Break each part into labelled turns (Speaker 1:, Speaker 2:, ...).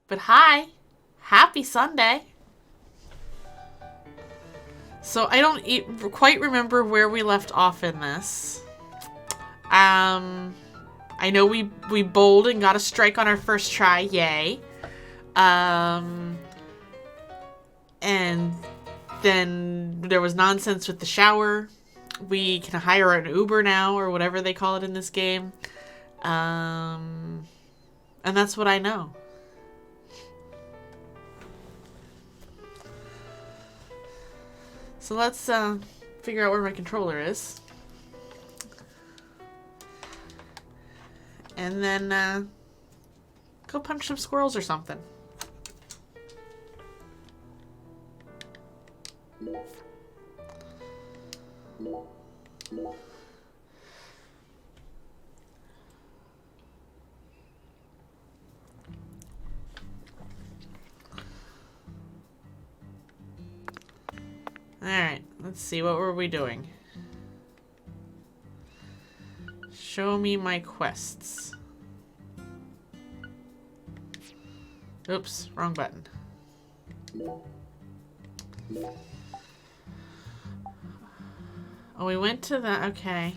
Speaker 1: But hi, happy Sunday. So I don't quite remember where we left off in this. I know we bowled and got a strike on our first try, yay. And then there was nonsense with the shower. We can hire an Uber now, or whatever they call it in this game. And that's what I know. So let's figure out where my controller is. And then go punch some squirrels or something. Alright, let's see, what were we doing? Show me my quests. Oops, wrong button. Oh, we went to the... okay.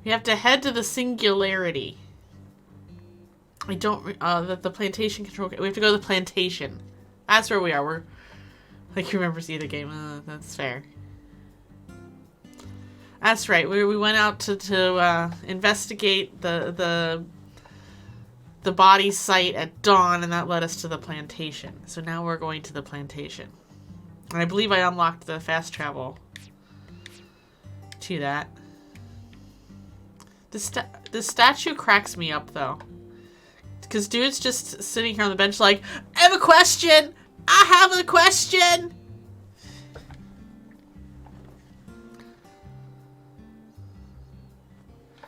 Speaker 1: We have to head to the Singularity. I don't... the plantation control... we have to go to the plantation. That's where we are. We're... like, you remember see the game. That's fair. That's right. We went out to investigate the body site at dawn, and that led us to the plantation. So now we're going to the plantation. And I believe I unlocked the fast travel to that. The statue cracks me up, though. Because dude's just sitting here on the bench like, I have a question! I have a question!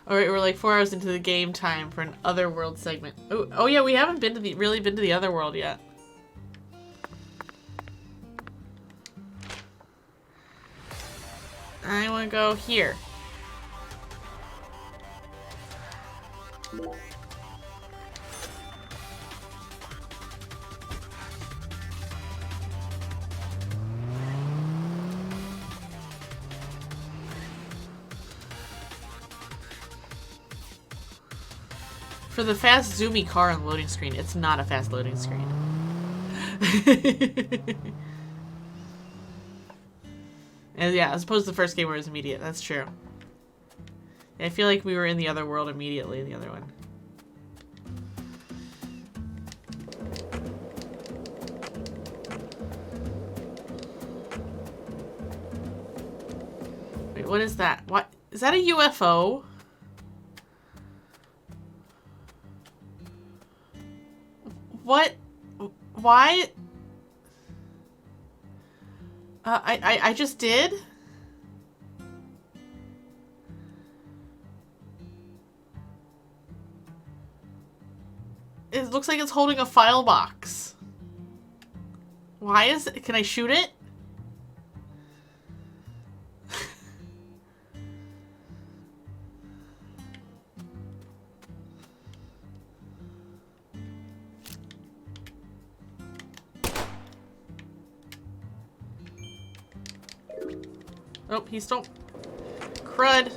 Speaker 1: Alright, we're like 4 hours into the game time for an Otherworld segment. Oh yeah, we haven't been to really been to the Otherworld yet. I want to go here. For the fast zoomy car on the loading screen, it's not a fast loading screen. And yeah, as opposed to the first game where it was immediate. That's true. I feel like we were in the other world immediately in the other one. Wait, what is that? What? Is that a UFO? What? Why? I just did? It looks like it's holding a file box. Why is it? Can I shoot it? Oh, he's still... crud.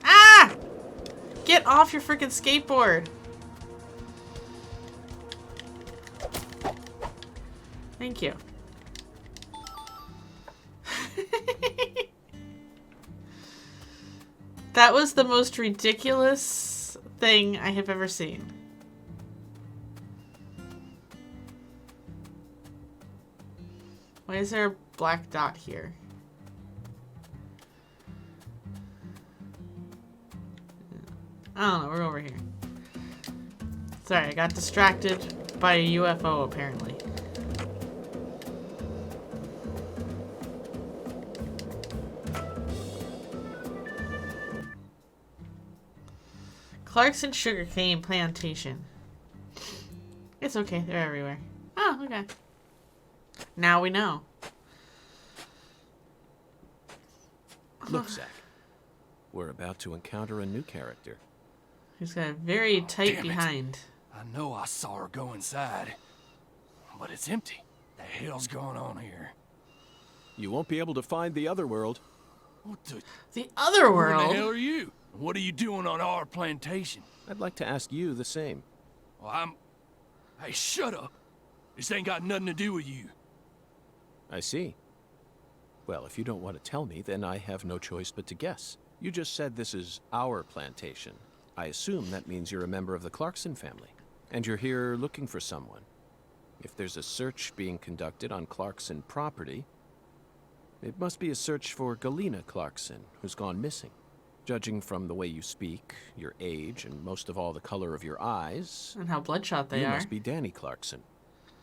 Speaker 1: Ah! Get off your freaking skateboard. Thank you. That was the most ridiculous thing I have ever seen. Why is there a black dot here? I don't know, we're over here. Sorry, I got distracted by a UFO, apparently. Clarkson Sugarcane Plantation. It's okay, they're everywhere. Oh, okay. Now we know.
Speaker 2: Look, Zach. We're about to encounter a new character.
Speaker 1: He's got a very tight
Speaker 3: damn it.
Speaker 1: behind.
Speaker 3: I know I saw her go inside. but it's empty. The hell's going on here?
Speaker 2: You won't be able to find the other world.
Speaker 3: What
Speaker 1: The other
Speaker 3: Who in
Speaker 1: world?
Speaker 3: the hell are you? What are you doing on our plantation?
Speaker 2: I'd like to ask you the same.
Speaker 3: Well, Hey, shut up. This ain't got nothing to do with you.
Speaker 2: I see. Well, if you don't want to tell me, then I have no choice but to guess. You just said this is our plantation. I assume that means you're a member of the Clarkson family, and you're here looking for someone. If there's a search being conducted on Clarkson property, it must be a search for Galena Clarkson, who's gone missing. Judging from the way you speak, your age, and most of all the color of your eyes,
Speaker 1: And how bloodshot they
Speaker 2: you
Speaker 1: are.
Speaker 2: must be Danny Clarkson,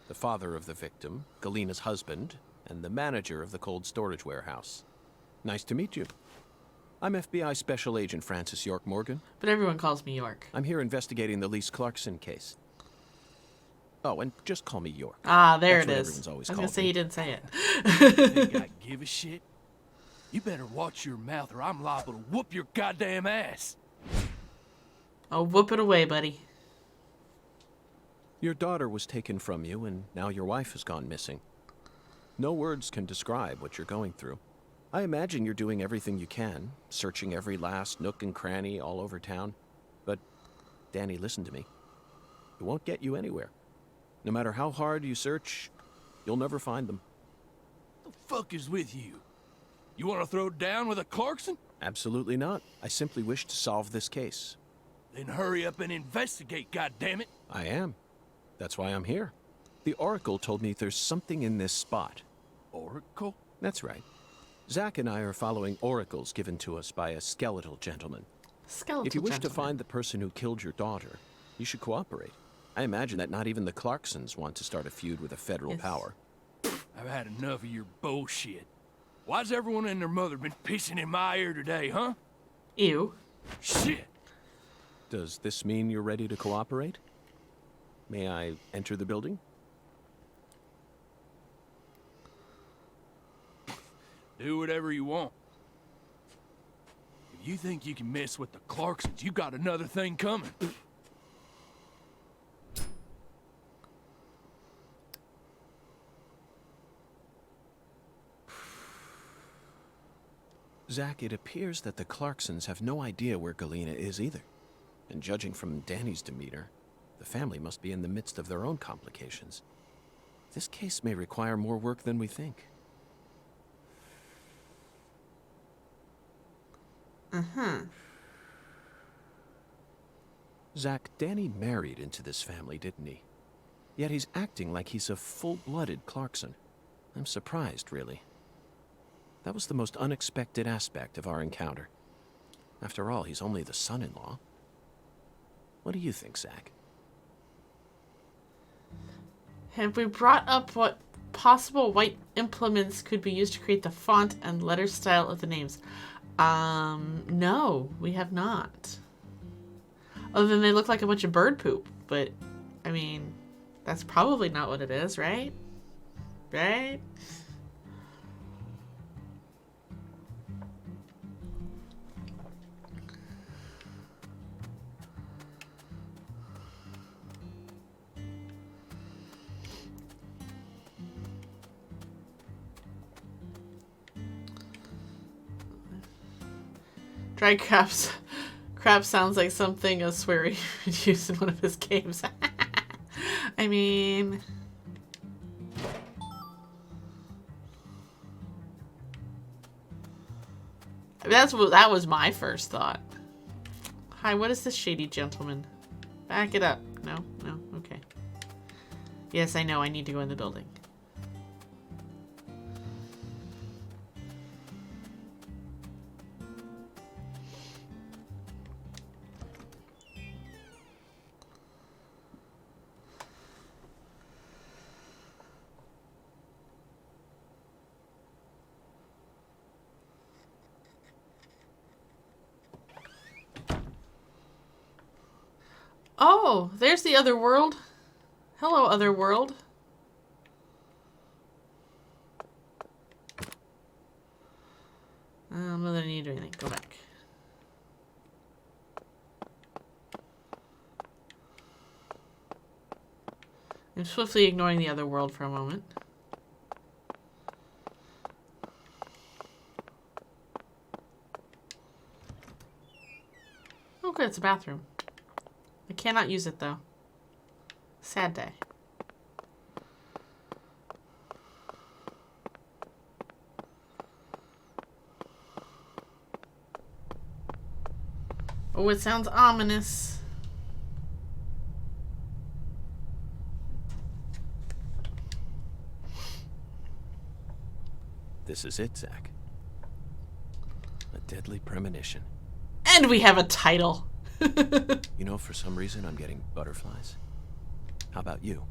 Speaker 2: the father of the victim, Galena's husband, and the manager of the cold storage warehouse. Nice to meet you. I'm FBI Special Agent Francis York Morgan.
Speaker 1: But everyone calls me York.
Speaker 2: I'm here investigating the Lise Clarkson case. Oh, and just call me York.
Speaker 1: Ah, there
Speaker 2: That's
Speaker 1: it
Speaker 2: what
Speaker 1: is.
Speaker 2: everyone's always
Speaker 1: I was going
Speaker 2: called
Speaker 1: to say
Speaker 2: me.
Speaker 1: you didn't say
Speaker 3: Think
Speaker 1: it.
Speaker 3: I give a shit? You better watch your mouth or I'm liable to whoop your goddamn ass.
Speaker 1: Oh, whoop it away, buddy.
Speaker 2: Your daughter was taken from you, and now your wife has gone missing. No words can describe what you're going through. I imagine you're doing everything you can, searching every last nook and cranny all over town. But, Danny, listen to me. It won't get you anywhere. No matter how hard you search, you'll never find them.
Speaker 3: The fuck is with you? You want to throw down with a Clarkson?
Speaker 2: Absolutely not. I simply wish to solve this case.
Speaker 3: Then hurry up and investigate, goddammit.
Speaker 2: I am. That's why I'm here. The Oracle told me there's something in this spot.
Speaker 3: Oracle?
Speaker 2: That's right. Zach and I are following oracles given to us by a skeletal gentleman.
Speaker 1: Skeletal
Speaker 2: If you wish to
Speaker 1: gentleman.
Speaker 2: find the person who killed your daughter, you should cooperate. I imagine that not even the Clarksons want to start a feud with a federal
Speaker 1: Yes.
Speaker 2: power.
Speaker 3: I've had enough of your bullshit. Why's everyone and their mother been pissing in my ear today, huh?
Speaker 1: Ew.
Speaker 3: Shit.
Speaker 2: Does this mean you're ready to cooperate? May I enter the building?
Speaker 3: Do whatever you want. If you think you can mess with the Clarksons, you got another thing coming.
Speaker 2: Zach, it appears that the Clarksons have no idea where Galena is either. And judging from Danny's demeanor, the family must be in the midst of their own complications. This case may require more work than we think. Zach, Danny married into this family, didn't he? Yet he's acting like he's a full-blooded Clarkson. I'm surprised, really. That was the most unexpected aspect of our encounter. After all, he's only the son-in-law. What do you think, Zach?
Speaker 1: Have we brought up what possible white implements could be used to create the font and letter style of the names? No, we have not. Other than they look like a bunch of bird poop, but, I mean, that's probably not what it is, right? Right? Dry crabs. Crab sounds like something a sweary would use in one of his games. I mean... that was my first thought. Hi, what is this shady gentleman? Back it up. No? No? Okay. Yes, I know. I need to go in the building. Oh, there's the other world. Hello, other world. I don't know that I need to do anything. Go back. I'm swiftly ignoring the other world for a moment. Oh, good, it's a bathroom. I cannot use it, though. Sad day. Oh, it sounds ominous.
Speaker 2: This is it, Zach. A deadly premonition.
Speaker 1: And we have a title.
Speaker 2: You know, for some reason, I'm getting butterflies. How about you?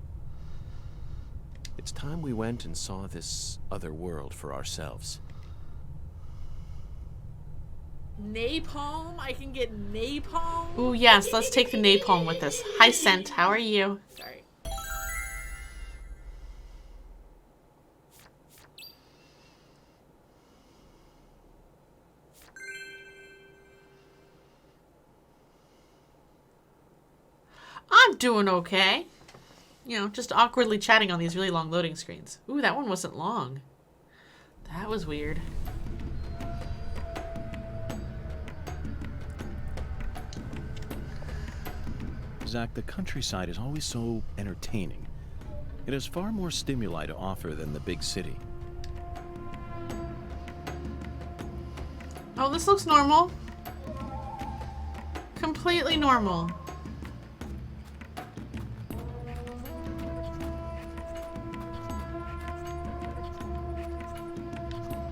Speaker 2: It's time we went and saw this other world for ourselves.
Speaker 4: Napalm? I can get napalm?
Speaker 1: Ooh, yes, let's take the napalm with us. Hi, Scent. How are you?
Speaker 4: Sorry.
Speaker 1: I'm doing okay. You know, just awkwardly chatting on these really long loading screens. Ooh, that one wasn't long. That was weird.
Speaker 5: Zach, the countryside is always so entertaining. It has far more stimuli to offer than the big city.
Speaker 1: Oh, this looks normal. Completely normal.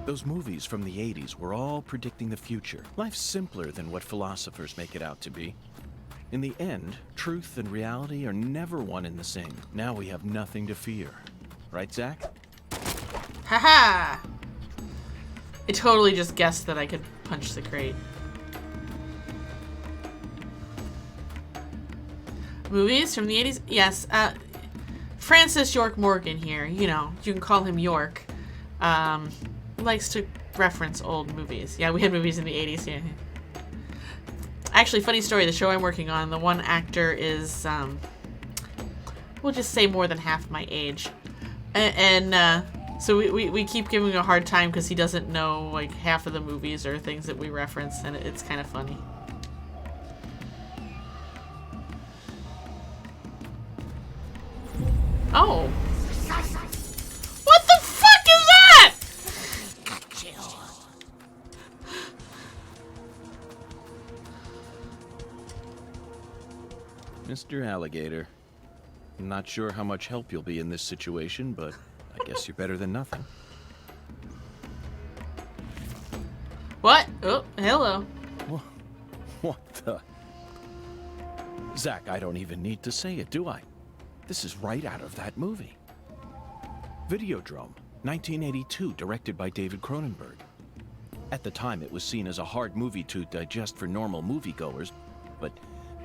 Speaker 5: Those movies from the 80s were all predicting the future. Life's simpler than what philosophers make it out to be. In the end, truth and reality are never one and the same. Now we have nothing to fear. Right, Zach?
Speaker 1: Haha! I totally just guessed that I could punch the crate. Movies from the 80s? Yes. Francis York Morgan here. You know, you can call him York. Likes to reference old movies. Yeah, we had movies in the 80s, yeah. Actually, funny story, the show I'm working on, the one actor is, we'll just say more than half my age. So we keep giving him a hard time because he doesn't know, like, half of the movies or things that we reference, and it's kind of funny. Oh. What the fuck is that?
Speaker 5: Mr. Alligator. I'm not sure how much help you'll be in this situation, but I guess you're better than nothing.
Speaker 1: What? Oh, hello.
Speaker 5: What the? Zach, I don't even need to say it, do I? This is right out of that movie. Videodrome, 1982, directed by David Cronenberg. At the time, it was seen as a hard movie to digest for normal moviegoers, but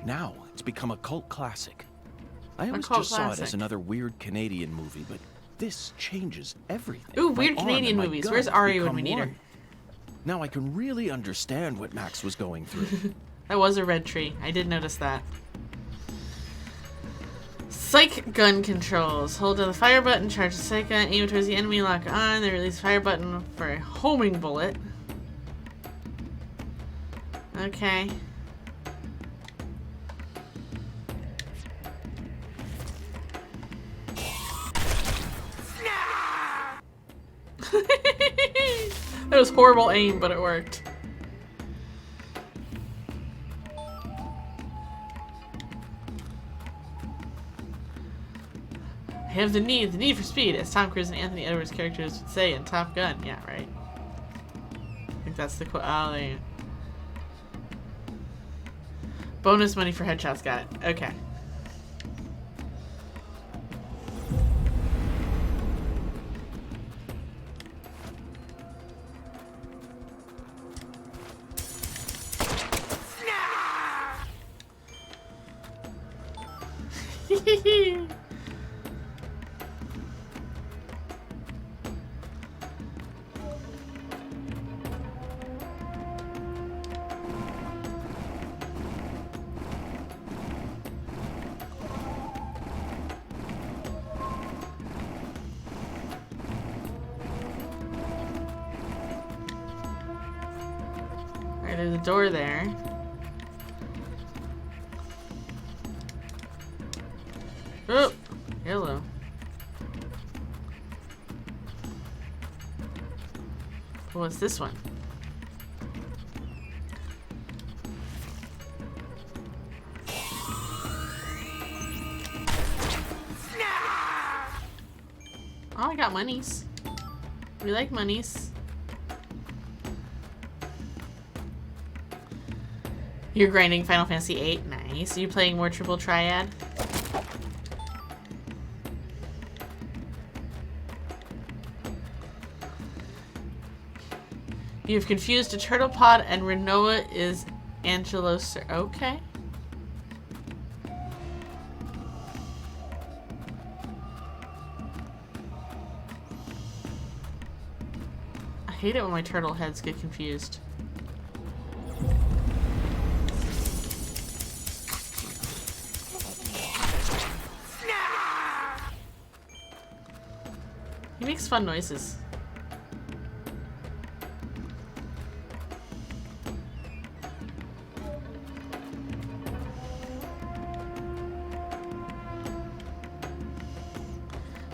Speaker 5: now it's become a cult classic. I always
Speaker 1: cult
Speaker 5: just saw it as
Speaker 1: classic.
Speaker 5: another weird Canadian movie, but this changes everything.
Speaker 1: Ooh,
Speaker 5: My
Speaker 1: weird
Speaker 5: arm
Speaker 1: Canadian
Speaker 5: and my
Speaker 1: movies.
Speaker 5: gut
Speaker 1: Where's
Speaker 5: have
Speaker 1: Ari when
Speaker 5: become
Speaker 1: we need her?
Speaker 5: one. Now I can really understand what Max was going through.
Speaker 1: That was a red tree. I did notice that. Psych gun controls. Hold down the fire button, charge the psych gun, aim towards the enemy, lock on, then release fire button for a homing bullet. Okay. That was horrible aim, but it worked. I have the need for speed, as Tom Cruise and Anthony Edwards characters would say in Top Gun. Yeah, right. I think that's the quote. Oh, there you go. Bonus money for headshots. Got it. Okay. door there. Oh, hello. What's this one? Oh, I got monies. We like monies. You're grinding Final Fantasy VIII. Nice. Are you playing more Triple Triad? You've confused a turtle pod and Renoa is Angelo Sir. Okay. I hate it when my turtle heads get confused. He makes fun noises.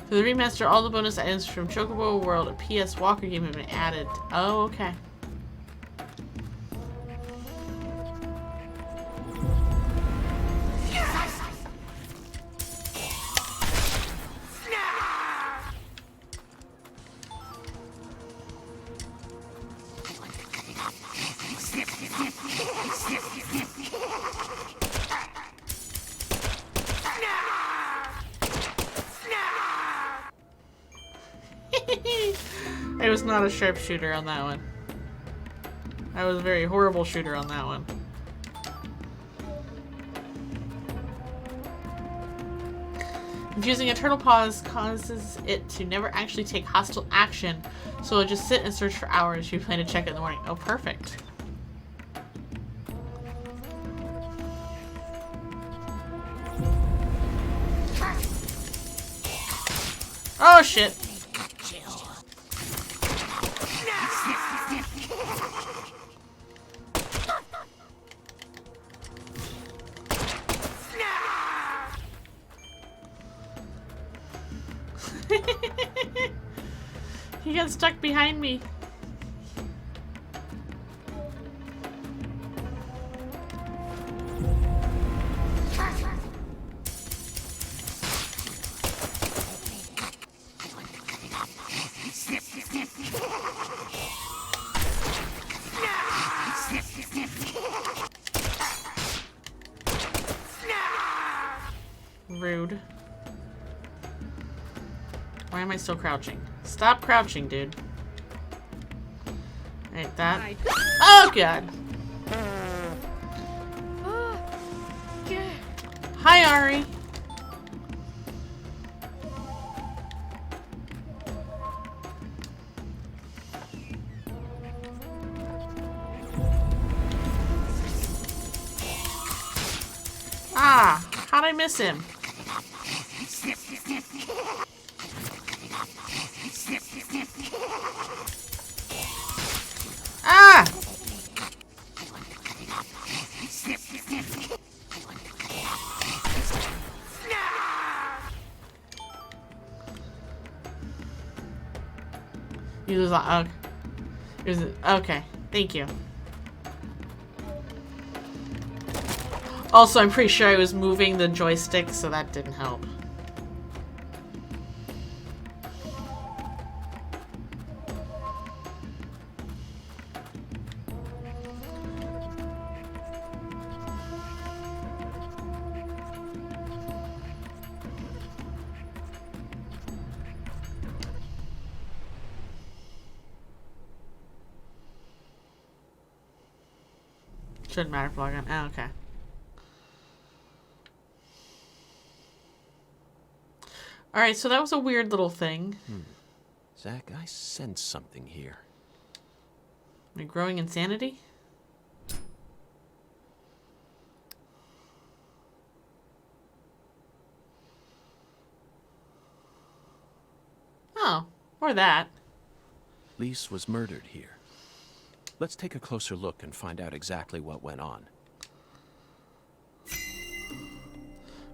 Speaker 1: For the remaster, all the bonus items from Chocobo World, a PS Walker game, have been added. Oh, okay. I was not a sharpshooter on that one. I was a very horrible shooter on that one. Confusing a turtle paws causes it to never actually take hostile action, so it'll just sit and search for hours. You plan to check it in the morning. Oh, perfect. Oh, shit. He got stuck behind me. Rude. Why am I still crouching? Stop crouching, dude. Alright, that.
Speaker 4: Hi.
Speaker 1: Oh, God. Hi, Ari. Ah, how'd I miss him? Ah! You lose a okay, thank you. Also, I'm pretty sure I was moving the joystick, so that didn't help. Shouldn't matter if log on. Oh, okay. Alright, so that was a weird little thing.
Speaker 2: Zach, I sense something here.
Speaker 1: My growing insanity? Oh, or that.
Speaker 2: Lise was murdered here. Let's take a closer look and find out exactly what went on.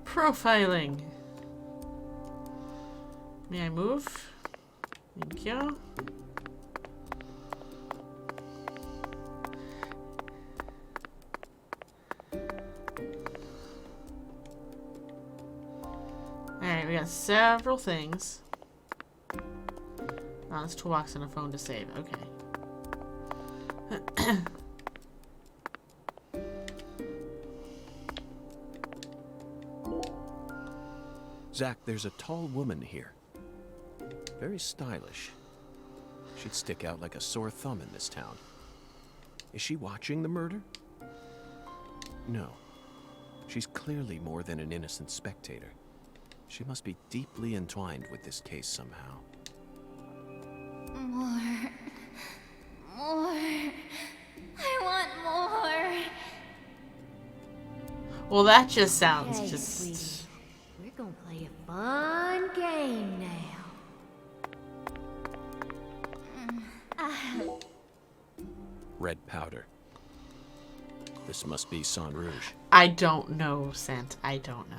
Speaker 1: Profiling. May I move? Thank you. Alright, we got several things. Oh, it's toolbox and a phone to save. Okay.
Speaker 2: Zach, there's a tall woman here. Very stylish. She'd stick out like a sore thumb in this town. Is she watching the murder? No. She's clearly more than an innocent spectator. She must be deeply entwined with this case somehow.
Speaker 6: More. I want more.
Speaker 1: Well, that just sounds
Speaker 6: Hey,
Speaker 1: just...
Speaker 6: sweetie. We're gonna play a fun game now.
Speaker 2: Red powder. This must be Sang Rouge.
Speaker 1: I don't know, Scent. I don't know.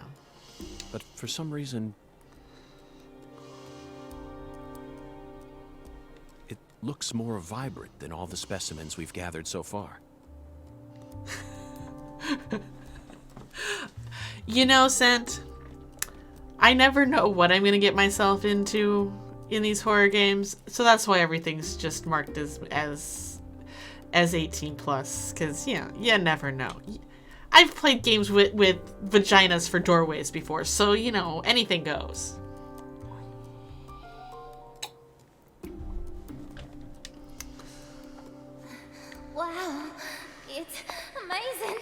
Speaker 2: But for some reason, it looks more vibrant than all the specimens we've gathered so far.
Speaker 1: You know, Scent, I never know what I'm gonna get myself into in these horror games, so that's why everything's just marked as 18 plus. Because you never know. I've played games with vaginas for doorways before, so anything goes.
Speaker 6: Wow, it's amazing.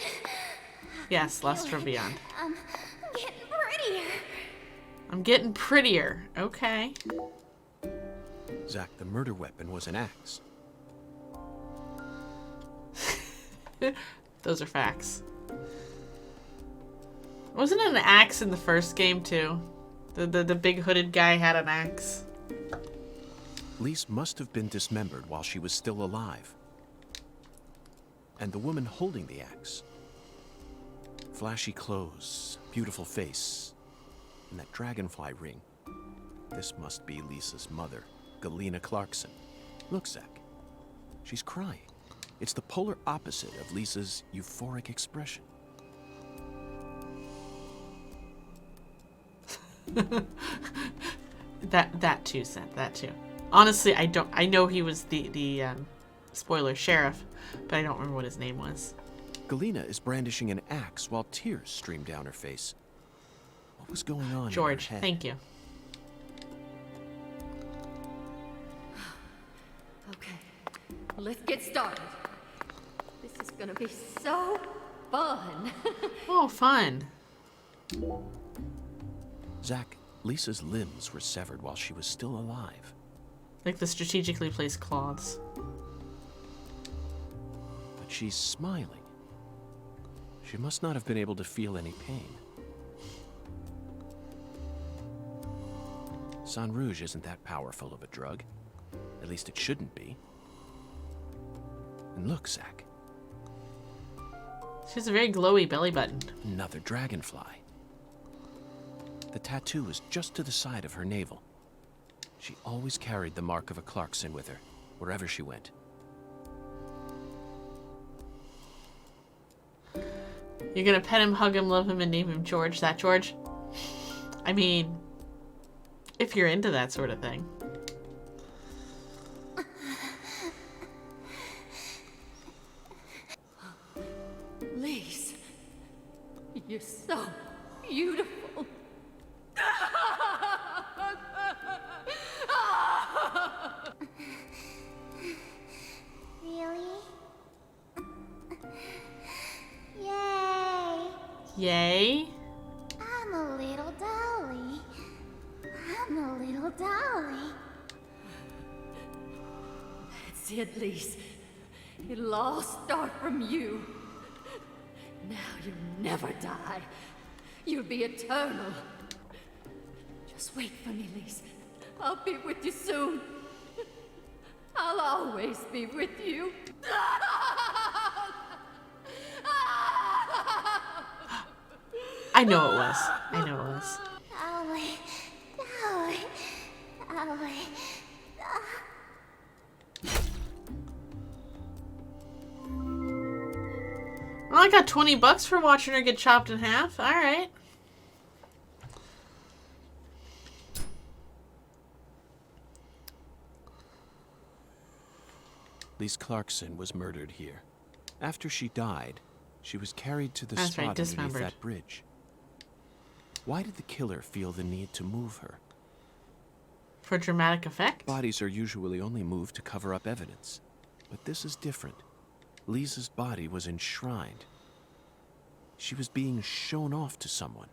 Speaker 1: Yes, Lester Beyond.
Speaker 6: I'm getting prettier.
Speaker 1: I'm getting prettier. Okay.
Speaker 2: Zach, the murder weapon was an axe.
Speaker 1: Those are facts. Wasn't it an axe in the first game too? The big hooded guy had an axe.
Speaker 2: Lise must have been dismembered while she was still alive. And the woman holding the axe. Flashy clothes, beautiful face, and that dragonfly ring. This must be Lisa's mother, Galena Clarkson. Look, Zach. She's crying. It's the polar opposite of Lisa's euphoric expression.
Speaker 1: that too, Seth. That too. Honestly, I know he was the spoiler sheriff, but I don't remember what his name was.
Speaker 2: Galena is brandishing an axe while tears stream down her face. What was going on
Speaker 1: George,
Speaker 2: in her head?
Speaker 1: thank you.
Speaker 6: Okay, let's get started. This is gonna be so fun.
Speaker 1: Oh, fun.
Speaker 2: Zach, Lisa's limbs were severed while she was still alive.
Speaker 1: Like the strategically placed cloths.
Speaker 2: But she's smiling. She must not have been able to feel any pain. Sang Rouge isn't that powerful of a drug. At least it shouldn't be. And look, Zach.
Speaker 1: She has a very glowy belly button.
Speaker 2: Another dragonfly. The tattoo is just to the side of her navel. She always carried the mark of a Clarkson with her, wherever she went.
Speaker 1: You're gonna pet him, hug him, love him, and name him George. That George? I mean, if you're into that sort of thing.
Speaker 6: Lise, you're so beautiful.
Speaker 7: Really? Yay!
Speaker 1: Yay.
Speaker 7: I'm a little dolly. I'm a little dolly.
Speaker 6: That's it, Lise. It'll all start from you. Now you'll never die. You'll be eternal. Just wait for me, Lise. I'll be with you soon. I'll always be with you.
Speaker 1: I know it was. I know it was.
Speaker 7: Dolly, Dolly, Dolly.
Speaker 1: Well, I got $20 for watching her get chopped in half. All right.
Speaker 2: Lise Clarkson was murdered here. After she died, she was carried to the
Speaker 1: That's right,
Speaker 2: spot underneath
Speaker 1: dismembered.
Speaker 2: that bridge. Why did the killer feel the need to move her?
Speaker 1: For dramatic effect?
Speaker 2: Bodies are usually only moved to cover up evidence. But this is different. Lisa's body was enshrined. She was being shown off to someone.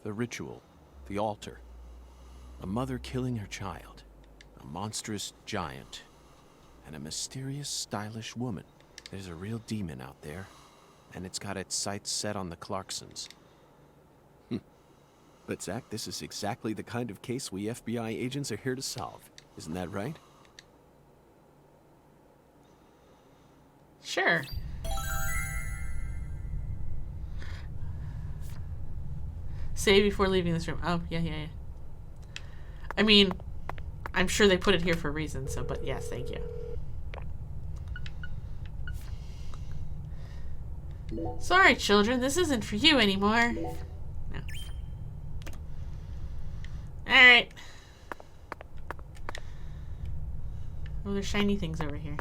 Speaker 2: The ritual, the altar. A mother killing her child. A monstrous giant. And a mysterious, stylish woman. There's a real demon out there. And it's got its sights set on the Clarksons. But Zach, this is exactly the kind of case we FBI agents are here to solve. Isn't that right?
Speaker 1: Sure. Save before leaving this room. Oh, yeah. I mean, I'm sure they put it here for a reason, so, but yes, thank you. Sorry, children, this isn't for you anymore. No. Alright. Oh, there's shiny things over here.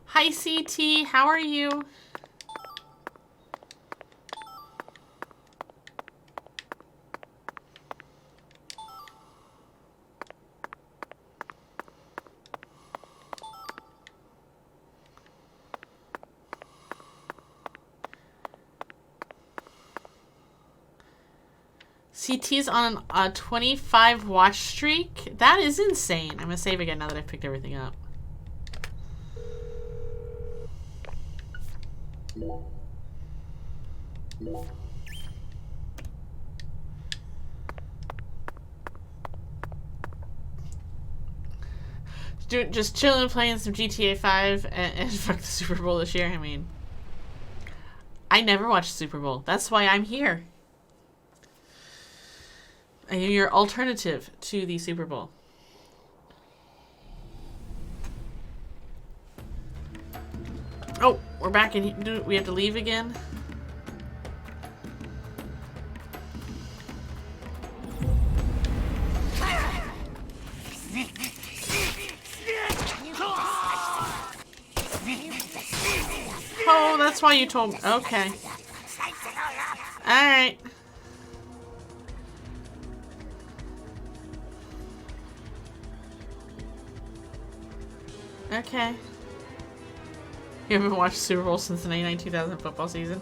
Speaker 1: Hi, CT. How are you? CT's on a 25 watch streak? That is insane. I'm gonna save again now that I've picked everything up. Just chilling, playing some GTA 5 and fuck the Super Bowl this year. I mean, I never watched Super Bowl. That's why I'm here. I am your alternative to the Super Bowl. Oh, we're back in. Do we have to leave again? Oh, that's why you told me. Okay. Alright. Okay. You haven't watched Super Bowl since the 99-2000 football season?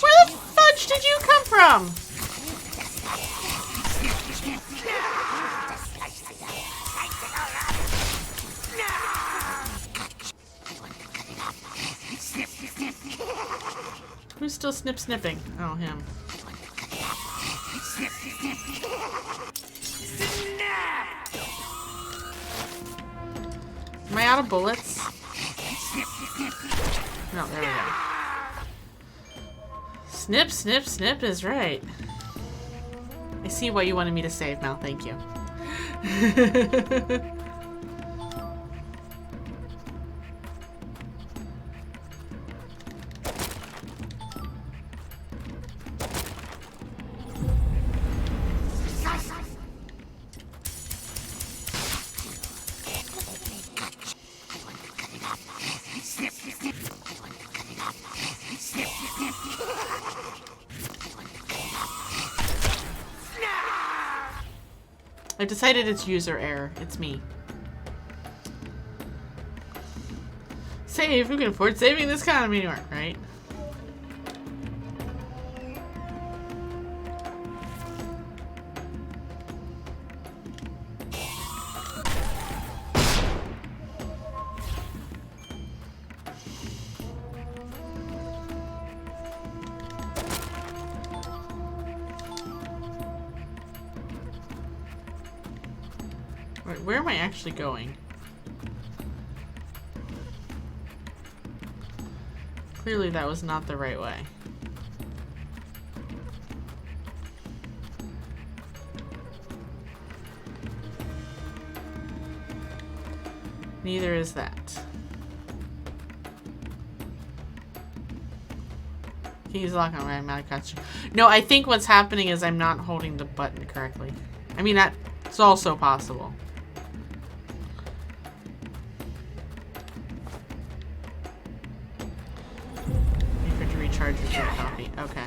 Speaker 1: Where the fudge did you come from? Who's still snipping? Oh, him. Am I out of bullets? No, there we go. Snip, snip, snip is right. I see why you wanted me to save, Mel. Thank you. I've decided it's user error. It's me. save. Who can afford saving this economy, right? Wait, where am I actually going? Clearly that was not the right way. Neither is that. Keys lock on my mouse costume. No, I think what's happening is I'm not holding the button correctly. I mean, that's also possible. Recharge your coffee. Okay.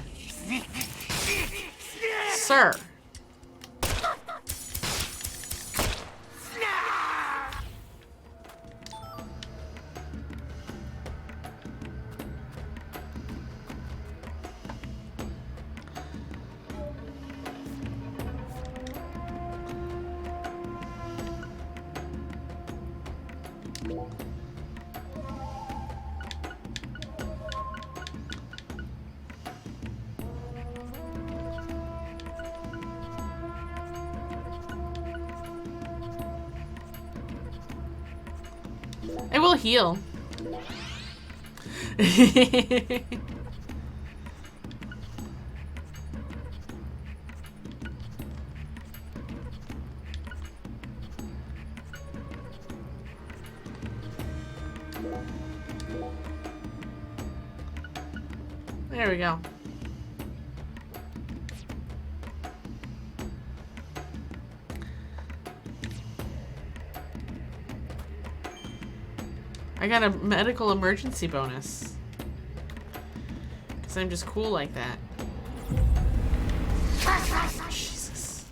Speaker 1: Sir. It will heal. There we go. I got a medical emergency bonus. Because I'm just cool like that. Jesus.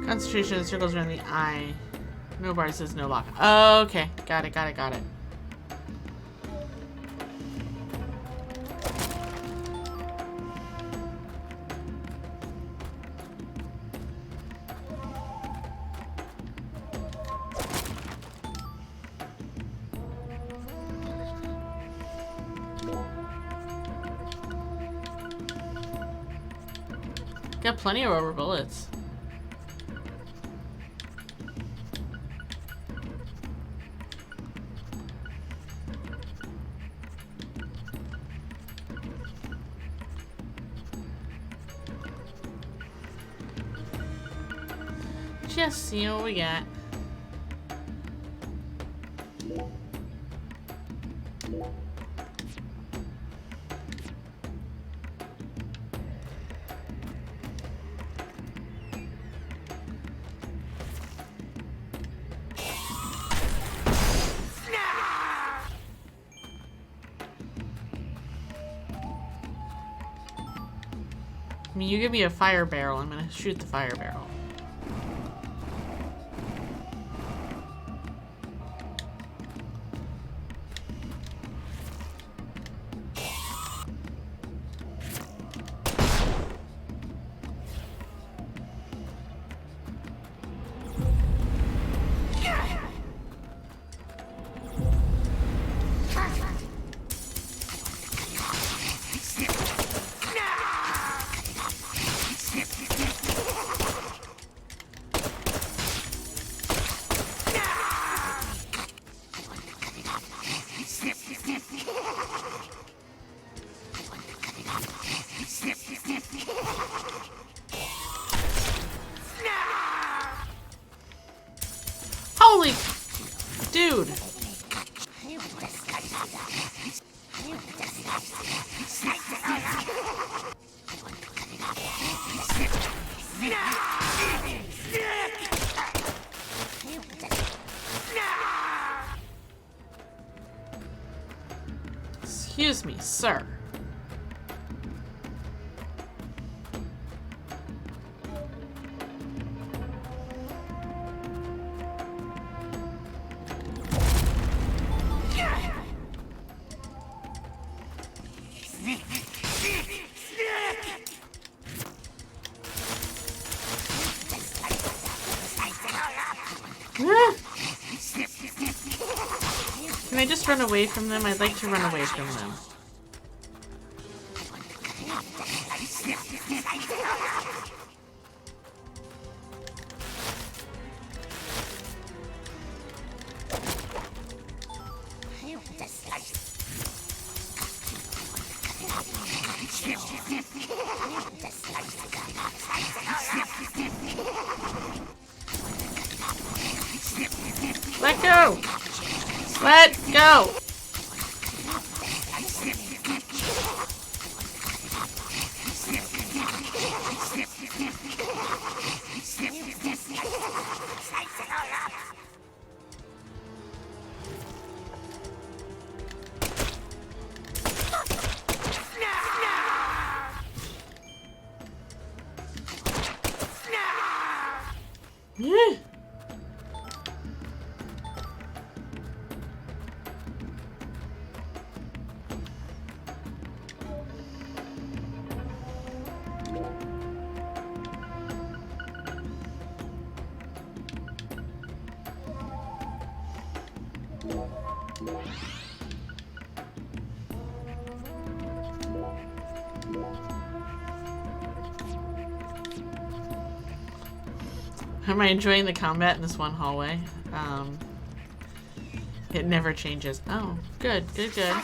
Speaker 1: Concentration circles around the eye. No bar says no lock. Oh, okay. Got it, got it, got it. Got plenty of rubber bullets. Just see what we got. I mean, you give me a fire barrel, I'm gonna shoot the fire barrel. Holy dude. Excuse me, sir. Can I just run away from them? I'd like to run away from them. Let go! Let go! Yeah. Am I enjoying the combat in this one hallway? It never changes. Oh, good, good, good.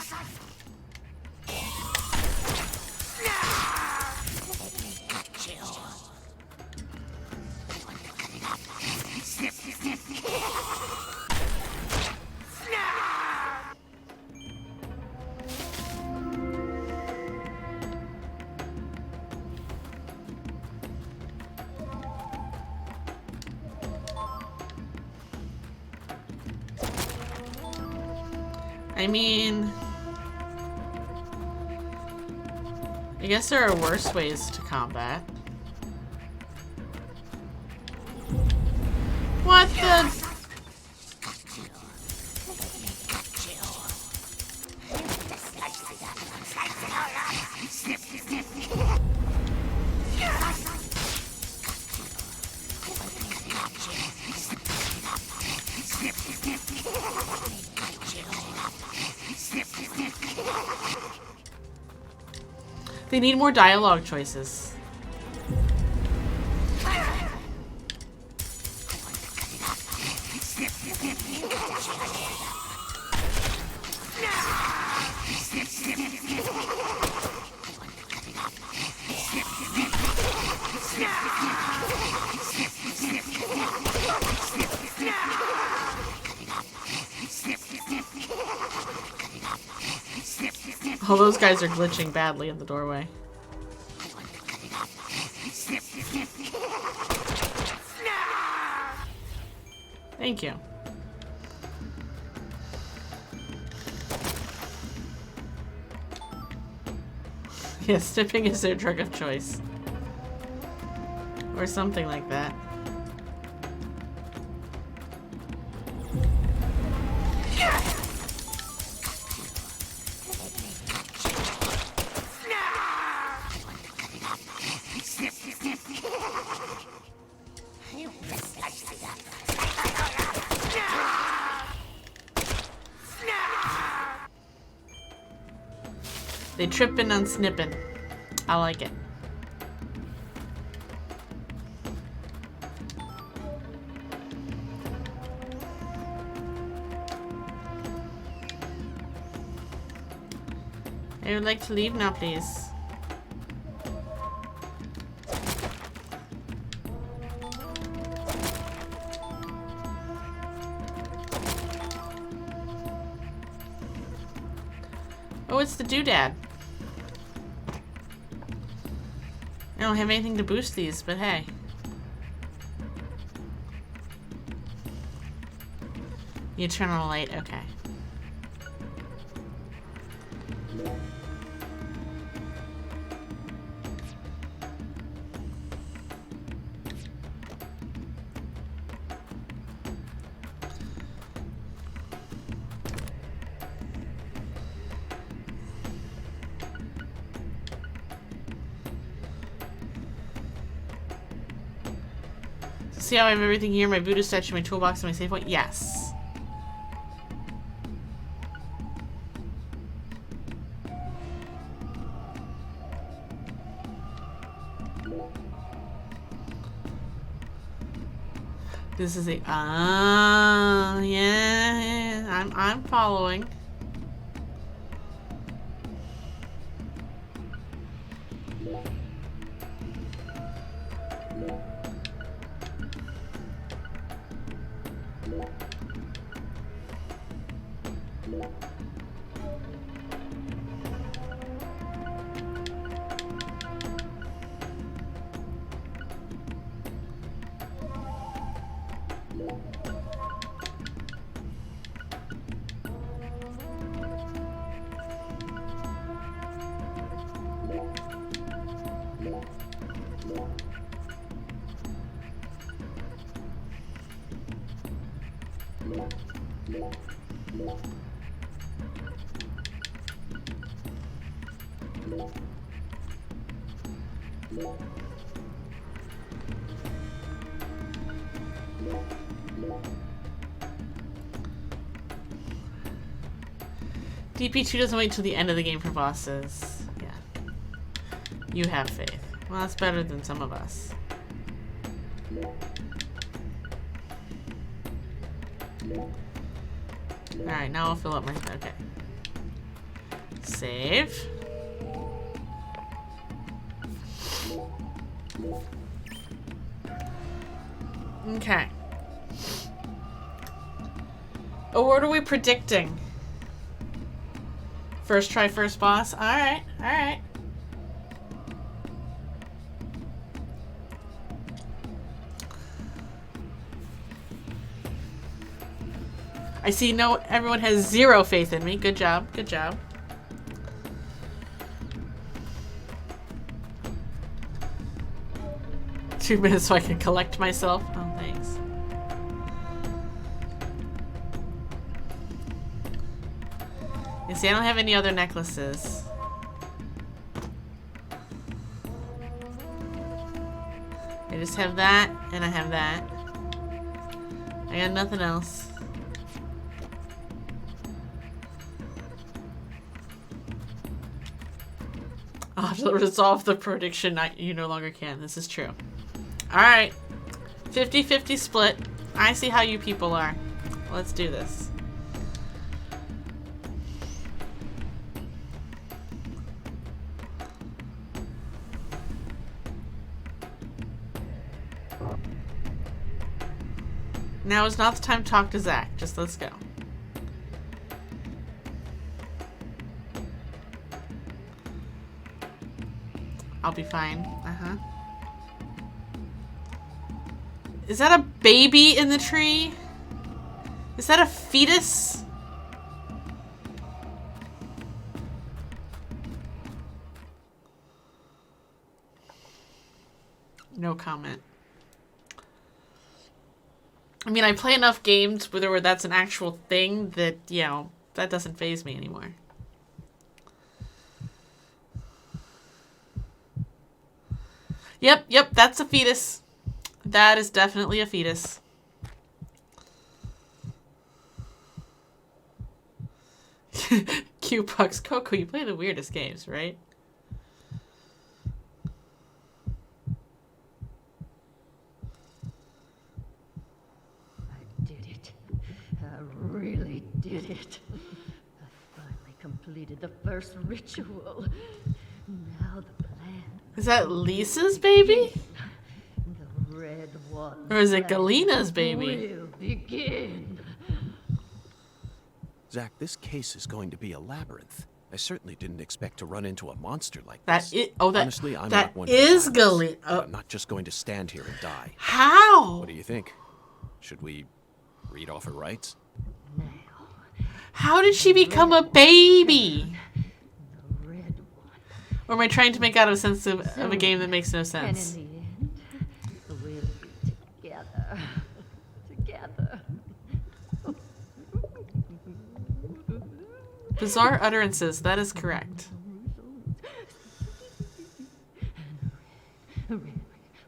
Speaker 1: I mean, I guess there are worse ways to combat. What the? They need more dialogue choices. All those guys are glitching badly in the doorway. Thank you. Yeah, snipping is their drug of choice. Or something like that. They tripping on snipping. I like it. I would like to leave now, please. Oh it's the doodad. I don't have anything to boost these, but hey. The eternal light, okay. See how I have everything here? My Buddha statue, my toolbox, and my save point? Yes. This is a yeah, I'm following. DP2 doesn't wait till the end of the game for bosses. Yeah. You have faith. Well, that's better than some of us. Alright, now I'll fill up my... Okay. Save. Okay. Oh, what are we predicting? First try, first boss? Alright, alright. I see everyone has zero faith in me. Good job, good job. Two minutes so I can collect myself. Oh, thanks. You see, I don't have any other necklaces. I just have that, and I have that. I got nothing else. I'll have to resolve the prediction you no longer can. This is true. Alright. 50-50 split. I see how you people are. Let's do this. Now is not the time to talk to Zach. Just let's go. I'll be fine. Uh-huh. Is that a baby in the tree? Is that a fetus? No comment. I mean, I play enough games where that's an actual thing that, you know, that doesn't faze me anymore. Yep, that's a fetus. That is definitely a fetus. Q-Pucks. Coco, you play the weirdest games, right?
Speaker 6: I did it. I really did it. I finally completed the first ritual. Now the plan.
Speaker 1: Is that Lisa's baby?
Speaker 6: The red one.
Speaker 1: Or is it Galena's baby?
Speaker 6: Will begin.
Speaker 2: Zach, this case is going to be a labyrinth. I certainly didn't expect to run into a monster like
Speaker 1: That
Speaker 2: this.
Speaker 1: is, oh, that,
Speaker 2: Honestly, I'm
Speaker 1: that
Speaker 2: not one
Speaker 1: is
Speaker 2: for violence,
Speaker 1: Gilly.
Speaker 2: but I'm not just going to stand here and die.
Speaker 1: How?
Speaker 2: What do you think? Should we read off her rights?
Speaker 1: How did she become a baby?
Speaker 6: The red one.
Speaker 1: Or am I trying to make out of a sense of a game that makes no
Speaker 6: And
Speaker 1: sense?
Speaker 6: in the end, we'll be together. Together.
Speaker 1: Bizarre utterances, that is correct.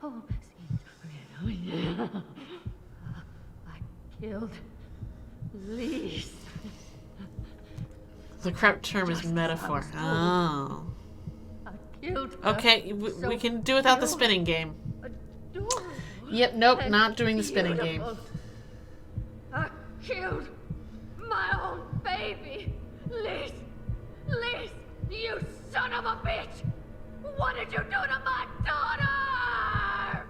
Speaker 6: Oh, yeah. I killed Lise.
Speaker 1: The correct term is metaphor. Oh.
Speaker 6: I killed her.
Speaker 1: Okay, we can do without the spinning game.
Speaker 6: Adorable.
Speaker 1: Yep, nope,
Speaker 6: And
Speaker 1: not doing the spinning game.
Speaker 6: beautiful. I killed my own baby. Lise, you son of a bitch! What did you do to my daughter?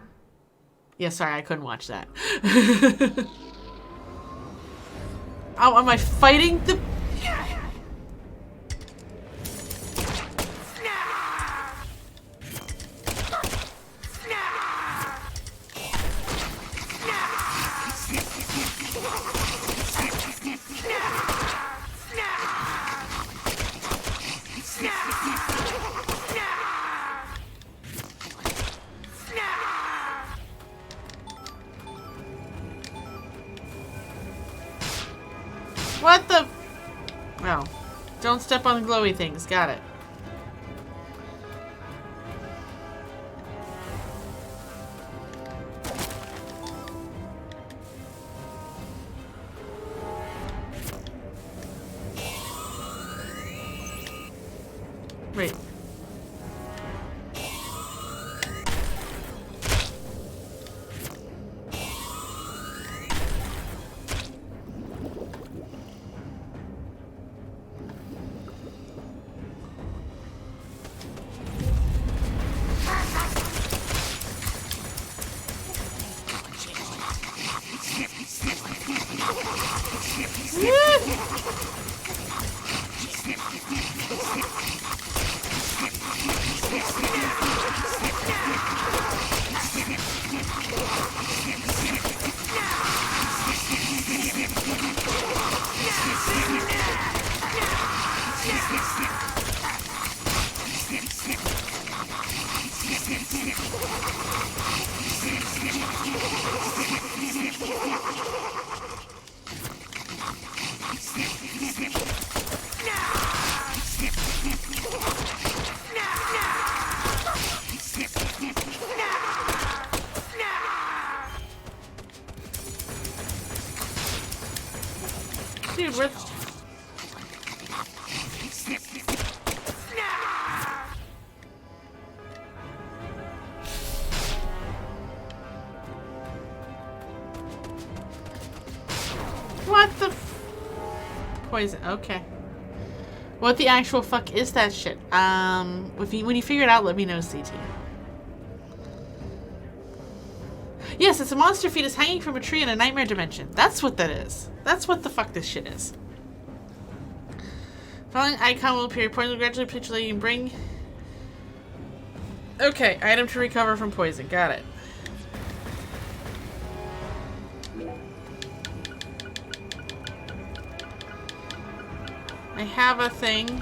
Speaker 1: Yeah, sorry, I couldn't watch that. Oh, am I fighting the... What the... Oh. Don't step on the glowy things. Got it. Wait. Dude, we're... What the poison? Okay. What the actual fuck is that shit? When you figure it out, let me know, CT. Yes, it's a monster fetus hanging from a tree in a nightmare dimension. That's what that is. That's what the fuck this shit is. Following icon will appear. Poison will gradually capitulate and bring... Okay, item to recover from poison. Got it. I have a thing.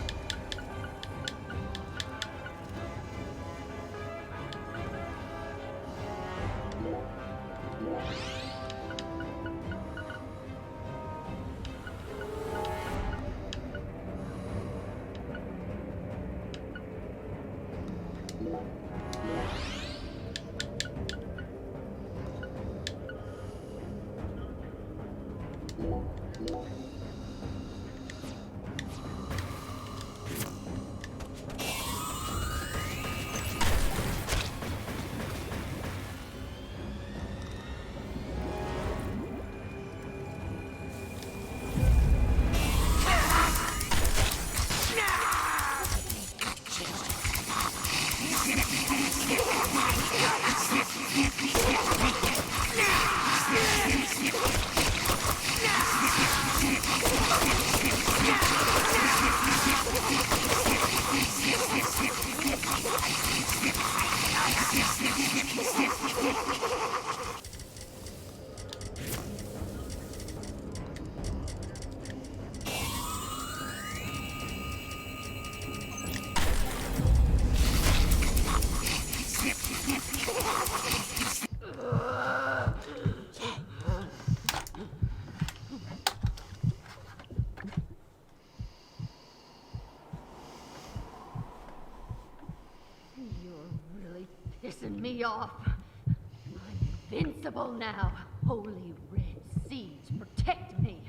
Speaker 6: invincible now. Holy red seas, protect me.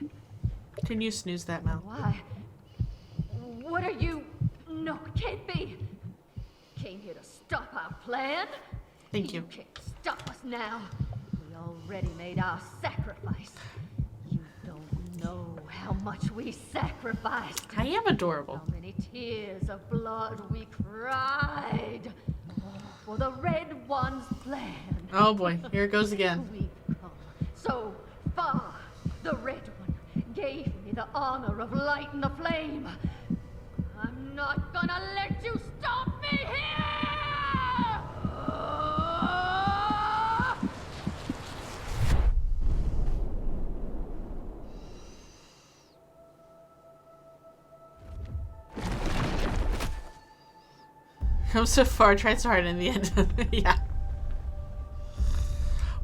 Speaker 1: Can you snooze that, Mel?
Speaker 6: Why? What are you? No, it can't be. Came here to stop our plan?
Speaker 1: Thank you.
Speaker 6: You can't stop us now. We already made our sacrifice. You don't know how much we sacrificed.
Speaker 1: I am adorable.
Speaker 6: How many tears of blood we cried. For the Red One's plan.
Speaker 1: Oh boy, here it goes again.
Speaker 6: We've come so far. The Red One gave me the honor of lighting the flame. I'm not gonna let you stop me here!
Speaker 1: Come so far, tried so hard in the end. Yeah.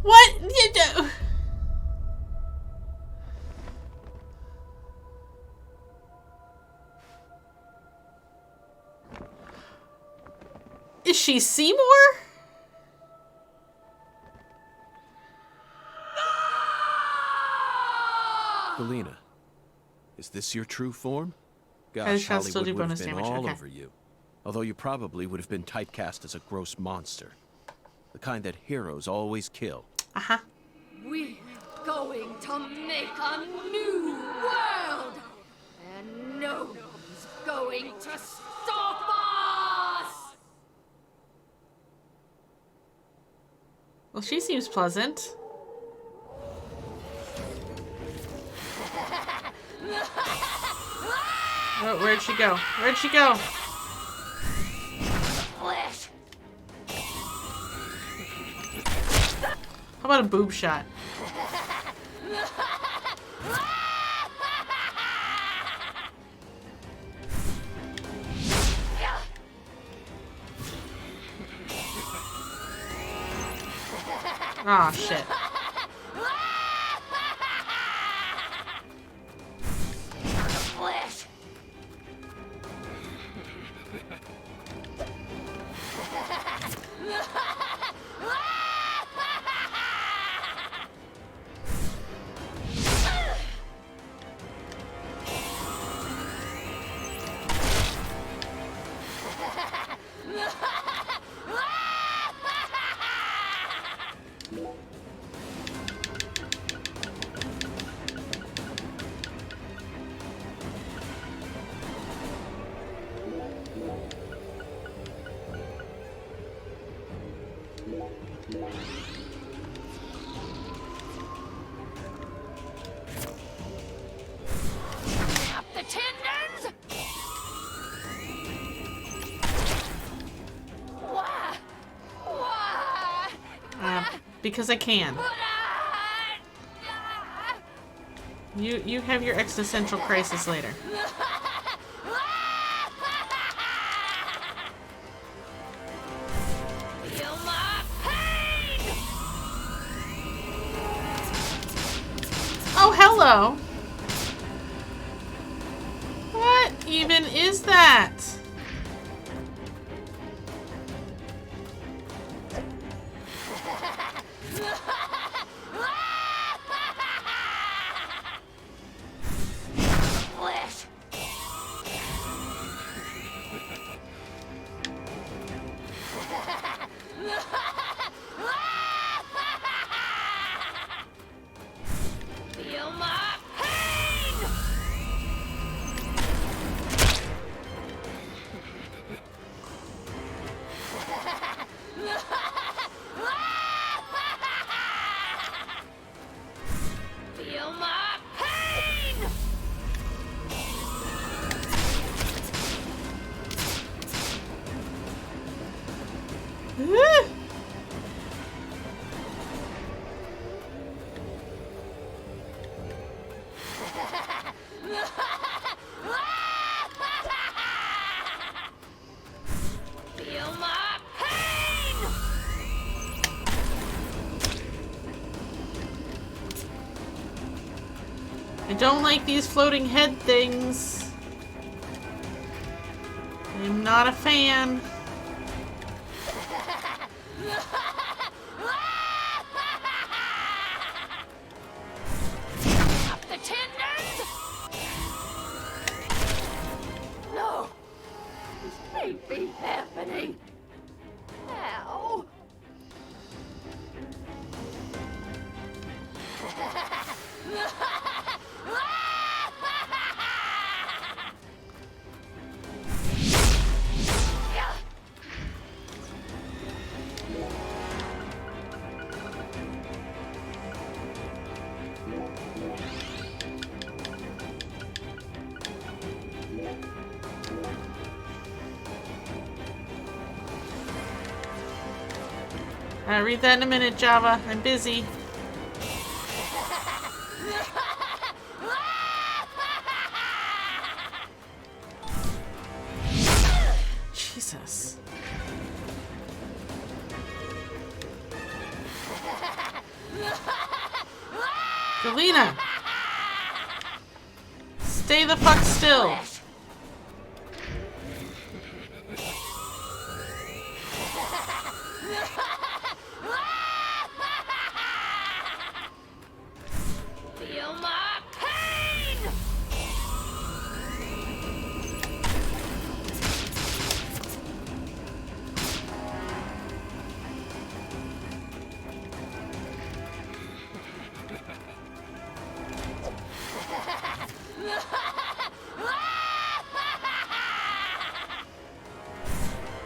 Speaker 1: What? You do? Is she Seymour?
Speaker 2: Felina, is this your true form?
Speaker 1: I
Speaker 2: Gosh,
Speaker 1: shall still do
Speaker 2: Hollywood would
Speaker 1: bonus
Speaker 2: have been
Speaker 1: damage,
Speaker 2: all
Speaker 1: okay.
Speaker 2: over you. Although you probably would have been typecast as a gross monster. The kind that heroes always kill.
Speaker 1: Uh-huh.
Speaker 6: We're going to make a new world! And nobody's going to stop us!
Speaker 1: Well, she seems pleasant. Oh, where'd she go? Where'd she go?
Speaker 6: Flesh!
Speaker 1: How about a boob shot? Aw, shit.
Speaker 6: Flesh! Snap the tendons! Why? Why?
Speaker 1: Because I can. You have your existential crisis later.
Speaker 6: Feel my pain!
Speaker 1: Oh, hello. What even is that?
Speaker 6: Flesh! Feel my pain! Feel my pain!
Speaker 1: Ah.
Speaker 6: Feel my pain!
Speaker 1: I don't like these floating head things. I'm not a fan. Read that in a minute, Java. I'm busy. Jesus. Galena! Stay the fuck still.
Speaker 6: Feel my pain!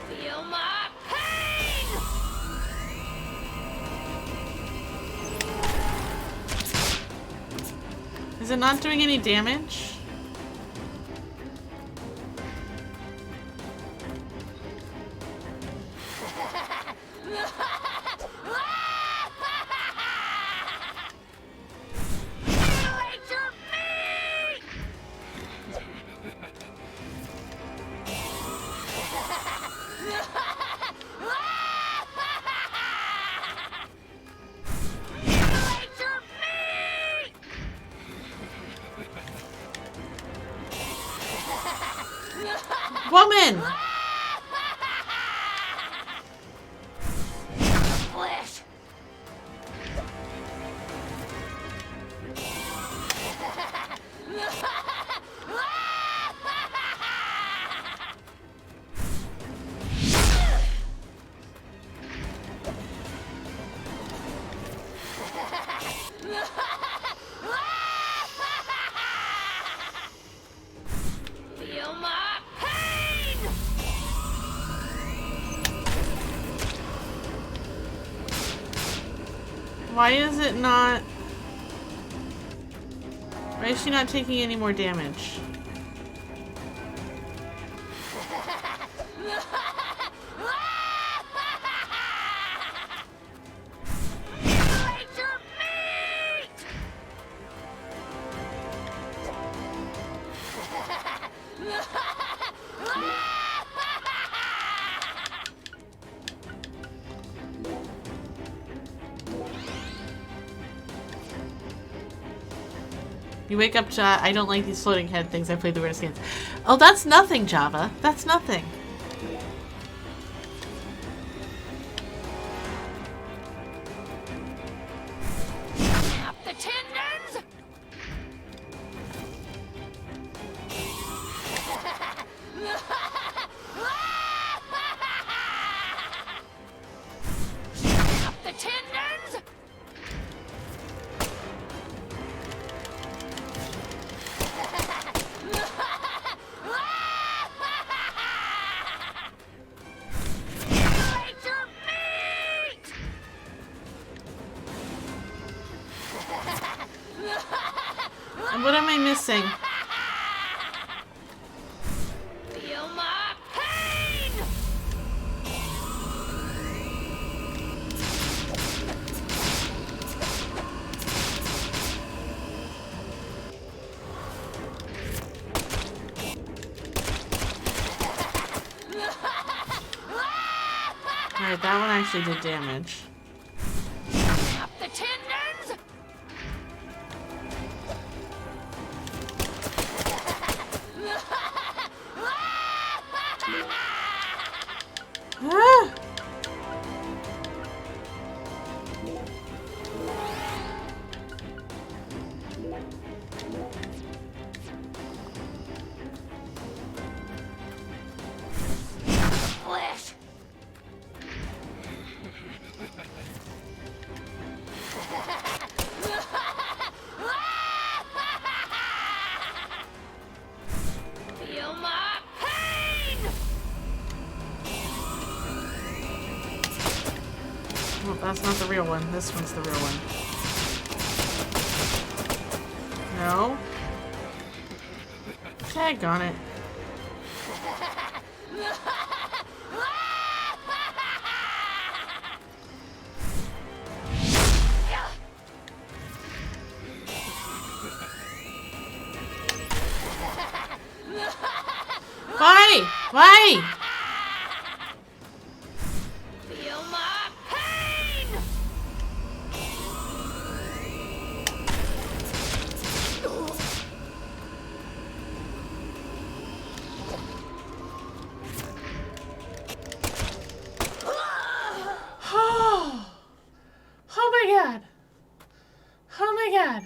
Speaker 6: Feel my pain!
Speaker 1: Is it not doing any damage?
Speaker 6: Mutilate your meat! Mutilate your meat!
Speaker 1: Woman!
Speaker 6: Flesh! Feel my pain!
Speaker 1: Why is it not... Why is she not taking any more damage?
Speaker 6: Mutilate your meat!
Speaker 1: You wake up to, I don't like these floating head things. I played the weirdest games. Oh, that's nothing, Java. That's nothing.
Speaker 6: Snap the tendons! Snap the tendons! Mutilate your meat!
Speaker 1: And what am I missing?
Speaker 6: Feel my pain!
Speaker 1: Alright, that one actually did damage.
Speaker 6: Snap the tendons!
Speaker 1: Ah!
Speaker 6: Flesh! Feel my pain!
Speaker 1: Well, that's not the real one. This one's the real one. No. Tag on it. Why?
Speaker 6: Feel my pain!
Speaker 1: Oh. Oh my god. Oh my god.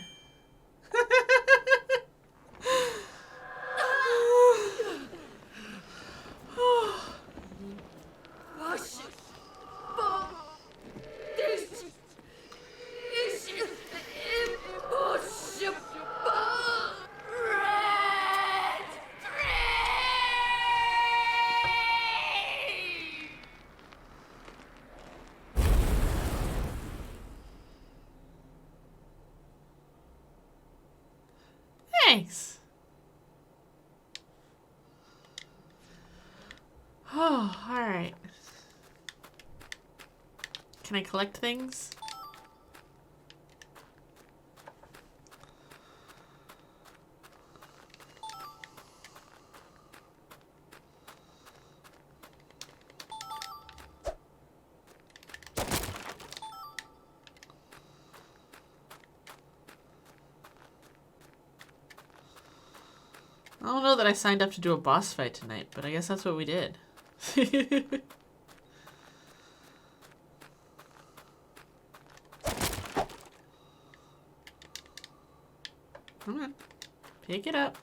Speaker 6: This is impossible! Red
Speaker 1: Thanks. Oh, alright. Can I collect things? I don't know that I signed up to do a boss fight tonight, but I guess that's what we did. Come on. Pick it up.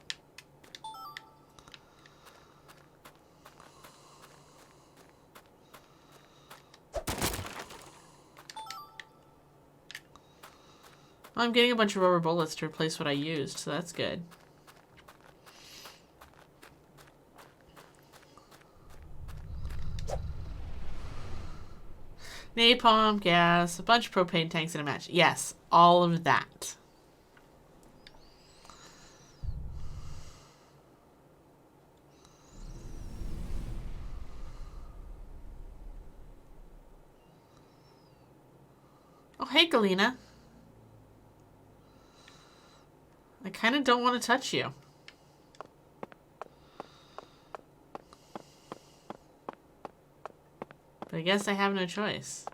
Speaker 1: Well, I'm getting a bunch of rubber bullets to replace what I used, so that's good. Napalm, gas, a bunch of propane tanks, and a match. Yes, all of that. Oh, hey, Galena. I kind of don't want to touch you. But I guess I have no choice.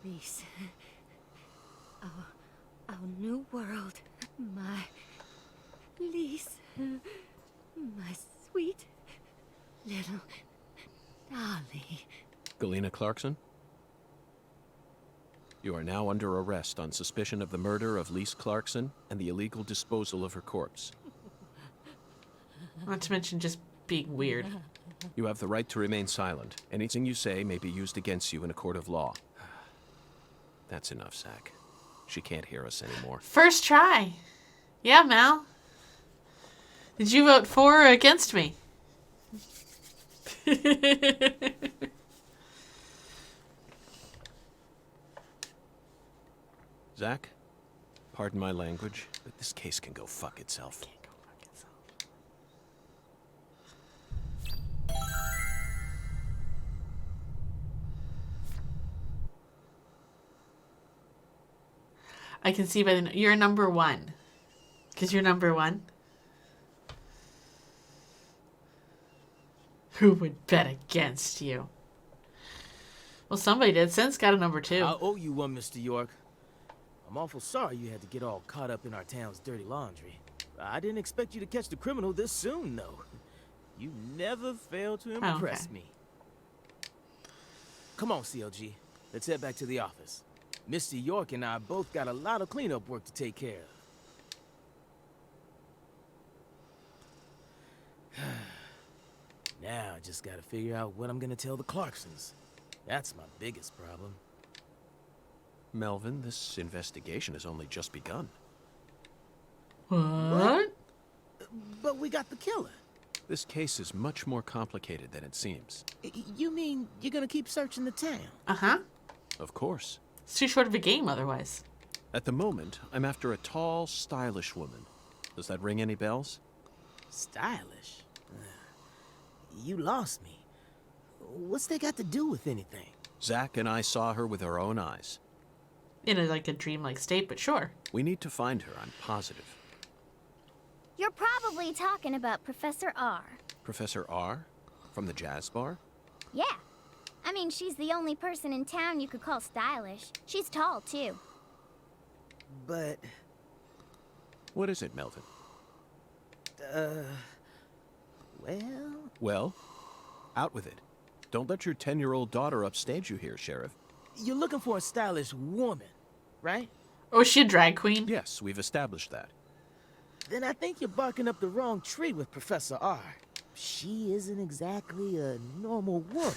Speaker 6: Lise. Our new world. My Lise. My sweet little Dolly.
Speaker 2: Galena Clarkson? You are now under arrest on suspicion of the murder of Lise Clarkson and the illegal disposal of her corpse.
Speaker 1: Not to mention just being weird.
Speaker 2: You have the right to remain silent. Anything you say may be used against you in a court of law. That's enough, Zach. She can't hear us anymore.
Speaker 1: First try. Yeah, Mal. Did you vote for or against me?
Speaker 2: Zach, pardon my language, but this case can go fuck itself.
Speaker 1: I can see by the... You're number one. Because you're number one. Who would bet against you? Well, somebody did. Sense got a number two.
Speaker 8: I owe you one, Mr. York. I'm awful sorry you had to get all caught up in our town's dirty laundry. I didn't expect you to catch the criminal this soon, though. You never fail to impress me. Come on, CLG. Let's head back to the office. Mr. York and I both got a lot of cleanup work to take care of. Now I just gotta figure out what I'm gonna tell the Clarksons. That's my biggest problem.
Speaker 2: Melvin, this investigation has only just begun.
Speaker 1: What?
Speaker 8: But we got the killer.
Speaker 2: This case is much more complicated than it seems.
Speaker 8: You mean you're gonna keep searching the town?
Speaker 1: Uh-huh.
Speaker 2: Of course.
Speaker 1: It's too short of a game otherwise.
Speaker 2: At the moment, I'm after a tall, stylish woman. Does that ring any bells?
Speaker 8: Stylish? You lost me. What's that got to do with anything?
Speaker 2: Zach and I saw her with our own eyes.
Speaker 1: In a, like a dreamlike state, but sure.
Speaker 2: We need to find her, I'm positive.
Speaker 7: You're probably talking about Professor R.
Speaker 2: Professor R? From the jazz bar?
Speaker 7: Yeah. I mean, she's the only person in town you could call stylish. She's tall, too.
Speaker 8: But,
Speaker 2: What is it, Melvin?
Speaker 8: well...
Speaker 2: Well, out with it. Don't let your 10-year-old daughter upstage you here, Sheriff.
Speaker 8: You're looking for a stylish woman, right?
Speaker 1: Oh, is she a drag queen?
Speaker 2: Yes, we've established that.
Speaker 8: Then I think you're barking up the wrong tree with Professor R. She isn't exactly a normal woman,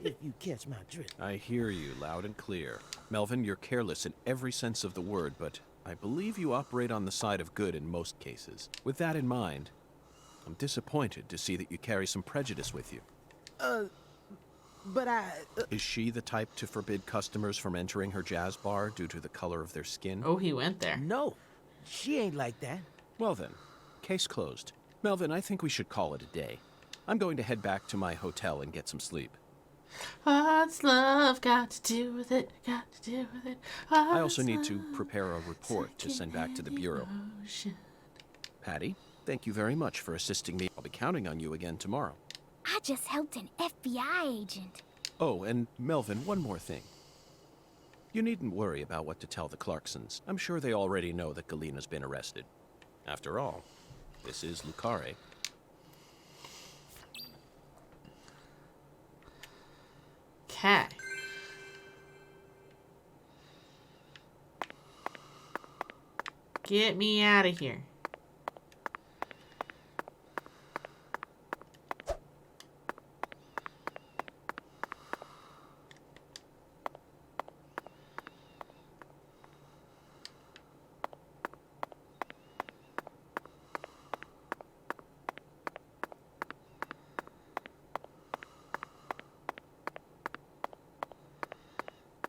Speaker 8: if you catch my drift.
Speaker 2: I hear you loud and clear. Melvin, you're careless in every sense of the word, but I believe you operate on the side of good in most cases. With that in mind, I'm disappointed to see that you carry some prejudice with you.
Speaker 8: But
Speaker 2: Is she the type to forbid customers from entering her jazz bar due to the color of their skin?
Speaker 1: Oh, he went there.
Speaker 8: no, she ain't like that.
Speaker 2: Well then, case closed. Melvin, I think we should call it a day. I'm going to head back to my hotel and get some sleep.
Speaker 1: What's love got to do with it? Got to do with it.
Speaker 2: I also need to prepare a report to send back to the Bureau. Patty, thank you very much for assisting me. I'll be counting on you again tomorrow.
Speaker 7: I just helped an FBI agent.
Speaker 2: Oh, and Melvin, one more thing. You needn't worry about what to tell the Clarksons. I'm sure they already know that Galena's been arrested. After all, this is Lucare.
Speaker 1: Okay. Get me out of here.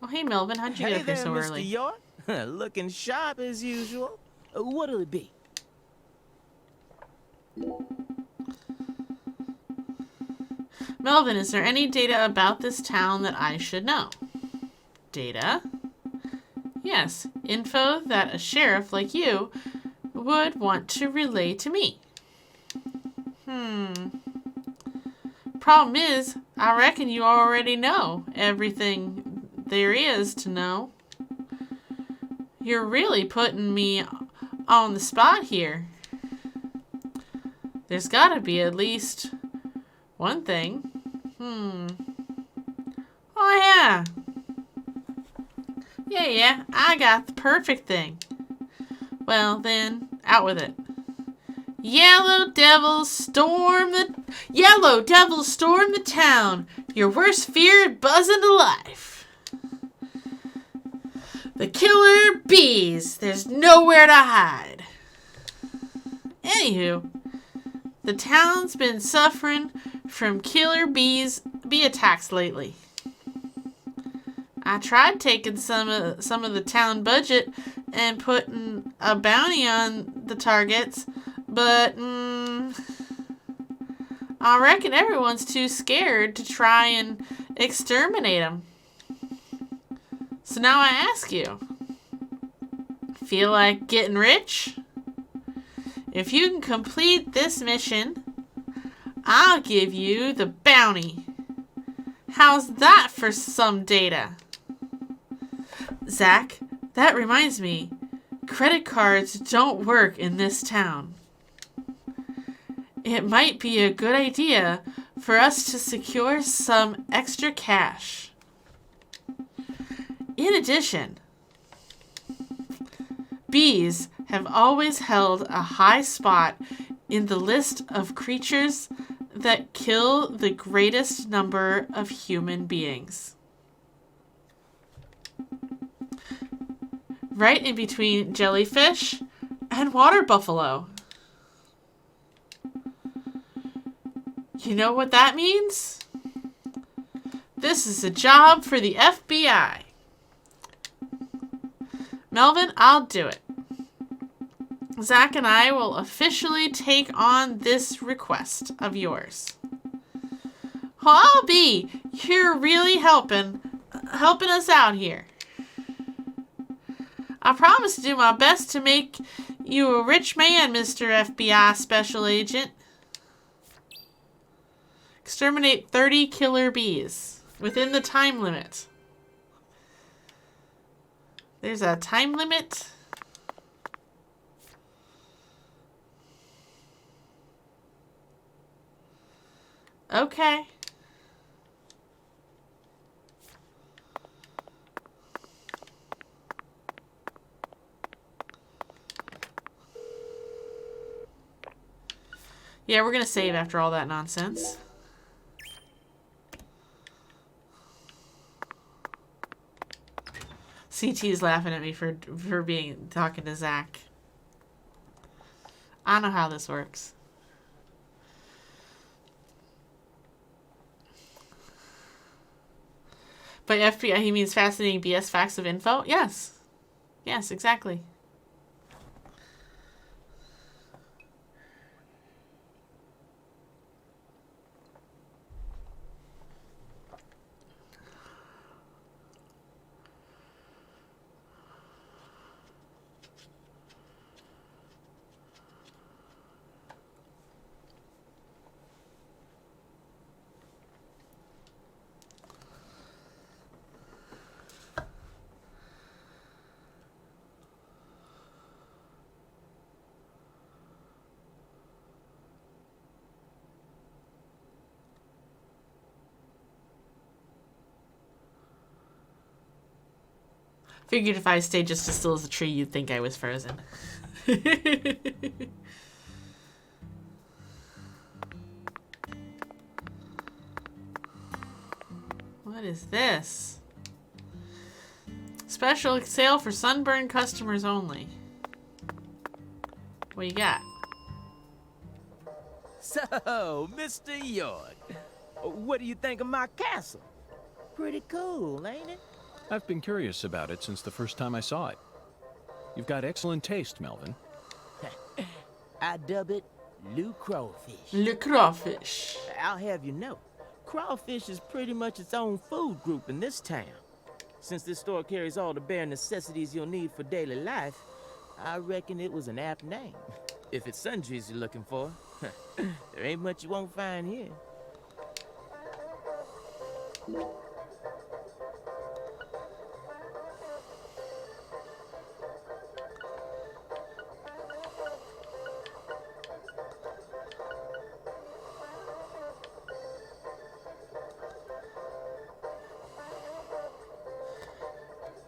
Speaker 1: Oh, hey, Melvin, how'd you get up here so
Speaker 8: Mr.
Speaker 1: early?
Speaker 8: York. Looking sharp as usual. What'll it be?
Speaker 1: Melvin, is there any data about this town that I should know? Data? Yes, info that a sheriff like you would want to relay to me. Problem is, I reckon you already know everything there is to know. You're really putting me on the spot here. There's gotta be at least one thing. Oh, yeah. Yeah, I got the perfect thing. Well, then, out with it. Yellow devils storm the town. Your worst fear buzzing to life. The killer bees. There's nowhere to hide. Anywho, the town's been suffering from killer bee attacks lately. I tried taking some of the town budget and putting a bounty on the targets, but I reckon everyone's too scared to try and exterminate them. So now I ask you, feel like getting rich? If you can complete this mission, I'll give you the bounty. How's that for some data? Zach, that reminds me, credit cards don't work in this town. It might be a good idea for us to secure some extra cash. In addition, bees have always held a high spot in the list of creatures that kill the greatest number of human beings. Right in between jellyfish and water buffalo. You know what that means? This is a job for the FBI. Melvin, I'll do it. Zach and I will officially take on this request of yours. Well, I'll be. You're really helping us out here. I promise to do my best to make You a rich man, Mr. FBI Special Agent. Exterminate 30 killer bees within the time limit. There's a time limit. Okay. Yeah, we're gonna save after all that nonsense. CT's laughing at me for talking to Zach. I don't know how this works. By FBI, he means fascinating BS facts of info? Yes. Yes, exactly. Figured if I stayed just as still as a tree, you'd think I was frozen. What is this? Special sale for sunburned customers only. What you got?
Speaker 8: So, Mr. York, what do you think of my castle? Pretty cool, ain't it?
Speaker 5: I've been curious about it since the first time I saw it. You've got excellent taste, Melvin.
Speaker 8: I dub it Lou Crawfish.
Speaker 1: Le crawfish.
Speaker 8: I'll have you know, crawfish is pretty much its own food group in this town. Since this store carries all the bare necessities you'll need for daily life, I reckon it was an apt name. If it's sundries you're looking for, there ain't much you won't find here.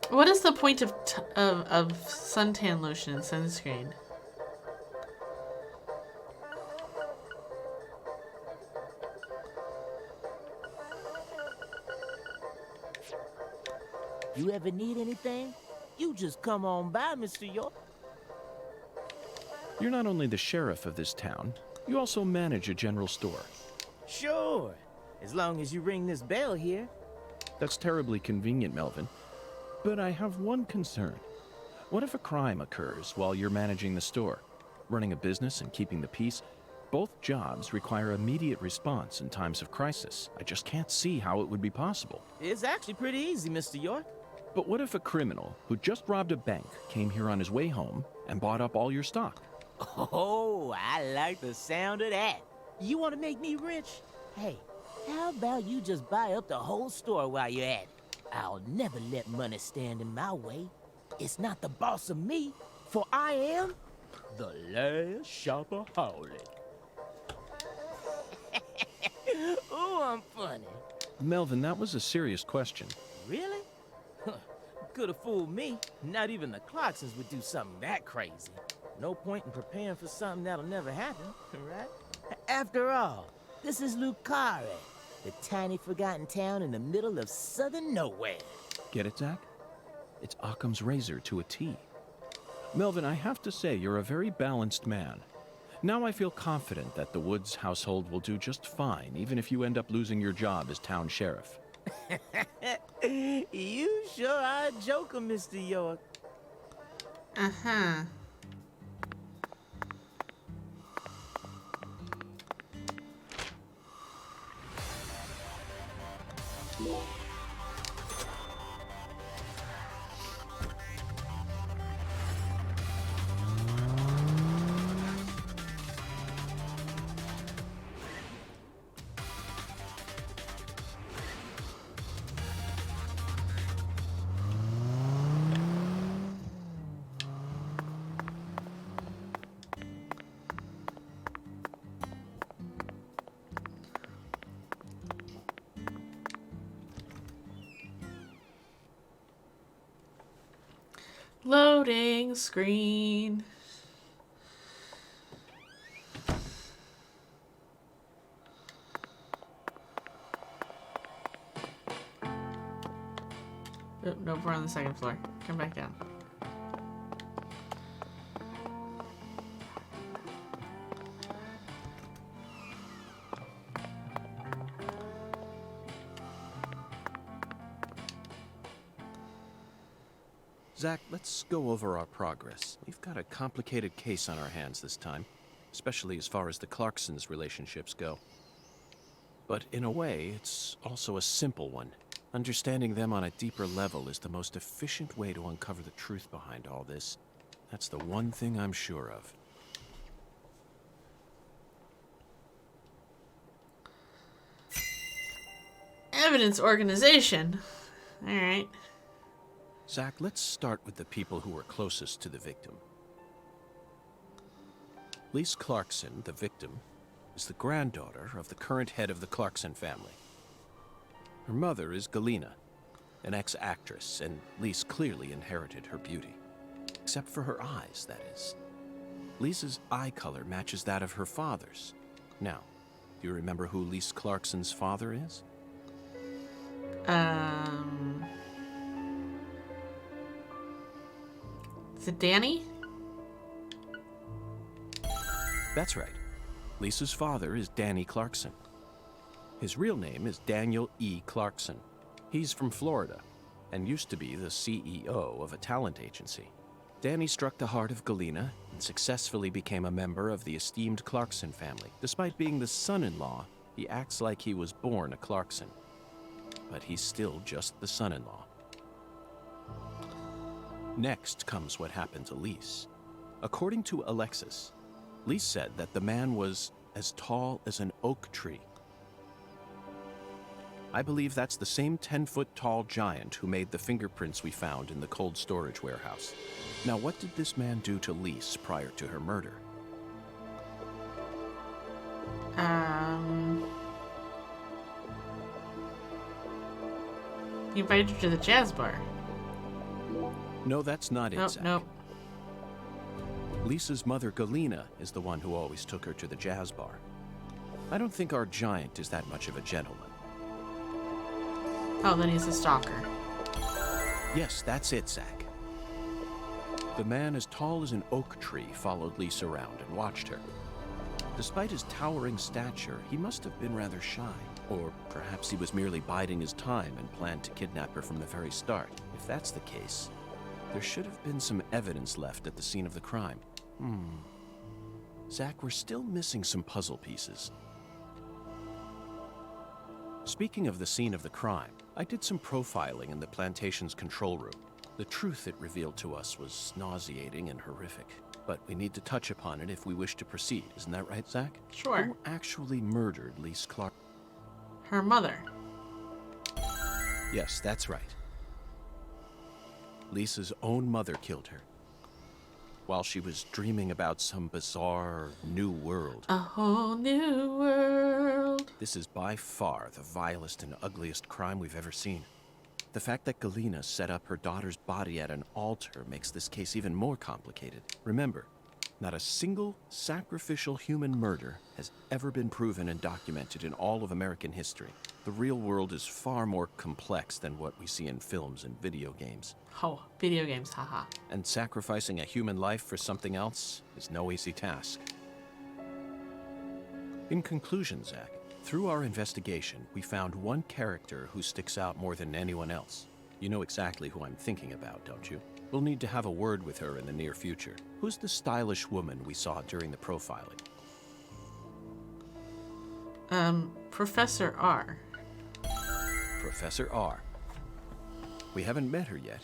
Speaker 1: What is the point of suntan lotion and sunscreen?
Speaker 8: You ever need anything? You just come on by, Mr. York.
Speaker 5: You're not only the sheriff of this town, you also manage a general store.
Speaker 8: Sure, as long as you ring this bell here.
Speaker 5: That's terribly convenient, Melvin. But I have one concern. What if a crime occurs while you're managing the store? Running a business and keeping the peace, both jobs require immediate response in times of crisis. I just can't see how it would be possible.
Speaker 8: It's actually pretty easy, Mr. York.
Speaker 5: But what if a criminal who just robbed a bank came here on his way home and bought up all your stock?
Speaker 8: Oh, I like the sound of that. You want to make me rich? Hey, how about you just buy up the whole store while you're at it? I'll never let money stand in my way. It's not the boss of me, for I am the last shopaholic. Ooh, I'm funny.
Speaker 5: Melvin, that was a serious question.
Speaker 8: Really? Could have fooled me. Not even the Clarksons would do something that crazy. No point in preparing for something that'll never happen, right? After all, this is Lucare, the tiny forgotten town in the middle of southern nowhere.
Speaker 5: Get it, Zach? It's Occam's razor to a T. Melvin, I have to say you're a very balanced man. Now I feel confident that the Woods household will do just fine, even if you end up losing your job as town sheriff.
Speaker 8: You sure are a joker, Mr. York.
Speaker 1: Uh-huh. Loading screen. Oh, nope, we're on the second floor. Come back down.
Speaker 2: Zach, let's go over our progress. We've got a complicated case on our hands this time, especially as far as the Clarksons' relationships go. But in a way, it's also a simple one. Understanding them on a deeper level is the most efficient way to uncover the truth behind all this. That's the one thing I'm sure of.
Speaker 1: Evidence organization. All right.
Speaker 2: Zach, let's start with the people who were closest to the victim. Lise Clarkson, the victim, is the granddaughter of the current head of the Clarkson family. Her mother is Galena, an ex-actress, and Lise clearly inherited her beauty. Except for her eyes, that is. Lisa's eye color matches that of her father's. Now, do you remember who Lise Clarkson's father is?
Speaker 1: Is it Danny?
Speaker 2: That's right. Lisa's father is Danny Clarkson. His real name is Daniel E. Clarkson. He's from Florida and used to be the CEO of a talent agency. Danny struck the heart of Galena and successfully became a member of the esteemed Clarkson family. Despite being the son-in-law, he acts like he was born a Clarkson. But he's still just the son-in-law. Next comes what happened to Lise. According to Alexis, Lise said that the man was as tall as an oak tree. I believe that's the same 10-foot-tall giant who made the fingerprints we found in the cold storage warehouse. Now, what did this man do to Lise prior to her murder?
Speaker 1: He invited her to the jazz bar.
Speaker 2: No, that's not it,
Speaker 1: Nope,
Speaker 2: Zach.
Speaker 1: nope.
Speaker 2: Lisa's mother, Galena, is the one who always took her to the jazz bar. I don't think our giant is that much of a gentleman.
Speaker 1: Oh, then he's a stalker.
Speaker 2: Yes, that's it, Zach. The man as tall as an oak tree followed Lisa around and watched her. Despite his towering stature, he must have been rather shy. Or perhaps he was merely biding his time and planned to kidnap her from the very start. If that's the case, there should have been some evidence left at the scene of the crime. Zach, we're still missing some puzzle pieces. Speaking of the scene of the crime, I did some profiling in the plantation's control room. The truth it revealed to us was nauseating and horrific, but we need to touch upon it if we wish to proceed. Isn't that right, Zach?
Speaker 1: Sure.
Speaker 2: Who actually murdered Lise Clark?
Speaker 1: Her mother.
Speaker 2: Yes, that's right. Lisa's own mother killed her while she was dreaming about some bizarre new world.
Speaker 1: A whole new world.
Speaker 2: This is by far the vilest and ugliest crime we've ever seen. The fact that Galena set up her daughter's body at an altar makes this case even more complicated. Remember, not a single sacrificial human murder has ever been proven and documented in all of American history. The real world is far more complex than what we see in films and video games.
Speaker 1: Oh, video games, haha.
Speaker 2: And sacrificing a human life for something else is no easy task. In conclusion, Zach, through our investigation, we found one character who sticks out more than anyone else. You know exactly who I'm thinking about, don't you? We'll need to have a word with her in the near future. Who's the stylish woman we saw during the profiling?
Speaker 1: Professor R.
Speaker 2: Professor R. We haven't met her yet,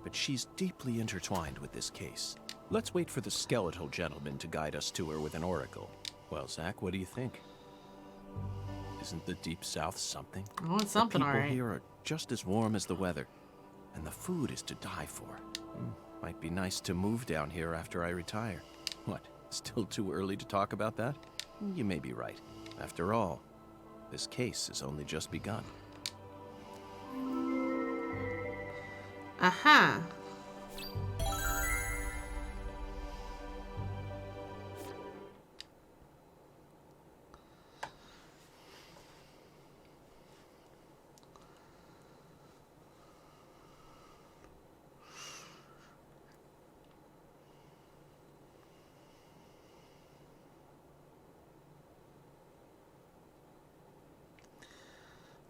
Speaker 2: but she's deeply intertwined with this case. Let's wait for the skeletal gentleman to guide us to her with an oracle. Well, Zach, what do you think? Isn't the Deep South something?
Speaker 1: Oh, it's something,
Speaker 2: the people
Speaker 1: alright.
Speaker 2: here are just as warm as the weather, and the food is to die for. Might be nice to move down here after I retire. What, still too early to talk about that? You may be right. After all, this case has only just begun.
Speaker 1: Aha.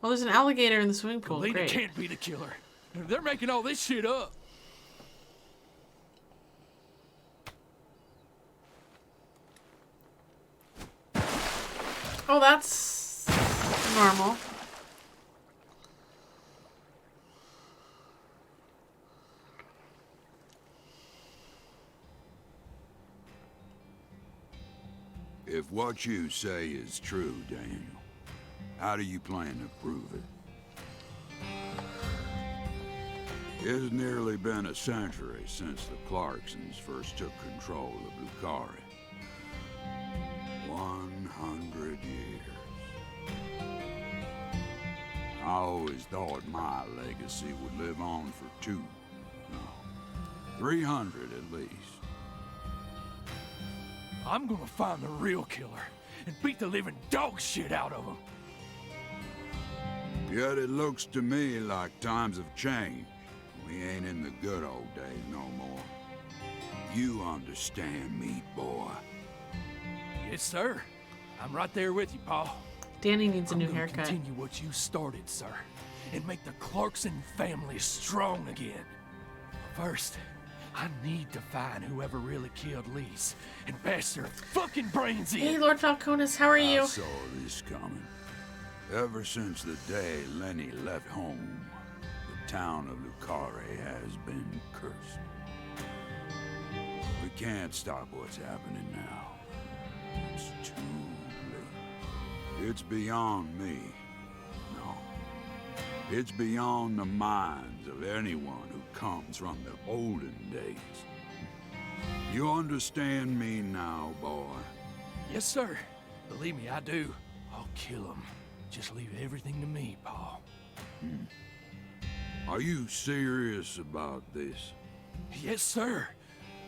Speaker 1: Well, there's an alligator in the swimming pool.
Speaker 3: Lena
Speaker 1: Great.
Speaker 3: can't be the killer. They're making all this shit up.
Speaker 1: Oh, that's normal.
Speaker 9: If what you say is true, Daniel, how do you plan to prove it? It's nearly been a century since the Clarksons first took control of Lucari. 100 years. I always thought my legacy would live on for 300 at least.
Speaker 3: I'm gonna find the real killer and beat the living dog shit out of him.
Speaker 9: Yet it looks to me like times have changed. We ain't in the good old days no more. You understand me, boy.
Speaker 3: Yes, sir. I'm right there with you, Paul.
Speaker 1: Danny needs a
Speaker 3: I'm
Speaker 1: new
Speaker 3: gonna
Speaker 1: haircut.
Speaker 3: continue what you started, sir, and make the Clarkson family strong again. First, I need to find whoever really killed Lise and bash their fucking brains in.
Speaker 1: Hey, Lord Falconis, how are you?
Speaker 9: I saw this coming. Ever since the day Lenny left home, the town of Lucari has been cursed. We can't stop what's happening now. It's too late. It's beyond me. No. It's beyond the minds of anyone who comes from the olden days. You understand me now, boy?
Speaker 3: Yes, sir. Believe me, I do. I'll kill him. Just leave everything to me, Paul.
Speaker 9: Are you serious about this?
Speaker 3: Yes, sir.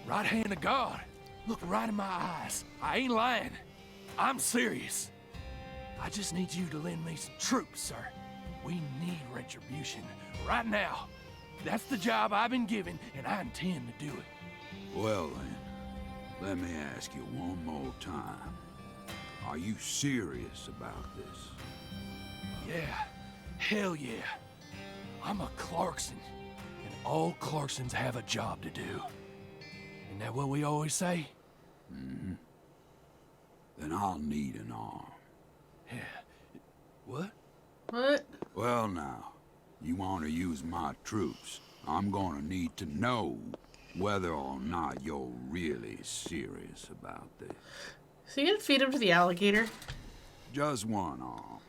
Speaker 3: Right hand of God. Look right in my eyes. I ain't lying. I'm serious. I just need you to lend me some troops, sir. We need retribution right now. That's the job I've been given, and I intend to do it.
Speaker 9: Well then, let me ask you one more time. Are you serious about this?
Speaker 3: Yeah. Hell yeah. I'm a Clarkson, and all Clarksons have a job to do. Isn't that what we always say?
Speaker 9: Then I'll need an arm.
Speaker 3: Yeah. What?
Speaker 1: What?
Speaker 9: Well now, you want to use my troops, I'm gonna need to know whether or not you're really serious about this.
Speaker 1: So you gonna feed him to the alligator?
Speaker 9: Just one arm.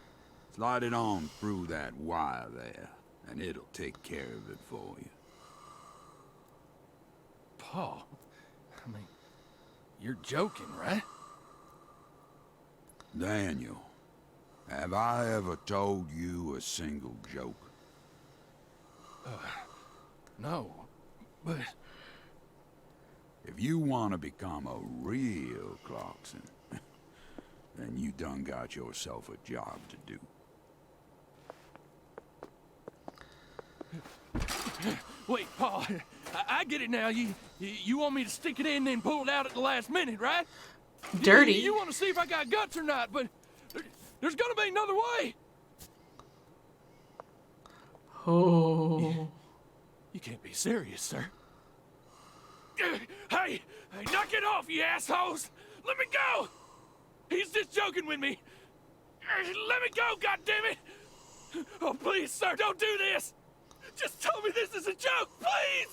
Speaker 9: Slide it on through that wire there, and it'll take care of it for you.
Speaker 3: Paul, I mean, you're joking, right?
Speaker 9: Daniel, have I ever told you a single joke?
Speaker 3: No, but...
Speaker 9: If you want to become a real Clarkson, then you done got yourself a job to do.
Speaker 3: Wait, Paul, I get it now. You want me to stick it in and then pull it out at the last minute, right?
Speaker 1: Dirty.
Speaker 3: You want to see if I got guts or not, but there's gonna be another way.
Speaker 1: Oh.
Speaker 3: You can't be serious, sir. Hey, knock it off, you assholes! Let me go! He's just joking with me. Let me go, goddammit! Oh, please, sir, don't do this! Just tell me this is a joke, please!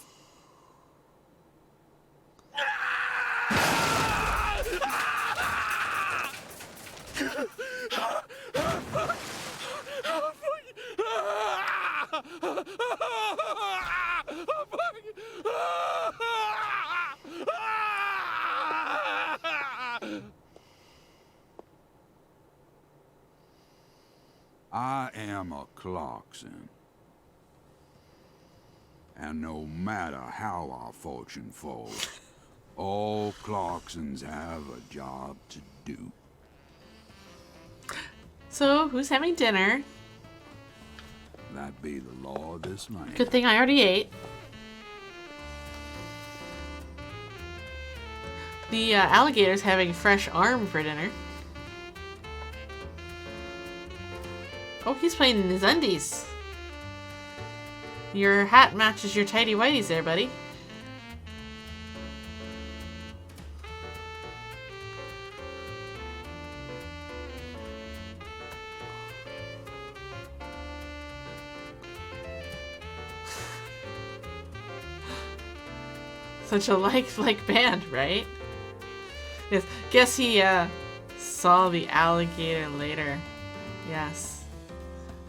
Speaker 9: I am a Clarkson. And no matter how our fortune falls, all Clarksons have a job to do.
Speaker 1: So, who's having dinner?
Speaker 9: That be the law of this land.
Speaker 1: Good thing I already ate. The alligator's having fresh arm for dinner. Oh, he's playing in his undies. Your hat matches your tighty whities there, buddy. Such a like band, right? Yes. Guess he saw the alligator later. Yes.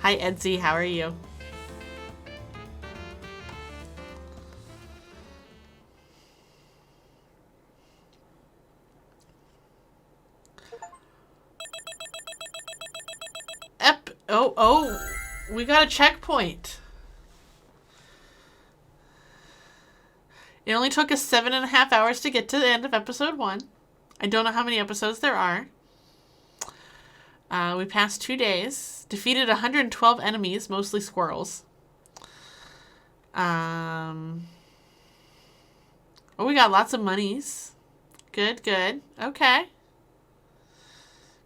Speaker 1: Hi, Edsy. How are you? Oh, we got a checkpoint. It only took us 7.5 hours to get to the end of episode 1. I don't know how many episodes there are. We passed 2 days. Defeated 112 enemies, mostly squirrels. Oh, we got lots of monies. Good, good. Okay.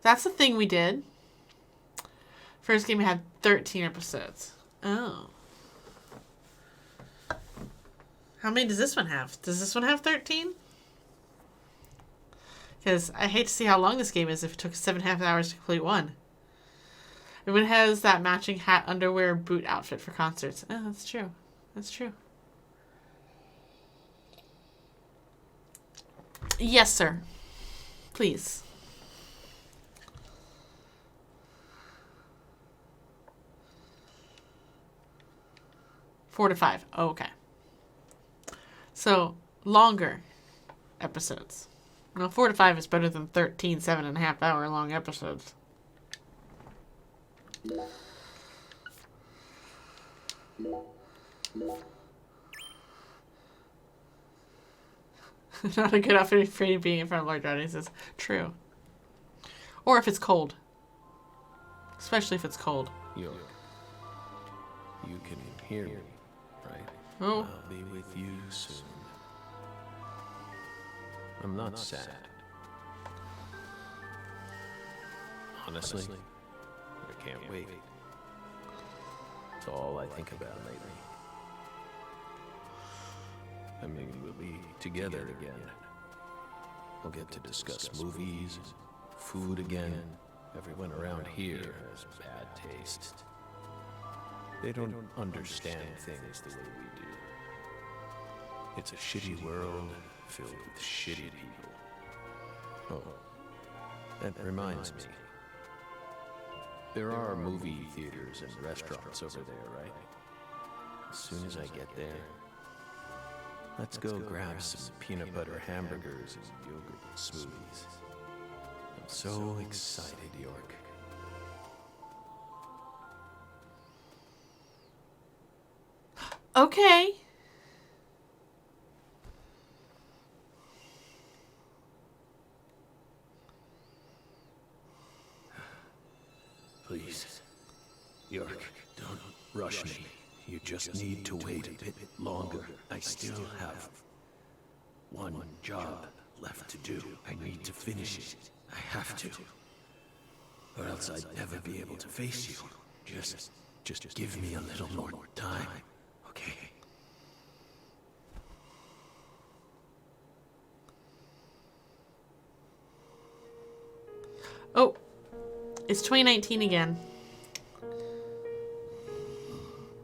Speaker 1: That's the thing we did. First game had 13 episodes. Oh. How many does this one have? Does this one have 13? Because I hate to see how long this game is if it took 7.5 hours to complete one. Everyone has that matching hat, underwear, boot outfit for concerts. Oh, that's true. That's true. Yes, sir. Please. Four to 5. Oh, okay. So, longer episodes. Well, 4 to 5 is better than 13 7.5 hour long episodes. Not a good outfit for being in front of large audiences. True. Or if it's cold. Especially if it's cold.
Speaker 2: York, you can hear me, right?
Speaker 1: Oh.
Speaker 2: I'll be with you soon. I'm not sad. Honestly, I can't wait. It's all I think about lately. I mean, we'll be together again. We'll get to discuss movies, food again. Everyone around here has bad taste. They don't understand things the way we do. It's a shitty world filled with shitty people. Oh, that reminds me. There are movie theaters and restaurants over there, right? As soon as I get there, let's go grab some peanut butter hamburgers and yogurt smoothies. I'm so excited, York.
Speaker 1: Okay.
Speaker 2: Please, York, don't rush me. You just need to wait a bit longer. I still have one job left to do. I need to finish it. I have to. Or else I'd never be able to face you. Just give me a little more time, okay?
Speaker 1: Oh, it's 2019 again.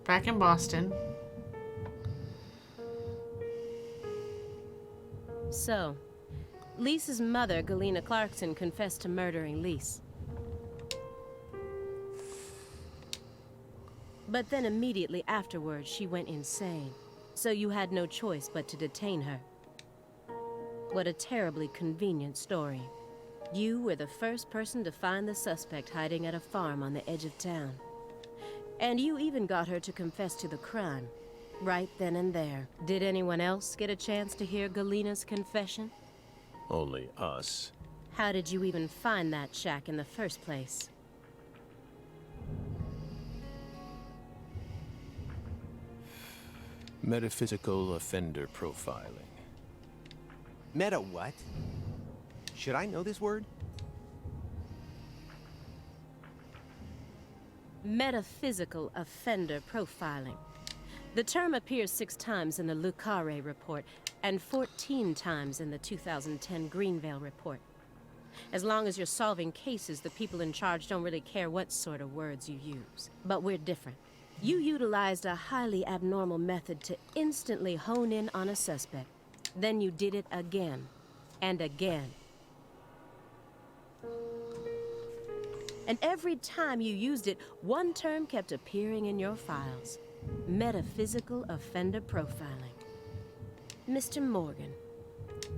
Speaker 1: Back in Boston.
Speaker 10: So, Lisa's mother, Galena Clarkson, confessed to murdering Lise. But then immediately afterwards, she went insane. So you had no choice but to detain her. What a terribly convenient story. You were the first person to find the suspect hiding at a farm on the edge of town. And you even got her to confess to the crime, right then and there. Did anyone else get a chance to hear Galena's confession?
Speaker 2: Only us.
Speaker 10: How did you even find that shack in the first place?
Speaker 2: Metaphysical offender profiling.
Speaker 11: Meta what? Should I know this word?
Speaker 10: Metaphysical offender profiling. The term appears 6 times in the Le Carré report and 14 times in the 2010 Greenvale report. As long as you're solving cases, the people in charge don't really care what sort of words you use. But we're different. You utilized a highly abnormal method to instantly hone in on a suspect. Then you did it again and again. And every time you used it, one term kept appearing in your files. Metaphysical offender profiling. Mr. Morgan,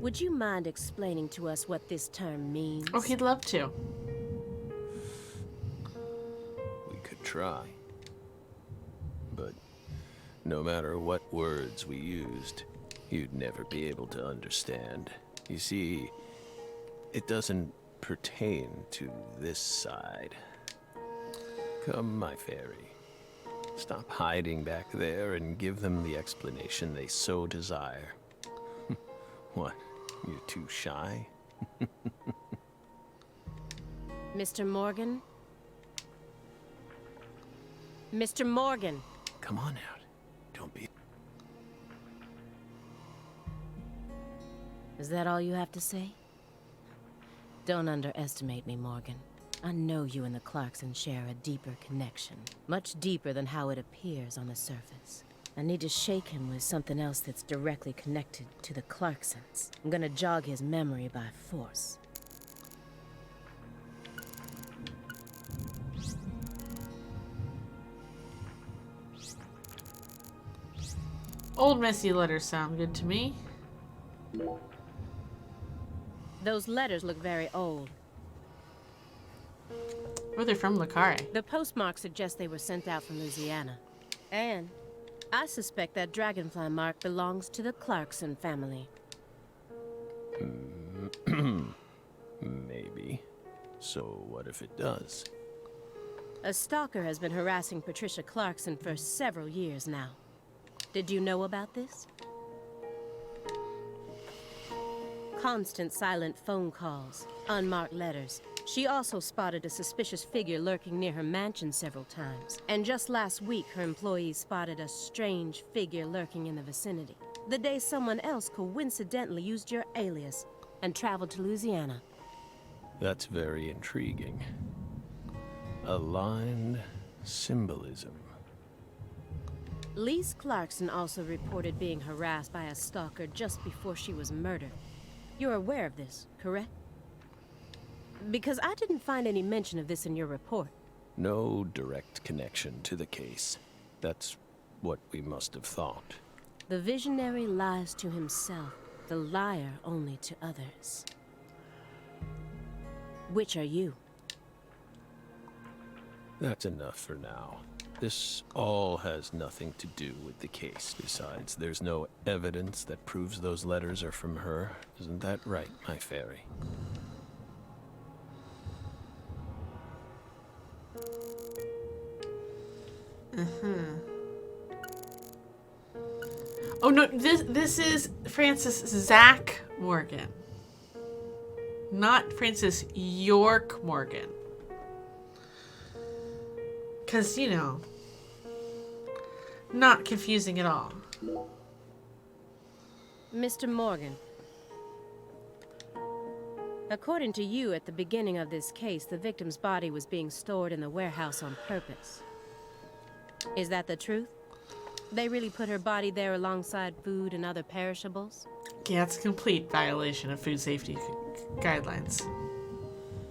Speaker 10: would you mind explaining to us what this term means?
Speaker 1: Oh, he'd love to.
Speaker 2: We could try. But no matter what words we used, you'd never be able to understand. You see, it doesn't pertain to this side. Come, my fairy. Stop hiding back there and give them the explanation they so desire. What? You're too shy?
Speaker 10: Mr. Morgan? Mr. Morgan!
Speaker 2: Come on out. Don't be...
Speaker 10: Is that all you have to say? Don't underestimate me, Morgan. I know you and the Clarkson share a deeper connection. Much deeper than how it appears on the surface. I need to shake him with something else that's directly connected to the Clarksons. I'm gonna jog his memory by force.
Speaker 1: Old messy letters sound good to me.
Speaker 10: Those letters look very old.
Speaker 1: Oh, they're from Le Carré.
Speaker 10: The postmark suggests they were sent out from Louisiana. And I suspect that dragonfly mark belongs to the Clarkson family.
Speaker 2: Maybe. So what if it does?
Speaker 10: A stalker has been harassing Patricia Clarkson for several years now. Did you know about this? Constant silent phone calls, unmarked letters. She also spotted a suspicious figure lurking near her mansion several times. And just last week, her employees spotted a strange figure lurking in the vicinity. The day someone else coincidentally used your alias and traveled to Louisiana.
Speaker 2: That's very intriguing. Aligned symbolism.
Speaker 10: Lise Clarkson also reported being harassed by a stalker just before she was murdered. You're aware of this, correct? Because I didn't find any mention of this in your report.
Speaker 2: No direct connection to the case. That's what we must have thought.
Speaker 10: The visionary lies to himself, the liar only to others. Which are you?
Speaker 2: That's enough for now. This all has nothing to do with the case. Besides, there's no evidence that proves those letters are from her. Isn't that right, my fairy?
Speaker 1: Oh no, this is Francis Zach Morgan. Not Francis York Morgan. 'Cause, you know, not confusing at all.
Speaker 10: Mr. Morgan. According to you, at the beginning of this case, the victim's body was being stored in the warehouse on purpose. Is that the truth? They really put her body there alongside food and other perishables?
Speaker 1: Yeah, it's a complete violation of food safety guidelines.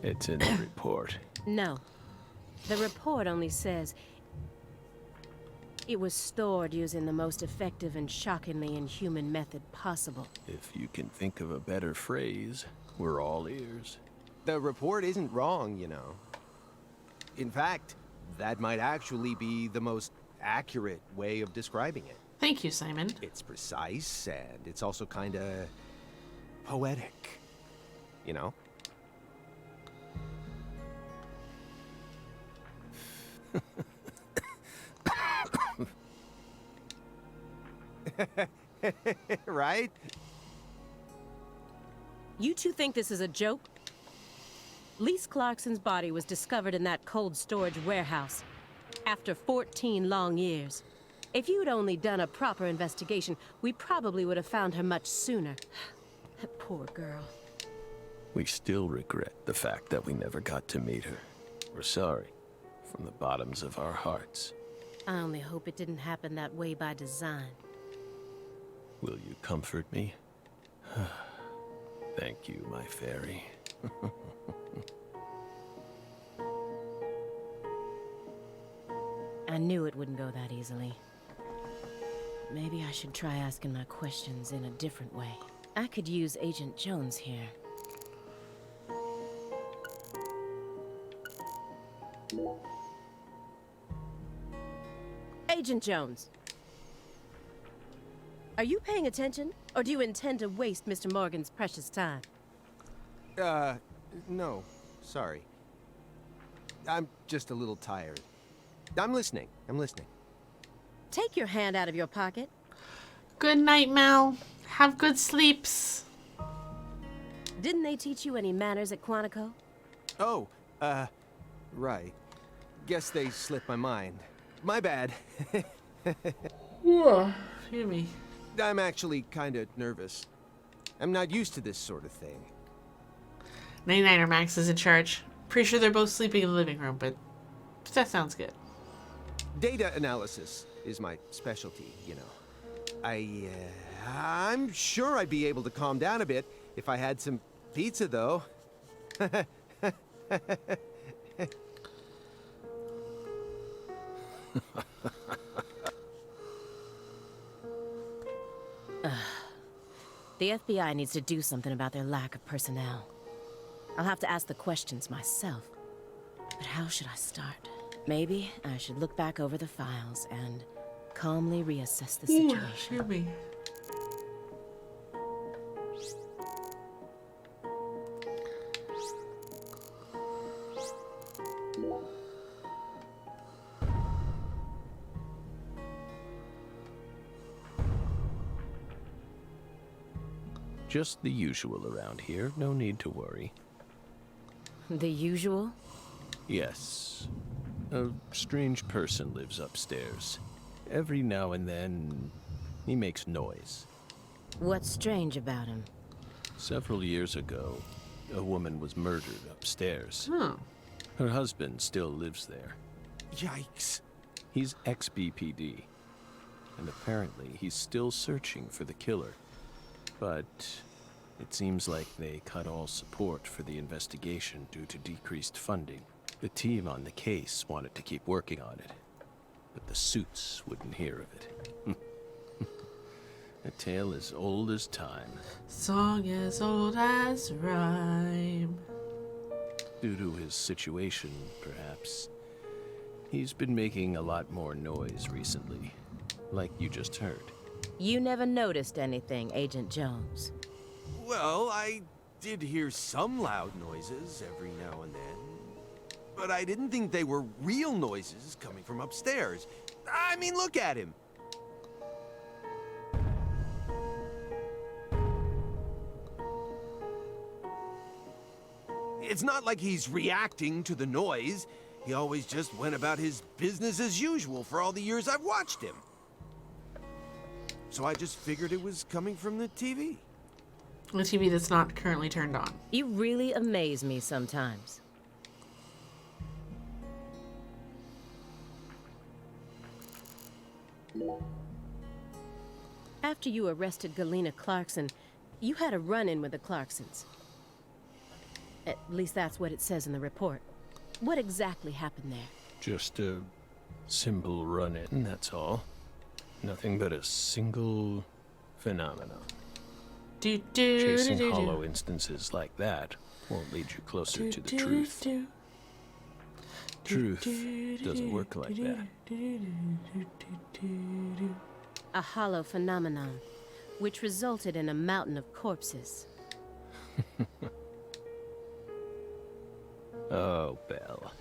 Speaker 2: It's in the report.
Speaker 10: No. The report only says it was stored using the most effective and shockingly inhuman method possible.
Speaker 2: If you can think of a better phrase, we're all ears.
Speaker 11: The report isn't wrong, you know. In fact, that might actually be the most accurate way of describing it.
Speaker 1: Thank you, Simon.
Speaker 11: It's precise, and it's also kinda poetic, you know? Right?
Speaker 10: You two think this is a joke? Lise Clarkson's body was discovered in that cold storage warehouse. After 14 long years. If you'd only done a proper investigation, we probably would have found her much sooner. That poor girl.
Speaker 2: We still regret the fact that we never got to meet her. We're sorry, from the bottoms of our hearts.
Speaker 10: I only hope it didn't happen that way by design.
Speaker 2: Will you comfort me? Thank you, my fairy.
Speaker 10: I knew it wouldn't go that easily. Maybe I should try asking my questions in a different way. I could use Agent Jones here. Agent Jones. Are you paying attention? Or do you intend to waste Mr. Morgan's precious time?
Speaker 11: No. Sorry. I'm just a little tired. I'm listening.
Speaker 10: Take your hand out of your pocket.
Speaker 1: Good night, Mel. Have good sleeps.
Speaker 10: Didn't they teach you any manners at Quantico?
Speaker 11: Oh, right. Guess they slipped my mind. My bad.
Speaker 1: Excuse me.
Speaker 11: I'm actually kinda nervous. I'm not used to this sort of thing.
Speaker 1: 99er Max is in charge. Pretty sure they're both sleeping in the living room, but that sounds good.
Speaker 11: Data analysis is my specialty, you know. I'm sure I'd be able to calm down a bit if I had some pizza, though.
Speaker 10: The FBI needs to do something about their lack of personnel. I'll have to ask the questions myself. But how should I start? Maybe I should look back over the files and calmly reassess the situation.
Speaker 1: Excuse me.
Speaker 2: Just the usual around here. No need to worry.
Speaker 10: The usual?
Speaker 2: Yes. A strange person lives upstairs. Every now and then, he makes noise.
Speaker 10: What's strange about him?
Speaker 2: Several years ago, a woman was murdered upstairs.
Speaker 1: Oh.
Speaker 2: Her husband still lives there.
Speaker 11: Yikes.
Speaker 2: He's ex-BPD. And apparently, he's still searching for the killer. But it seems like they cut all support for the investigation due to decreased funding. The team on the case wanted to keep working on it, but the suits wouldn't hear of it. A tale as old as time.
Speaker 1: Song as old as rhyme.
Speaker 2: Due to his situation, perhaps, he's been making a lot more noise recently, like you just heard.
Speaker 10: You never noticed anything, Agent Jones.
Speaker 11: Well, I did hear some loud noises every now and then. But I didn't think they were real noises coming from upstairs. I mean, look at him. It's not like he's reacting to the noise. He always just went about his business as usual for all the years I've watched him. So I just figured it was coming from the TV.
Speaker 1: The TV that's not currently turned on.
Speaker 10: You really amaze me sometimes. After you arrested Galena Clarkson, you had a run-in with the Clarksons. At least that's what it says in the report. What exactly happened there?
Speaker 2: Just a simple run-in, that's all. Nothing but a single phenomenon. Chasing hollow instances like that won't lead you closer to the truth. Truth doesn't work like that.
Speaker 10: A hollow phenomenon, which resulted in a mountain of corpses.
Speaker 2: Oh, Belle.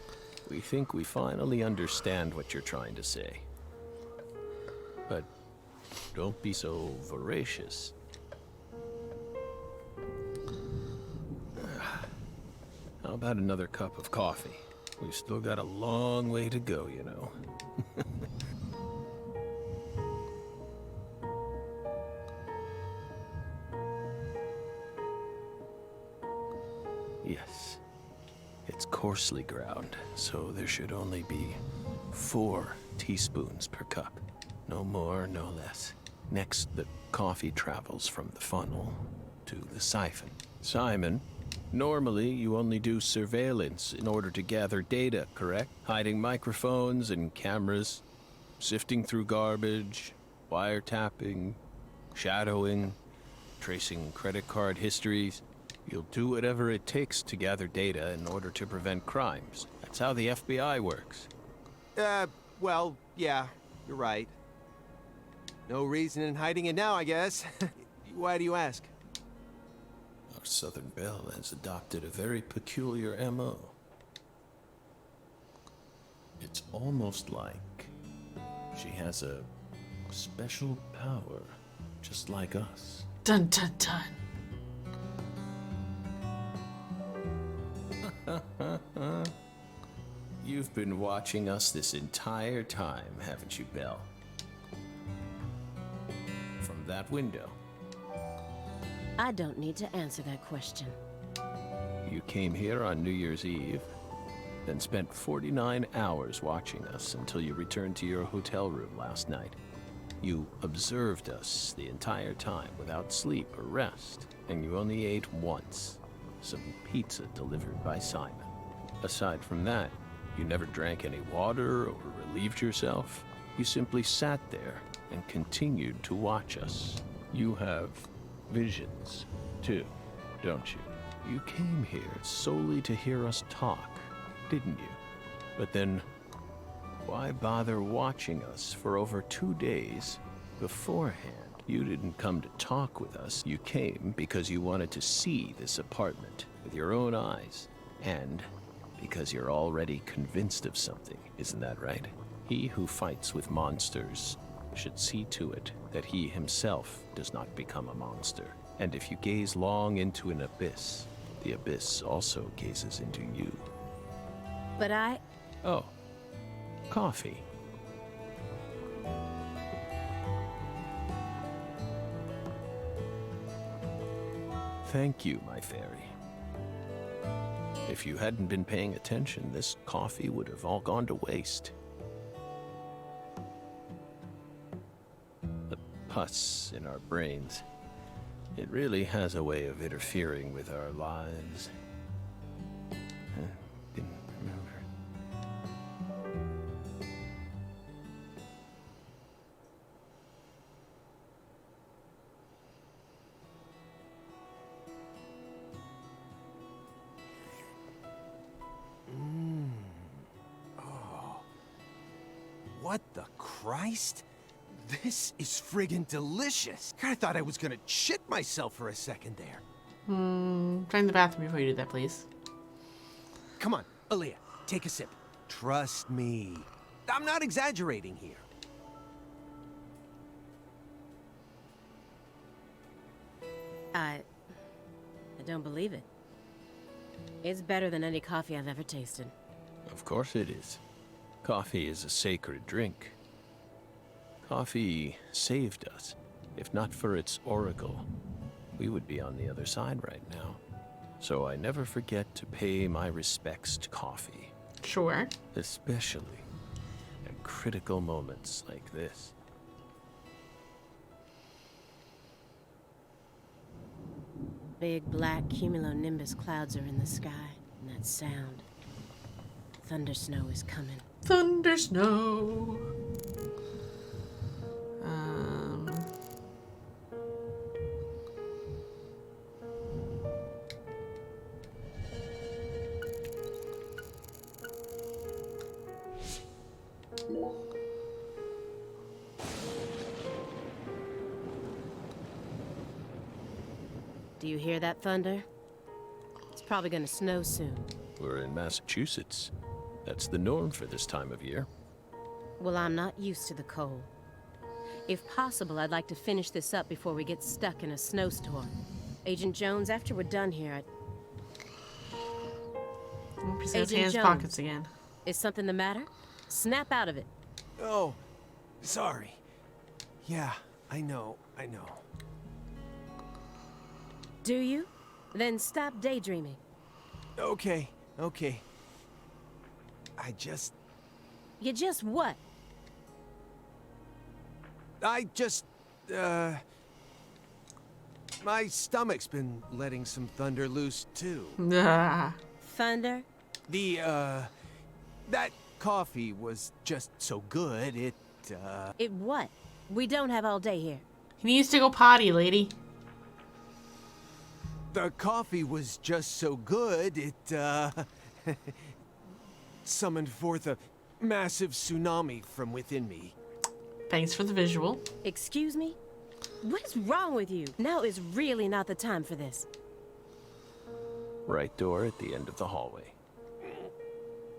Speaker 2: We think we finally understand what you're trying to say. But don't be so voracious. How about another cup of coffee? We've still got a long way to go, you know. Yes. It's coarsely ground, so there should only be 4 teaspoons per cup. No more, no less. Next, the coffee travels from the funnel to the siphon. Simon, normally you only do surveillance in order to gather data, correct? Hiding microphones and cameras, sifting through garbage, wiretapping, shadowing, tracing credit card histories. You'll do whatever it takes to gather data in order to prevent crimes. That's how the FBI works.
Speaker 11: Well, yeah, you're right. No reason in hiding it now, I guess. Why do you ask?
Speaker 2: Our Southern Belle has adopted a very peculiar MO. It's almost like she has a special power, just like us.
Speaker 1: Dun dun dun.
Speaker 2: You've been watching us this entire time, haven't you, Belle? From that window.
Speaker 10: I don't need to answer that question.
Speaker 2: You came here on New Year's Eve, then spent 49 hours watching us until you returned to your hotel room last night. You observed us the entire time without sleep or rest, and you only ate once. Some pizza delivered by Simon. Aside from that, you never drank any water or relieved yourself. You simply sat there and continued to watch us. You have visions, too, don't you? You came here solely to hear us talk, didn't you? But then, why bother watching us for over 2 days beforehand? You didn't come to talk with us. You came because you wanted to see this apartment with your own eyes. And because you're already convinced of something, isn't that right? He who fights with monsters should see to it that he himself does not become a monster. And if you gaze long into an abyss, the abyss also gazes into you.
Speaker 10: But
Speaker 2: Oh, coffee. Thank you, my fairy. If you hadn't been paying attention, this coffee would have all gone to waste. The pus in our brains, it really has a way of interfering with our lives. Didn't remember.
Speaker 11: What the Christ? This is friggin' delicious. I thought I was gonna shit myself for a second there.
Speaker 1: Find the bathroom before you do that, please.
Speaker 11: Come on, Aaliyah, take a sip. Trust me. I'm not exaggerating here.
Speaker 10: I don't believe it. It's better than any coffee I've ever tasted.
Speaker 2: Of course it is. Coffee is a sacred drink. Coffee saved us. If not for its oracle, we would be on the other side right now. So I never forget to pay my respects to coffee.
Speaker 1: Sure.
Speaker 2: Especially at critical moments like this.
Speaker 10: Big black cumulonimbus clouds are in the sky, and that sound. Thunder snow is coming.
Speaker 1: Thunder snow.
Speaker 10: Do you hear that thunder? It's probably gonna snow soon.
Speaker 2: We're in Massachusetts. That's the norm for this time of year.
Speaker 10: Well, I'm not used to the cold. If possible, I'd like to finish this up before we get stuck in a snowstorm. Agent Jones, after we're done here,
Speaker 1: He's got his
Speaker 10: Agent
Speaker 1: hands
Speaker 10: Jones.
Speaker 1: pockets again.
Speaker 10: Is something the matter? Snap out of it.
Speaker 11: Oh, sorry. Yeah, I know.
Speaker 10: Do you? Then stop daydreaming.
Speaker 11: Okay. I just...
Speaker 10: You just what?
Speaker 11: My stomach's been letting some thunder loose, too.
Speaker 10: Thunder?
Speaker 11: That coffee was just so good, it
Speaker 10: It what? We don't have all day here.
Speaker 1: He needs to go potty, lady.
Speaker 11: The coffee was just so good, it, summoned forth a massive tsunami from within me.
Speaker 1: Thanks for the visual.
Speaker 10: Excuse me? What is wrong with you? Now is really not the time for this.
Speaker 2: Right door at the end of the hallway.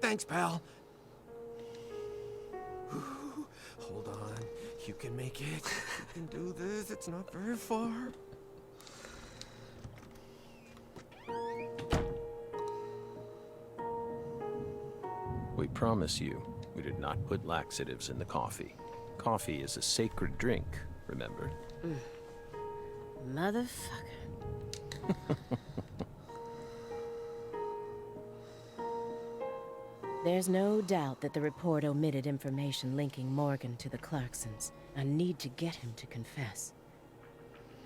Speaker 11: Thanks, pal. Hold on. You can make it. You can do this. It's not very far.
Speaker 2: We promise you, we did not put laxatives in the coffee. Coffee is a sacred drink, remember?
Speaker 10: Motherfucker. There's no doubt that the report omitted information linking Morgan to the Clarksons. I need to get him to confess.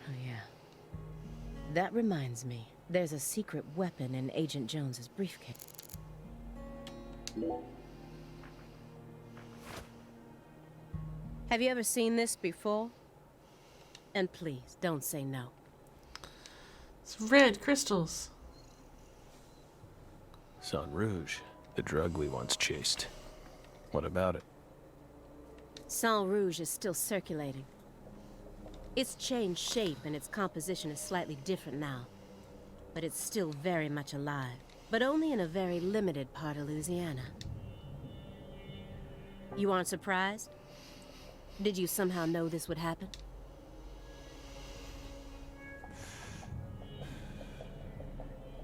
Speaker 10: Oh yeah. That reminds me, there's a secret weapon in Agent Jones's briefcase. Have you ever seen this before? And please, don't say no.
Speaker 1: It's red crystals.
Speaker 2: Sang Rouge, the drug we once chased. What about it?
Speaker 10: Sang Rouge is still circulating. It's changed shape and its composition is slightly different now. But it's still very much alive. But only in a very limited part of Louisiana. You aren't surprised? Did you somehow know this would happen?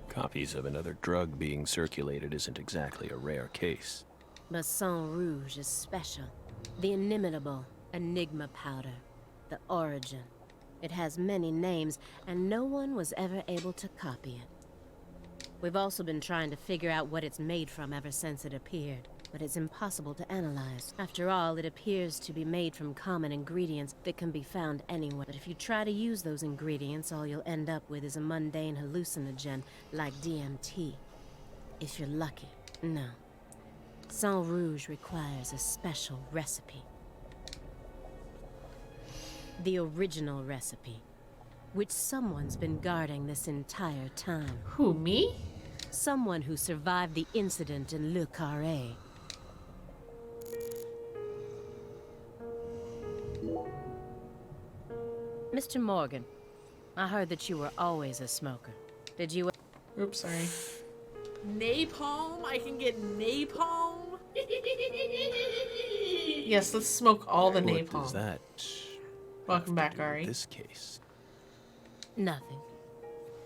Speaker 2: Copies of another drug being circulated isn't exactly a rare case.
Speaker 10: But Sang Rouge is special. The inimitable Enigma powder. The origin. It has many names, and no one was ever able to copy it. We've also been trying to figure out what it's made from ever since it appeared. But it's impossible to analyze. After all, it appears to be made from common ingredients that can be found anywhere. But if you try to use those ingredients, all you'll end up with is a mundane hallucinogen like DMT. If you're lucky. No. Sang Rouge requires a special recipe. The original recipe, which someone's been guarding this entire time.
Speaker 1: Who, me?
Speaker 10: Someone who survived the incident in Le Carré. Mr. Morgan, I heard that you were always a smoker. Did you...
Speaker 1: Oops, sorry.
Speaker 4: Napalm? I can get napalm?
Speaker 1: Yes, let's smoke all the
Speaker 2: What
Speaker 1: napalm.
Speaker 2: does that
Speaker 1: Welcome back,
Speaker 2: do with
Speaker 1: Ari.
Speaker 2: this case?
Speaker 10: Nothing.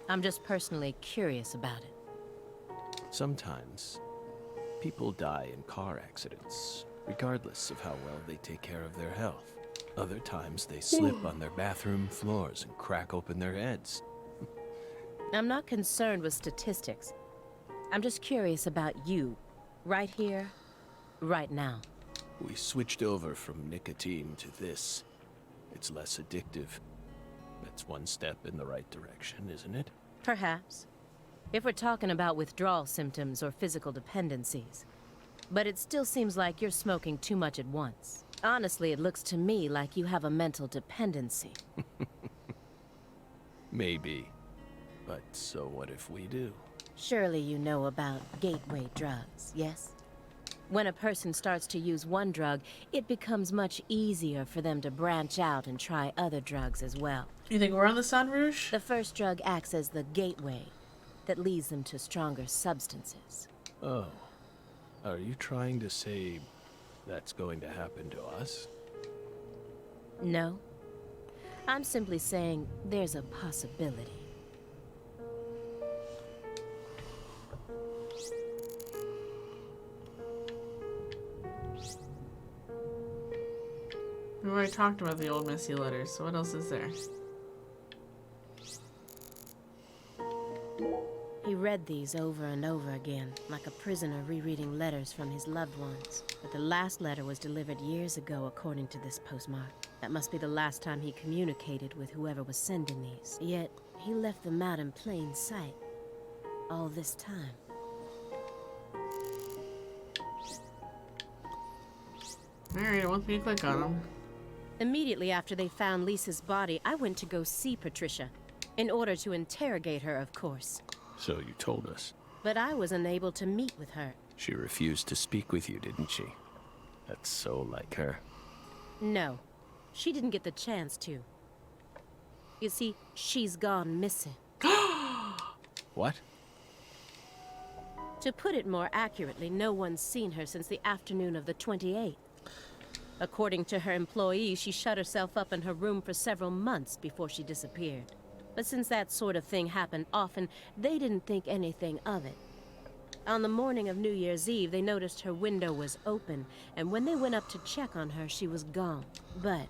Speaker 10: I'm just personally curious about it.
Speaker 2: Sometimes, people die in car accidents, regardless of how well they take care of their health. Other times, they slip on their bathroom floors and crack open their heads.
Speaker 10: I'm not concerned with statistics. I'm just curious about you. Right here, right now.
Speaker 2: We switched over from nicotine to this. It's less addictive. That's one step in the right direction, isn't it?
Speaker 10: Perhaps. If we're talking about withdrawal symptoms or physical dependencies. But it still seems like you're smoking too much at once. Honestly, it looks to me like you have a mental dependency.
Speaker 2: Maybe. But so what if we do?
Speaker 10: Surely you know about gateway drugs, yes? When a person starts to use one drug, it becomes much easier for them to branch out and try other drugs as well.
Speaker 1: You think we're on the Sang Rouge?
Speaker 10: The first drug acts as the gateway that leads them to stronger substances.
Speaker 2: Oh. Are you trying to say that's going to happen to us?
Speaker 10: No. I'm simply saying there's a possibility.
Speaker 1: We already talked about the old messy letters, so what else is there?
Speaker 10: He read these over and over again, like a prisoner rereading letters from his loved ones. But the last letter was delivered years ago, according to this postmark. That must be the last time he communicated with whoever was sending these. Yet, he left them out in plain sight. All this time.
Speaker 1: Alright, it wants me to click on them.
Speaker 10: Immediately after they found Lisa's body, I went to go see Patricia. In order to interrogate her, of course.
Speaker 2: So you told us.
Speaker 10: But I was unable to meet with her.
Speaker 2: She refused to speak with you, didn't she? That's so like her.
Speaker 10: No, she didn't get the chance to. You see, she's gone missing.
Speaker 2: What?
Speaker 10: To put it more accurately, no one's seen her since the afternoon of the 28th. According to her employees, she shut herself up in her room for several months before she disappeared. But since that sort of thing happened often, they didn't think anything of it. On the morning of New Year's Eve, they noticed her window was open, and when they went up to check on her, she was gone. But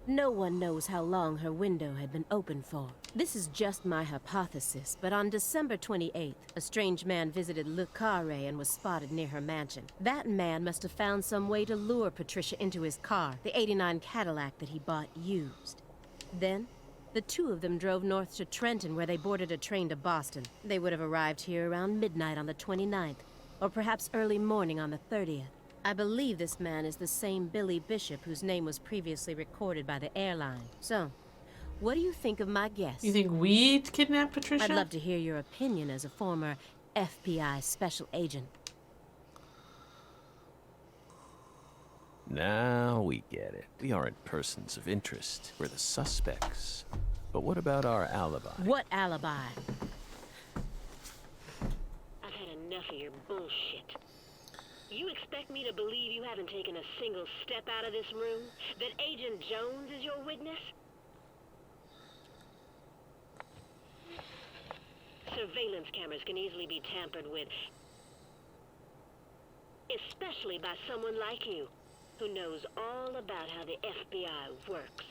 Speaker 10: no one knows how long her window had been open for. This is just my hypothesis, but on December 28th, a strange man visited Le Carré and was spotted near her mansion. That man must have found some way to lure Patricia into his car, the '89 Cadillac that he bought used. Then, the two of them drove north to Trenton, where they boarded a train to Boston. They would have arrived here around midnight on the 29th, or perhaps early morning on the 30th. I believe this man is the same Billy Bishop whose name was previously recorded by the airline. So, what do you think of my guess?
Speaker 1: You think we kidnapped Patricia?
Speaker 10: I'd love to hear your opinion as a former FBI special agent.
Speaker 2: Now we get it. We aren't persons of interest. We're the suspects. But what about our alibi?
Speaker 10: What alibi?
Speaker 12: I've had enough of your bullshit. You expect me to believe you haven't taken a single step out of this room? That Agent Jones is your witness? Surveillance cameras can easily be tampered with. Especially by someone like you, who knows all about how the FBI works.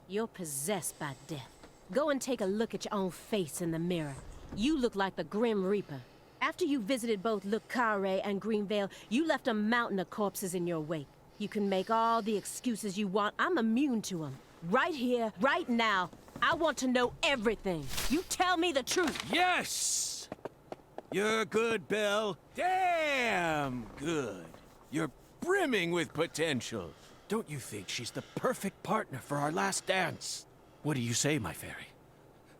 Speaker 10: You're possessed by death. Go and take a look at your own face in the mirror. You look like the Grim Reaper. After you visited both Le Carré and Greenvale, you left a mountain of corpses in your wake. You can make all the excuses you want. I'm immune to them. Right here, right now, I want to know everything. You tell me the truth.
Speaker 11: Yes! You're good, Bill. Damn good. You're brimming with potential. Don't you think she's the perfect partner for our last dance? What do you say, my fairy?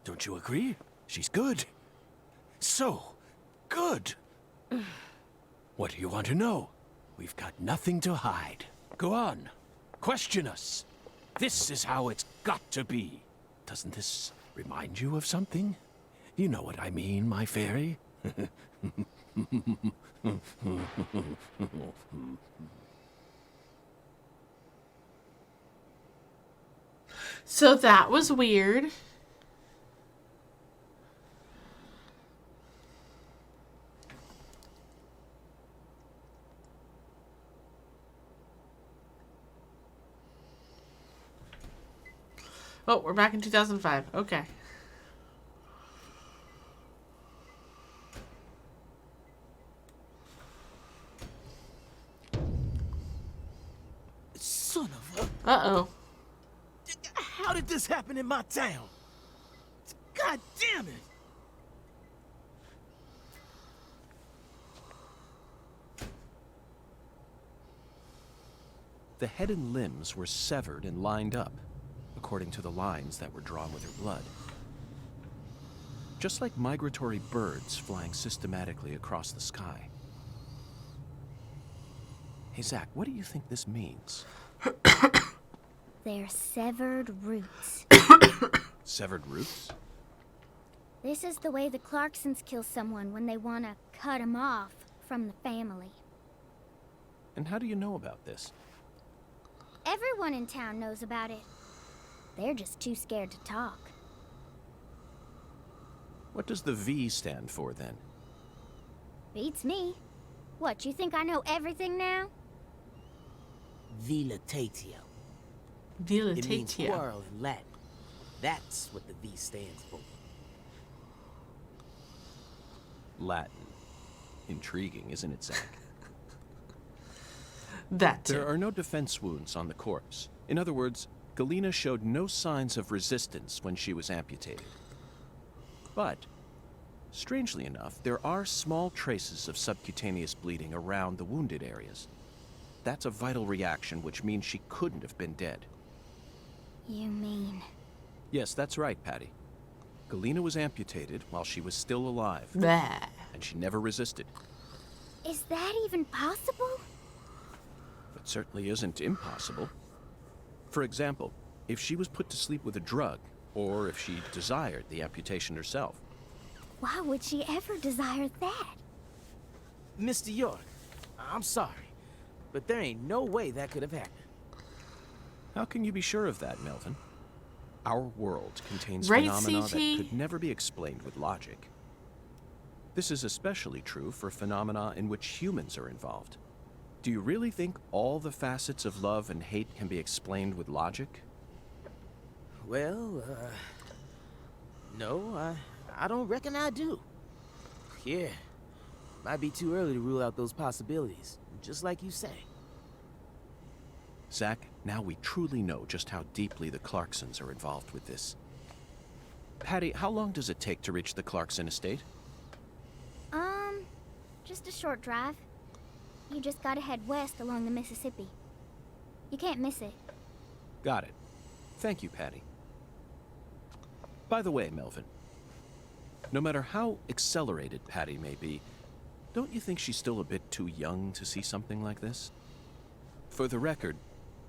Speaker 11: Don't you agree? She's good. So good. What do you want to know? We've got nothing to hide. Go on. Question us. This is how it's got to be. Doesn't this remind you of something? You know what I mean, my fairy.
Speaker 1: So that was weird. Oh, we're back in 2005. Okay.
Speaker 8: Son of a...
Speaker 1: Uh-oh.
Speaker 8: How did this happen in my town? God damn it!
Speaker 5: The head and limbs were severed and lined up, according to the lines that were drawn with her blood. Just like migratory birds flying systematically across the sky. Hey, Zach, what do you think this means?
Speaker 7: They're severed roots.
Speaker 5: Severed roots?
Speaker 7: This is the way the Clarksons kill someone when they want to cut him off from the family.
Speaker 5: And how do you know about this?
Speaker 7: Everyone in town knows about it. They're just too scared to talk.
Speaker 5: What does the V stand for, then?
Speaker 7: Beats me. What, you think I know everything now?
Speaker 8: Vilitatio. It means
Speaker 1: Vilitatio.
Speaker 8: quarrel in Latin. That's what the V stands for.
Speaker 5: Latin. Intriguing, isn't it, Zach?
Speaker 1: That too.
Speaker 5: There are no defense wounds on the corpse. In other words, Galena showed no signs of resistance when she was amputated. But, strangely enough, there are small traces of subcutaneous bleeding around the wounded areas. That's a vital reaction, which means she couldn't have been dead.
Speaker 7: You mean...
Speaker 5: Yes, that's right, Patty. Galena was amputated while she was still alive.
Speaker 1: Blah.
Speaker 5: And she never resisted.
Speaker 7: Is that even possible?
Speaker 5: It certainly isn't impossible. For example, if she was put to sleep with a drug, or if she desired the amputation herself.
Speaker 7: Why would she ever desire that?
Speaker 8: Mr. York, I'm sorry, but there ain't no way that could have happened.
Speaker 5: How can you be sure of that, Melvin? Our world contains
Speaker 1: Right,
Speaker 5: phenomena
Speaker 1: CT?
Speaker 5: that could never be explained with logic. This is especially true for phenomena in which humans are involved. Do you really think all the facets of love and hate can be explained with logic?
Speaker 8: Well, no, I don't reckon I do. Yeah, might be too early to rule out those possibilities, just like you say.
Speaker 5: Zach, now we truly know just how deeply the Clarksons are involved with this. Patty, how long does it take to reach the Clarkson estate?
Speaker 7: Just a short drive. You just gotta head west along the Mississippi. You can't miss it.
Speaker 5: Got it. Thank you, Patty. By the way, Melvin, no matter how accelerated Patty may be, don't you think she's still a bit too young to see something like this? For the record,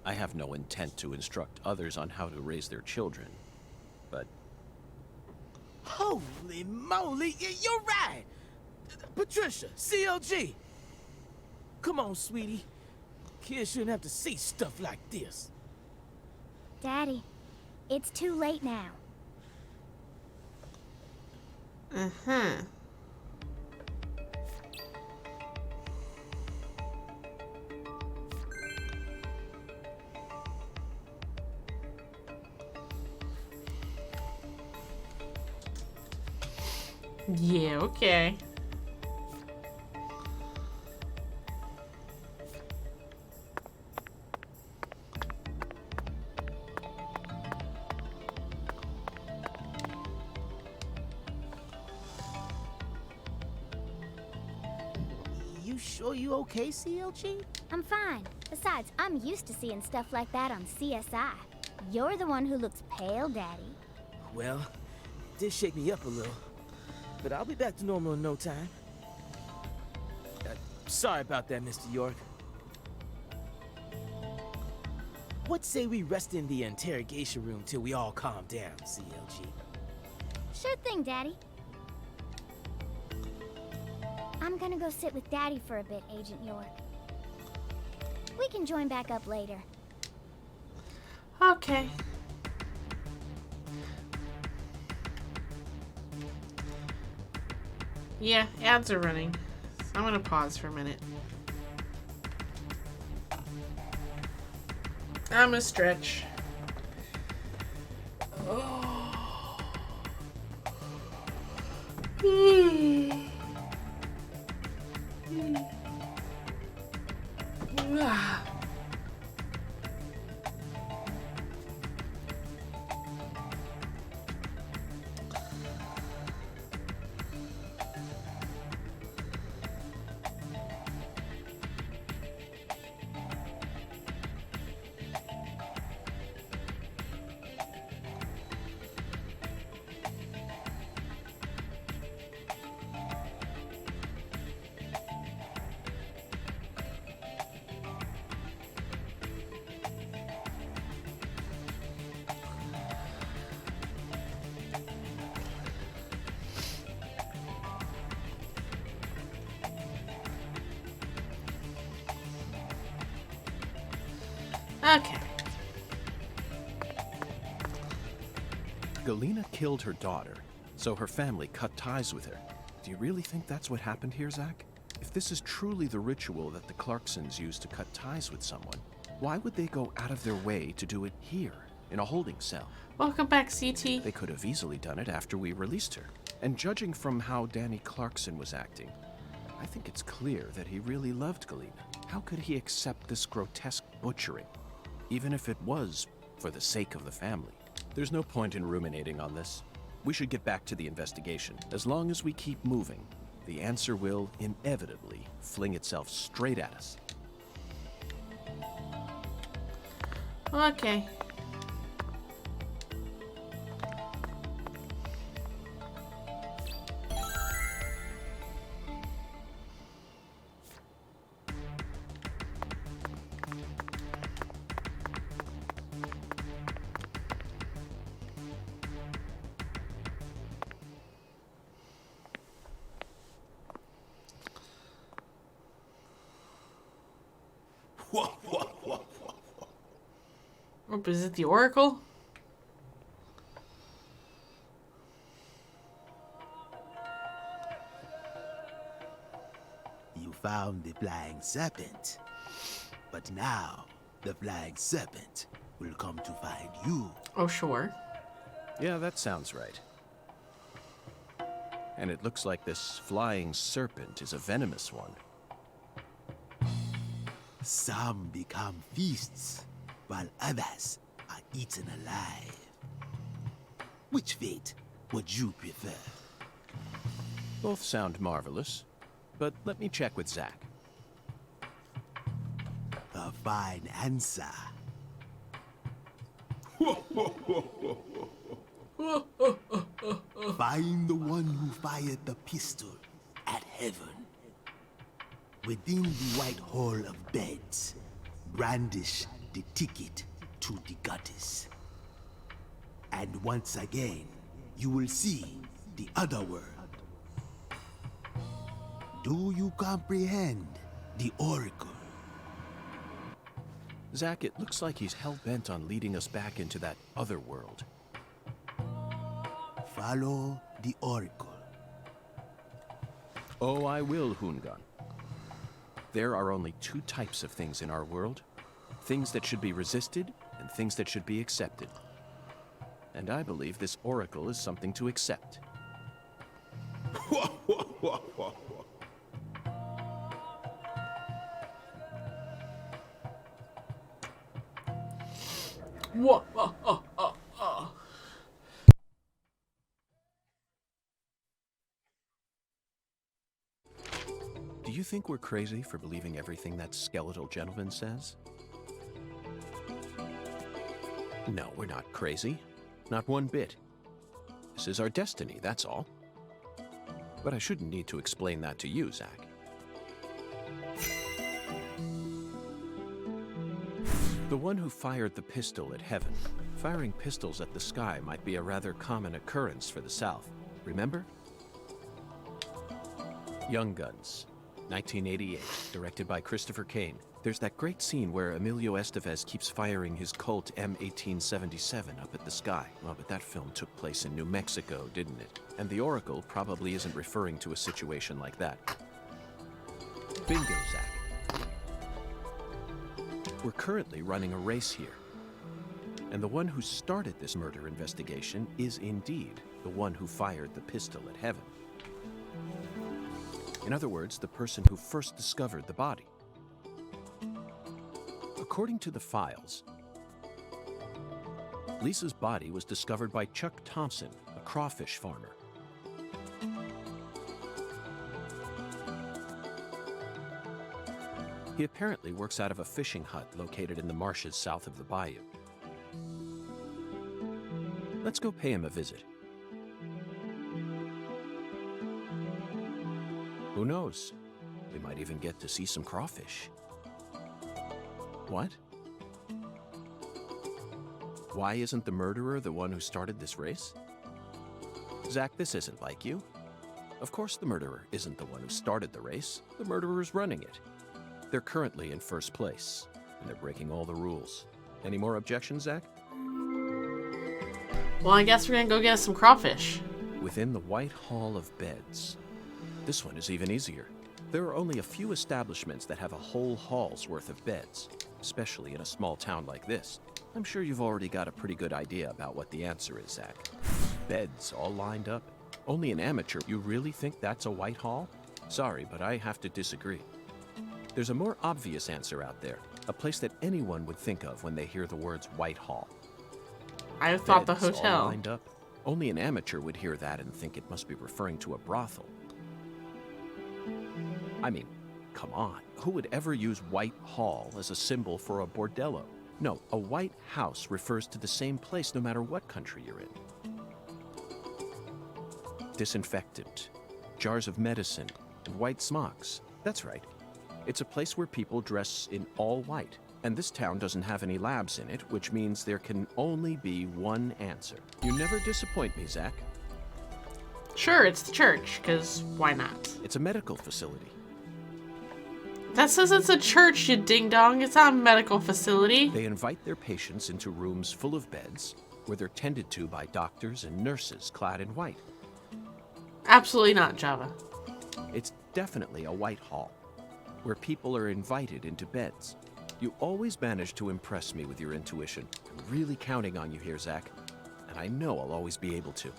Speaker 5: I have no intent to instruct others on how to raise their children, but...
Speaker 8: Holy moly, you're right! Patricia, CLG! Come on, sweetie. Kids shouldn't have to see stuff like this.
Speaker 7: Daddy, it's too late now.
Speaker 1: Uh-huh. Yeah, okay.
Speaker 8: You sure you okay, CLG?
Speaker 7: I'm fine. Besides, I'm used to seeing stuff like that on CSI. You're the one who looks pale, Daddy.
Speaker 8: Well, it did shake me up a little. But I'll be back to normal in no time. Sorry about that, Mr. York. What say we rest in the interrogation room till we all calm down, CLG?
Speaker 7: Sure thing, Daddy. I'm gonna go sit with Daddy for a bit, Agent York. We can join back up later.
Speaker 1: Okay. Yeah, ads are running. So I'm gonna pause for a minute. I'm gonna stretch. Oh. Okay.
Speaker 5: Galena killed her daughter, so her family cut ties with her. Do you really think that's what happened here, Zach? If this is truly the ritual that the Clarksons use to cut ties with someone, why would they go out of their way to do it here, in a holding cell?
Speaker 1: Welcome back, CT.
Speaker 5: They could have easily done it after we released her. And judging from how Danny Clarkson was acting, I think it's clear that he really loved Galena. How could he accept this grotesque butchering, even if it was for the sake of the family? There's no point in ruminating on this. We should get back to the investigation. As long as we keep moving, the answer will inevitably fling itself straight at us.
Speaker 1: Okay. Oh, is it the Oracle?
Speaker 13: You found the flying serpent. But now, the flying serpent will come to find you.
Speaker 1: Oh, sure.
Speaker 5: Yeah, that sounds right. And it looks like this flying serpent is a venomous one.
Speaker 13: Some become feasts, while others are eaten alive. Which fate would you prefer?
Speaker 5: Both sound marvelous, but let me check with Zach.
Speaker 13: A fine answer. Find the one who fired the pistol at heaven. Within the white hall of beds, brandish the ticket to the goddess. And once again, you will see the other world. Do you comprehend the Oracle?
Speaker 5: Zach, it looks like he's hell-bent on leading us back into that other world.
Speaker 13: Follow the Oracle.
Speaker 5: Oh, I will, Hungan. There are only two types of things in our world. Things that should be resisted, and things that should be accepted. And I believe this Oracle is something to accept.
Speaker 1: What?
Speaker 5: Do you think we're crazy for believing everything that skeletal gentleman says? No, we're not crazy. Not one bit. This is our destiny, that's all. But I shouldn't need to explain that to you, Zach. The one who fired the pistol at heaven. Firing pistols at the sky might be a rather common occurrence for the South. Remember? Young Guns, 1988, directed by Christopher Kane. There's that great scene where Emilio Estevez keeps firing his Colt M1877 up at the sky. Well, but that film took place in New Mexico, didn't it? And the Oracle probably isn't referring to a situation like that. Bingo, Zach. We're currently running a race here. And the one who started this murder investigation is indeed the one who fired the pistol at heaven. In other words, the person who first discovered the body. According to the files, Lisa's body was discovered by Chuck Thompson, a crawfish farmer. He apparently works out of a fishing hut located in the marshes south of the bayou. Let's go pay him a visit. Who knows? We might even get to see some crawfish. What? Why isn't the murderer the one who started this race? Zach, this isn't like you. Of course the murderer isn't the one who started the race. The murderer's running it. They're currently in first place, and they're breaking all the rules. Any more objections, Zach?
Speaker 1: Well, I guess we're gonna go get us some crawfish.
Speaker 5: Within the White Hall of Beds. This one is even easier.
Speaker 2: There are only a few establishments that have a whole hall's worth of beds, especially in a small town like this. I'm sure you've already got a pretty good idea about what the answer is, Zach. Beds all lined up. Only an amateur. You really think that's a White Hall? Sorry, but I have to disagree. There's a more obvious answer out there. A place that anyone would think of when they hear the words White Hall.
Speaker 1: I thought the
Speaker 2: Beds all
Speaker 1: hotel.
Speaker 2: lined up. Only an amateur would hear that and think it must be referring to a brothel. I mean, come on. Who would ever use White Hall as a symbol for a bordello? No, a White House refers to the same place no matter what country you're in. Disinfectant, jars of medicine, and white smocks. That's right. It's a place where people dress in all white. And this town doesn't have any labs in it, which means there can only be one answer. You never disappoint me, Zach.
Speaker 1: Sure, it's the church, because why not?
Speaker 2: It's a medical facility.
Speaker 1: That says it's a church, you ding-dong. It's not a medical facility.
Speaker 2: They invite their patients into rooms full of beds where they're tended to by doctors and nurses clad in white.
Speaker 1: Absolutely not, Java.
Speaker 2: It's definitely a White Hall, where people are invited into beds. You always manage to impress me with your intuition. I'm really counting on you here, Zach. And I know I'll always be able to.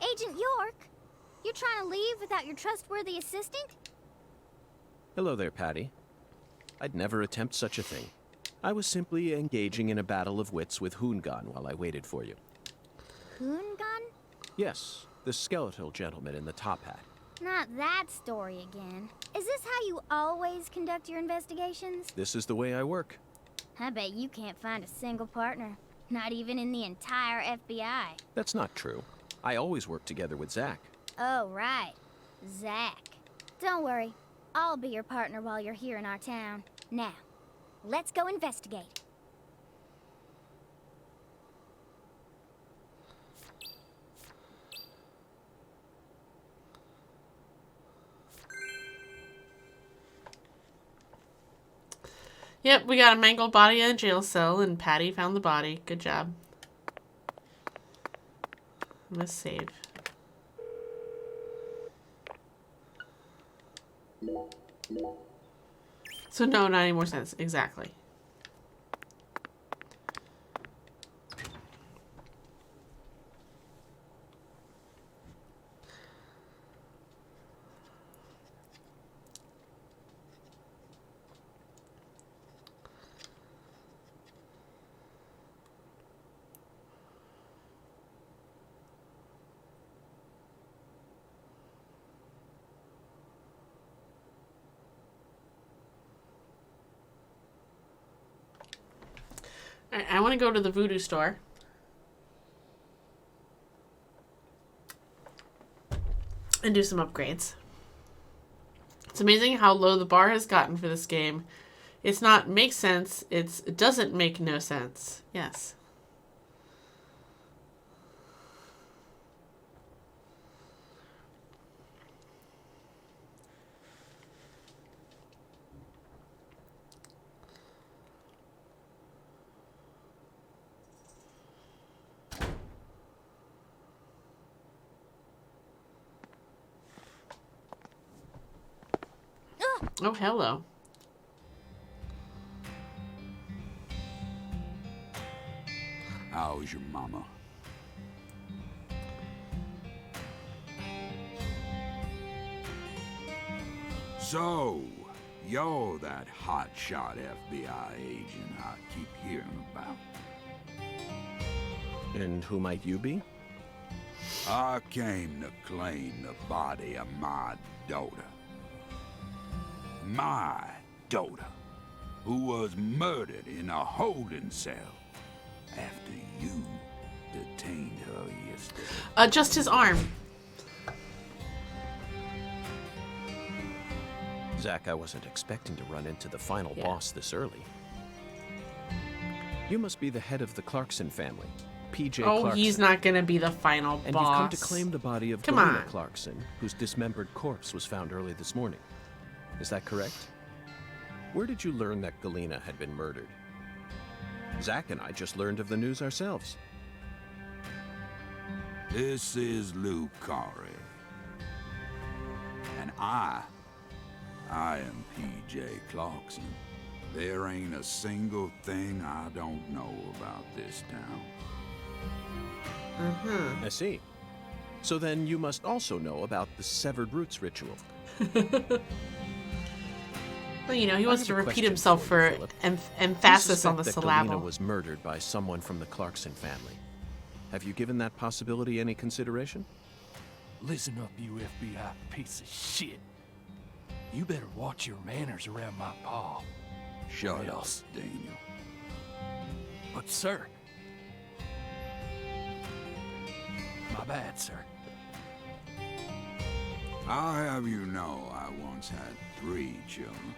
Speaker 7: Agent York, you're trying to leave without your trustworthy assistant?
Speaker 2: Hello there, Patty. I'd never attempt such a thing. I was simply engaging in a battle of wits with Hoongan while I waited for you.
Speaker 7: Hoongan?
Speaker 2: Yes, the skeletal gentleman in the top hat.
Speaker 7: Not that story again. Is this how you always conduct your investigations?
Speaker 2: This is the way I work.
Speaker 7: I bet you can't find a single partner. Not even in the entire FBI.
Speaker 2: That's not true. I always work together with Zach.
Speaker 7: Oh, right. Zach. Don't worry. I'll be your partner while you're here in our town. Now, let's go investigate.
Speaker 1: Yep, we got a mangled body in a jail cell, and Patty found the body. Good job. Let's save. So no, not any more sense. Exactly. I want to go to the voodoo store. And do some upgrades. It's amazing how low the bar has gotten for this game. It's not makes sense, it doesn't make no sense. Yes. Oh, hello.
Speaker 9: How's your mama? So, you're that hotshot FBI agent I keep hearing about.
Speaker 2: And who might you be?
Speaker 9: I came to claim the body of my daughter. My daughter, who was murdered in a holding cell after you detained her yesterday.
Speaker 1: Just his arm.
Speaker 2: Zach, I wasn't expecting to run into the final boss this early. You must be the head of the Clarkson family, P.J. Clarkson.
Speaker 1: He's not gonna be the final boss.
Speaker 2: And you've come to claim the body of
Speaker 1: Come
Speaker 2: Galena
Speaker 1: on.
Speaker 2: Clarkson, whose dismembered corpse was found early this morning. Is that correct? Where did you learn that Galena had been murdered? Zack and I just learned of the news ourselves.
Speaker 9: This is Luke Corey. And I am P.J. Clarkson. There ain't a single thing I don't know about this town.
Speaker 2: I see. So then you must also know about the severed roots ritual.
Speaker 1: Well, you know, he wants
Speaker 2: I
Speaker 1: to
Speaker 2: have a
Speaker 1: repeat
Speaker 2: question
Speaker 1: himself
Speaker 2: for you,
Speaker 1: for
Speaker 2: Philip.
Speaker 1: emphasis on the
Speaker 2: that
Speaker 1: syllable.
Speaker 2: Galena was murdered by someone from the Clarkson family. Have you given that possibility any consideration?
Speaker 3: Listen up, you FBI piece of shit. You better watch your manners around my pa.
Speaker 9: Shut up, Daniel.
Speaker 3: But, sir... My bad, sir.
Speaker 9: I'll have you know I once had 3 children.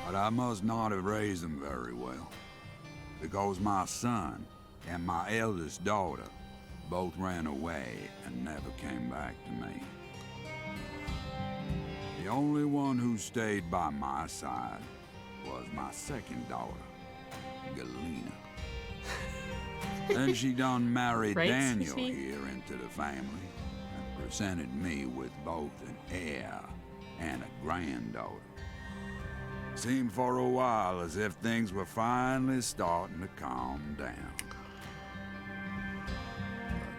Speaker 9: But I must not have raised them very well, because my son and my eldest daughter both ran away and never came back to me. The only one who stayed by my side was my second daughter, Galena. Then she done married
Speaker 1: Right,
Speaker 9: Daniel
Speaker 1: Sissy?
Speaker 9: here into the family and presented me with both an heir and a granddaughter. Seemed for a while as if things were finally starting to calm down.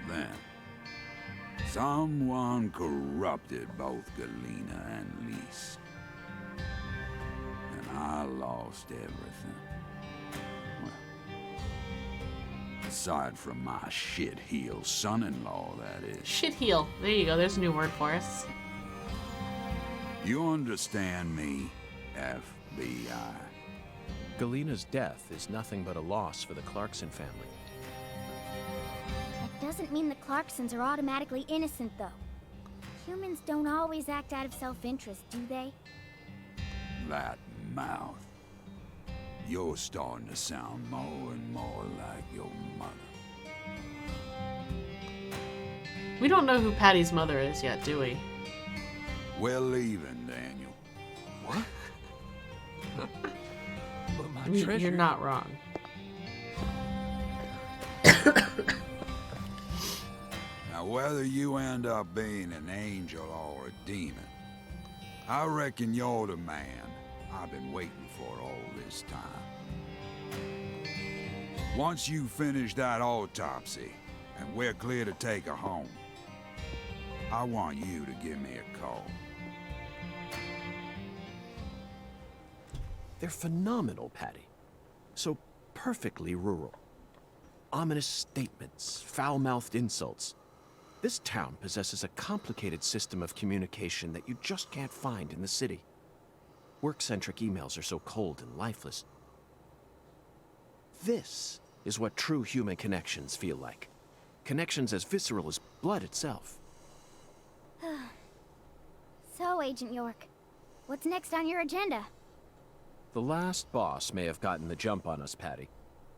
Speaker 9: But then, someone corrupted both Galena and Lise. And I lost everything. Well, aside from my shit-heel son-in-law, that is.
Speaker 1: Shit heel. There you go. There's a new word for us.
Speaker 9: You understand me, FBI?
Speaker 2: Galena's death is nothing but a loss for the Clarkson family.
Speaker 7: That doesn't mean the Clarksons are automatically innocent, though. Humans don't always act out of self-interest, do they?
Speaker 9: That mouth. You're starting to sound more and more like your mother.
Speaker 1: We don't know who Patty's mother is yet, do we?
Speaker 9: We're leaving, Daniel.
Speaker 3: What? But my
Speaker 1: I mean,
Speaker 3: treasure...
Speaker 1: you're not wrong.
Speaker 9: Now, whether you end up being an angel or a demon, I reckon you're the man I've been waiting for all this time. Once you finish that autopsy, and we're clear to take her home, I want you to give me a call.
Speaker 2: They're phenomenal, Patty. So perfectly rural. Ominous statements, foul-mouthed insults. This town possesses a complicated system of communication that you just can't find in the city. Work-centric emails are so cold and lifeless. This is what true human connections feel like. Connections as visceral as blood itself.
Speaker 7: So, Agent York, what's next on your agenda?
Speaker 2: The last boss may have gotten the jump on us, Patty,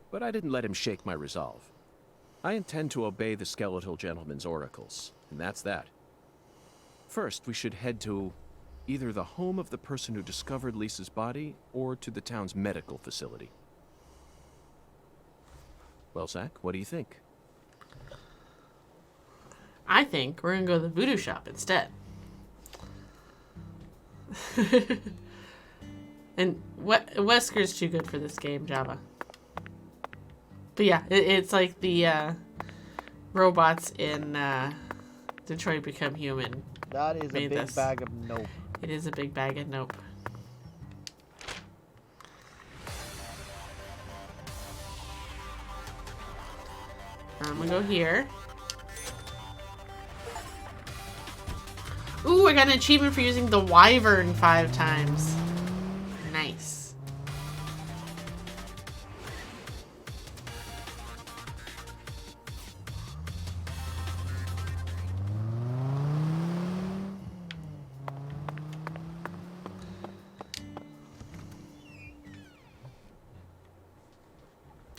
Speaker 2: but I didn't let him shake my resolve. I intend to obey the skeletal gentleman's oracles, and that's that. First, we should head to either the home of the person who discovered Lisa's body, or to the town's medical facility. Well, Zack, what do you think?
Speaker 1: I think we're gonna go to the voodoo shop instead. And Wesker's too good for this game, Java. But yeah, it's like the robots in Detroit Become Human.
Speaker 14: That is a
Speaker 1: made
Speaker 14: big
Speaker 1: this.
Speaker 14: bag of nope.
Speaker 1: It is a big bag of nope. I'm gonna go here. Ooh, I got an achievement for using the wyvern 5 times. Nice.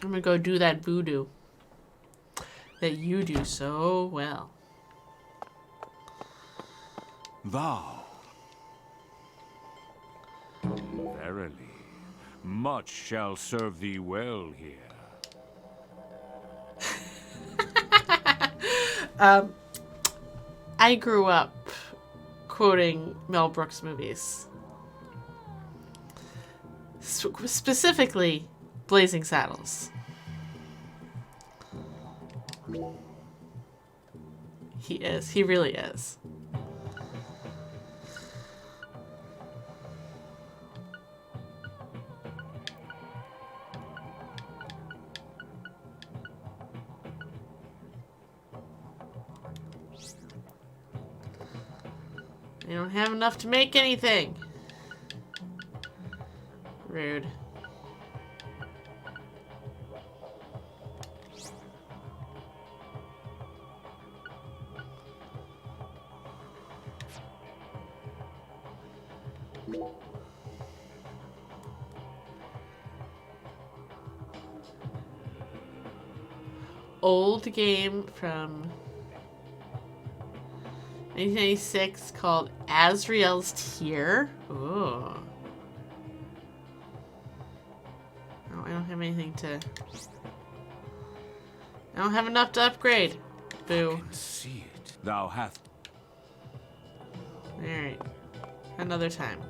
Speaker 1: I'm gonna go do that voodoo that you do so well.
Speaker 14: Verily, much shall serve thee well here.
Speaker 1: I grew up quoting Mel Brooks movies. Specifically, Blazing Saddles. He is. He really is. I don't have enough to make anything. Rude. Old game from 1996 called Azrael's Tear. Ooh. Oh, I don't have anything to... I don't have enough to upgrade. Boo.
Speaker 14: I can see it. Thou hast...
Speaker 1: Alright. Another time.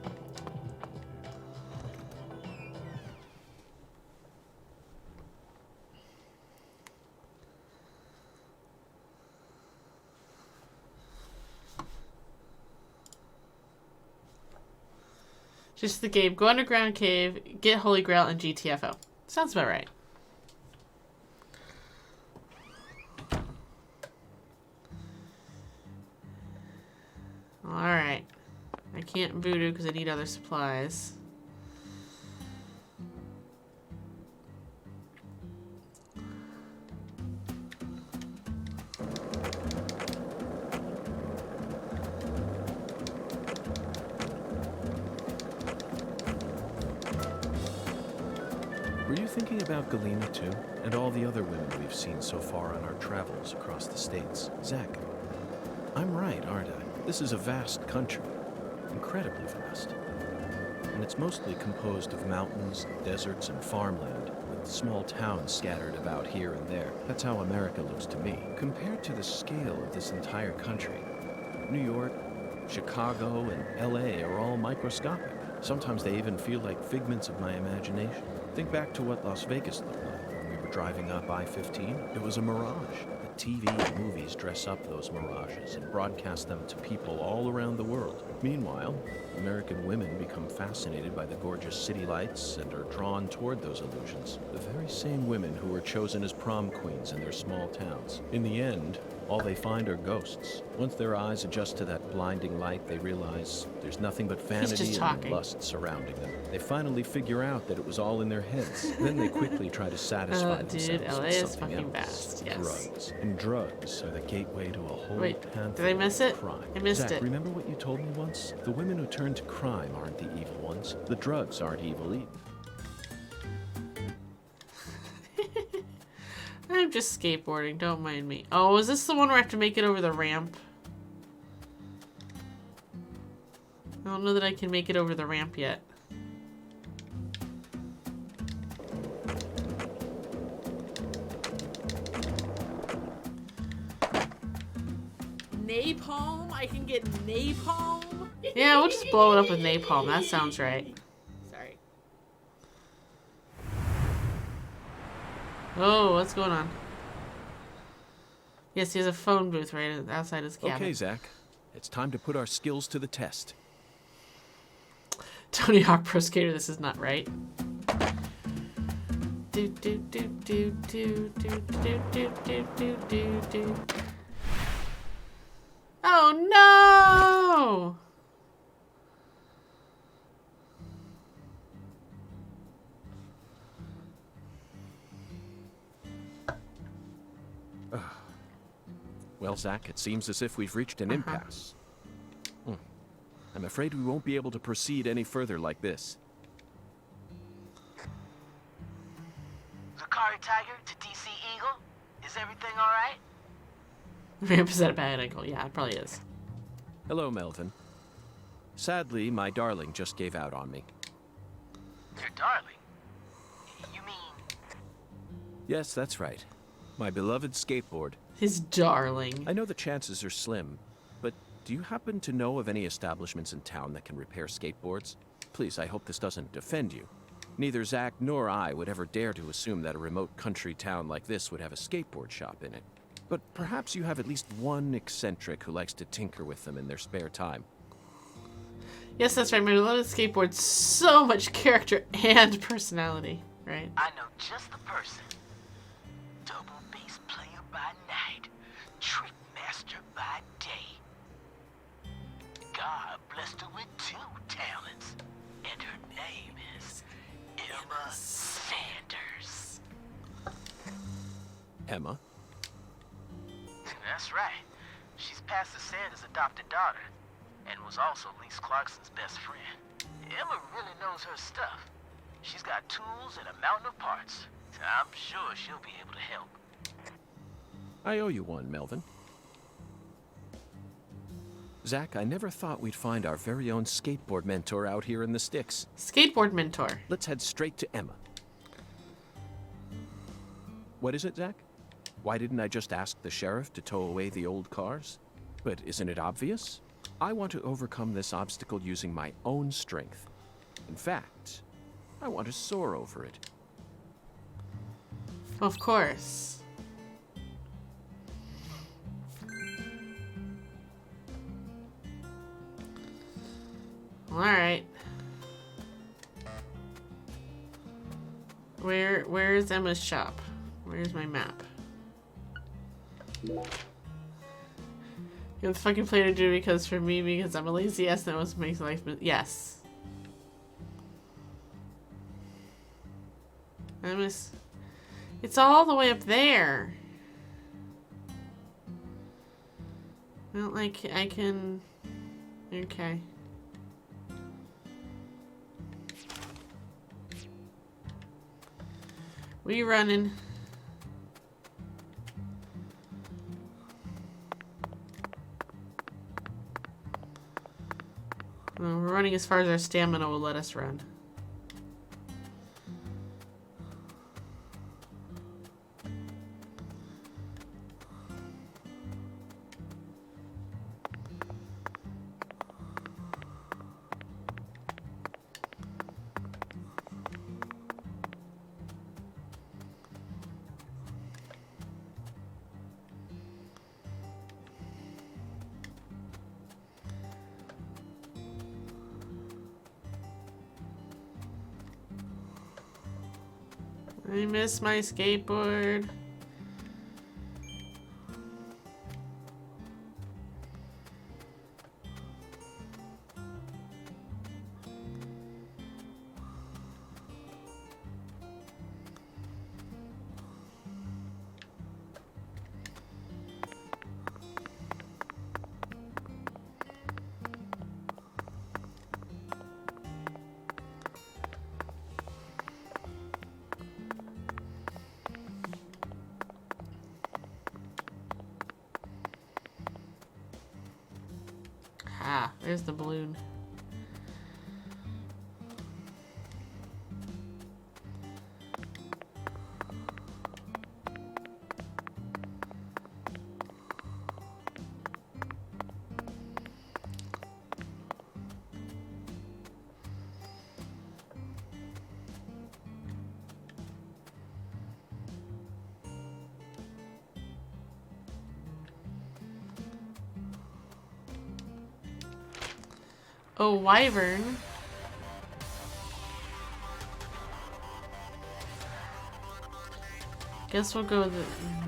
Speaker 1: Just the game. Go underground cave, get Holy Grail, and GTFO. Sounds about right. Alright. I can't voodoo because I need other supplies.
Speaker 5: Were you thinking about Galena too? And all the other women we've seen so far on our travels across the states? Zach, I'm right, aren't I? This is a vast country. Incredibly vast. And it's mostly composed of mountains, deserts, and farmland, with small towns scattered about here and there. That's how America looks to me. Compared to the scale of this entire country, New York, Chicago, and LA are all microscopic. Sometimes they even feel like figments of my imagination. Think back to what Las Vegas looked like when we were driving up I-15. It was a mirage. The TV and movies dress up those mirages and broadcast them to people all around the world. Meanwhile, American women become fascinated by the gorgeous city lights and are drawn toward those illusions. The very same women who were chosen as prom queens in their small towns. In the end, all they find are ghosts. Once their eyes adjust to that blinding light, they realize there's nothing but vanity and lust surrounding them. They finally figure out that it was all in their heads. Then they quickly try to satisfy themselves
Speaker 1: LA
Speaker 5: with
Speaker 1: is
Speaker 5: something
Speaker 1: fucking
Speaker 5: else.
Speaker 1: vast, yes.
Speaker 5: Drugs. And drugs are the gateway to a whole pantheon
Speaker 1: did I miss it?
Speaker 5: of crime.
Speaker 1: I missed
Speaker 5: Zach,
Speaker 1: it.
Speaker 5: Remember what you told me once? The women who turn to crime aren't the evil ones. The drugs aren't evil either.
Speaker 1: I'm just skateboarding, don't mind me. Oh, is this the one where I have to make it over the ramp? I don't know that I can make it over the ramp yet.
Speaker 4: Napalm? I can get napalm?
Speaker 1: Yeah, we'll just blow it up with napalm. That sounds right.
Speaker 4: Sorry.
Speaker 1: Oh, what's going on? Yes, he has a phone booth right outside his cabin.
Speaker 5: Okay, Zach. It's time to put our skills to the test.
Speaker 1: Tony Hawk Pro Skater, this is not right. Do do do do do do do do do do do do. Oh no!
Speaker 5: Well, Zach, it seems as if we've reached an impasse. I'm afraid we won't be able to proceed any further like this.
Speaker 15: Zakari Tiger to DC Eagle? Is everything alright?
Speaker 1: Ramp is at a bad angle. Yeah, it probably is.
Speaker 5: Hello, Melvin. Sadly, my darling just gave out on me.
Speaker 15: Your darling? You mean...
Speaker 2: Yes, that's right. My beloved skateboard.
Speaker 1: His darling.
Speaker 2: I know the chances are slim, but do you happen to know of any establishments in town that can repair skateboards? Please, I hope this doesn't offend you. Neither Zach nor I would ever dare to assume that a remote country town like this would have a skateboard shop in it. But perhaps you have at least one eccentric who likes to tinker with them in their spare time.
Speaker 1: Yes, that's right. My beloved skateboard, so much character and personality, right?
Speaker 15: I know just the person. Double bass player by night, trick master by day. God blessed her with 2 talents, and her name is Emma Sanders.
Speaker 2: Emma?
Speaker 15: That's right. She's Pastor Sanders' adopted daughter, and was also Lise Clarkson's best friend. Emma really knows her stuff. She's got tools and a mountain of parts. I'm sure she'll be able to help.
Speaker 2: I owe you one, Melvin. Zach, I never thought we'd find our very own skateboard mentor out here in the sticks.
Speaker 1: Skateboard mentor.
Speaker 2: Let's head straight to Emma. What is it, Zach? Why didn't I just ask the sheriff to tow away the old cars? But isn't it obvious? I want to overcome this obstacle using my own strength. In fact, I want to soar over it.
Speaker 1: Of course. Alright. Where is Emma's shop? Where's my map? You have the fucking play to do because for me, because I'm a lazy yes, that was makes life, yes. It's all the way up there. Well, like, I can... Okay. We running. Well, we're running as far as our stamina will let us run. I miss my skateboard. Ah, there's the balloon. Oh, wyvern. Guess we'll go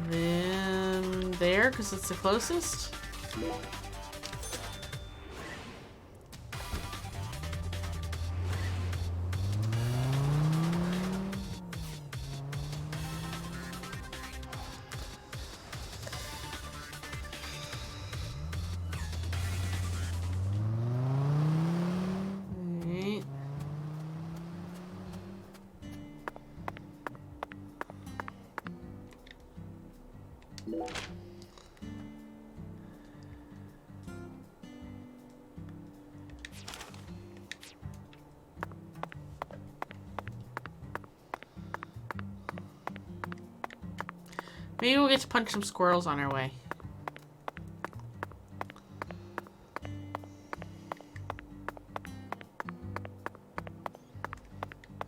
Speaker 1: then there because it's the closest. Maybe we'll get to punch some squirrels on our way.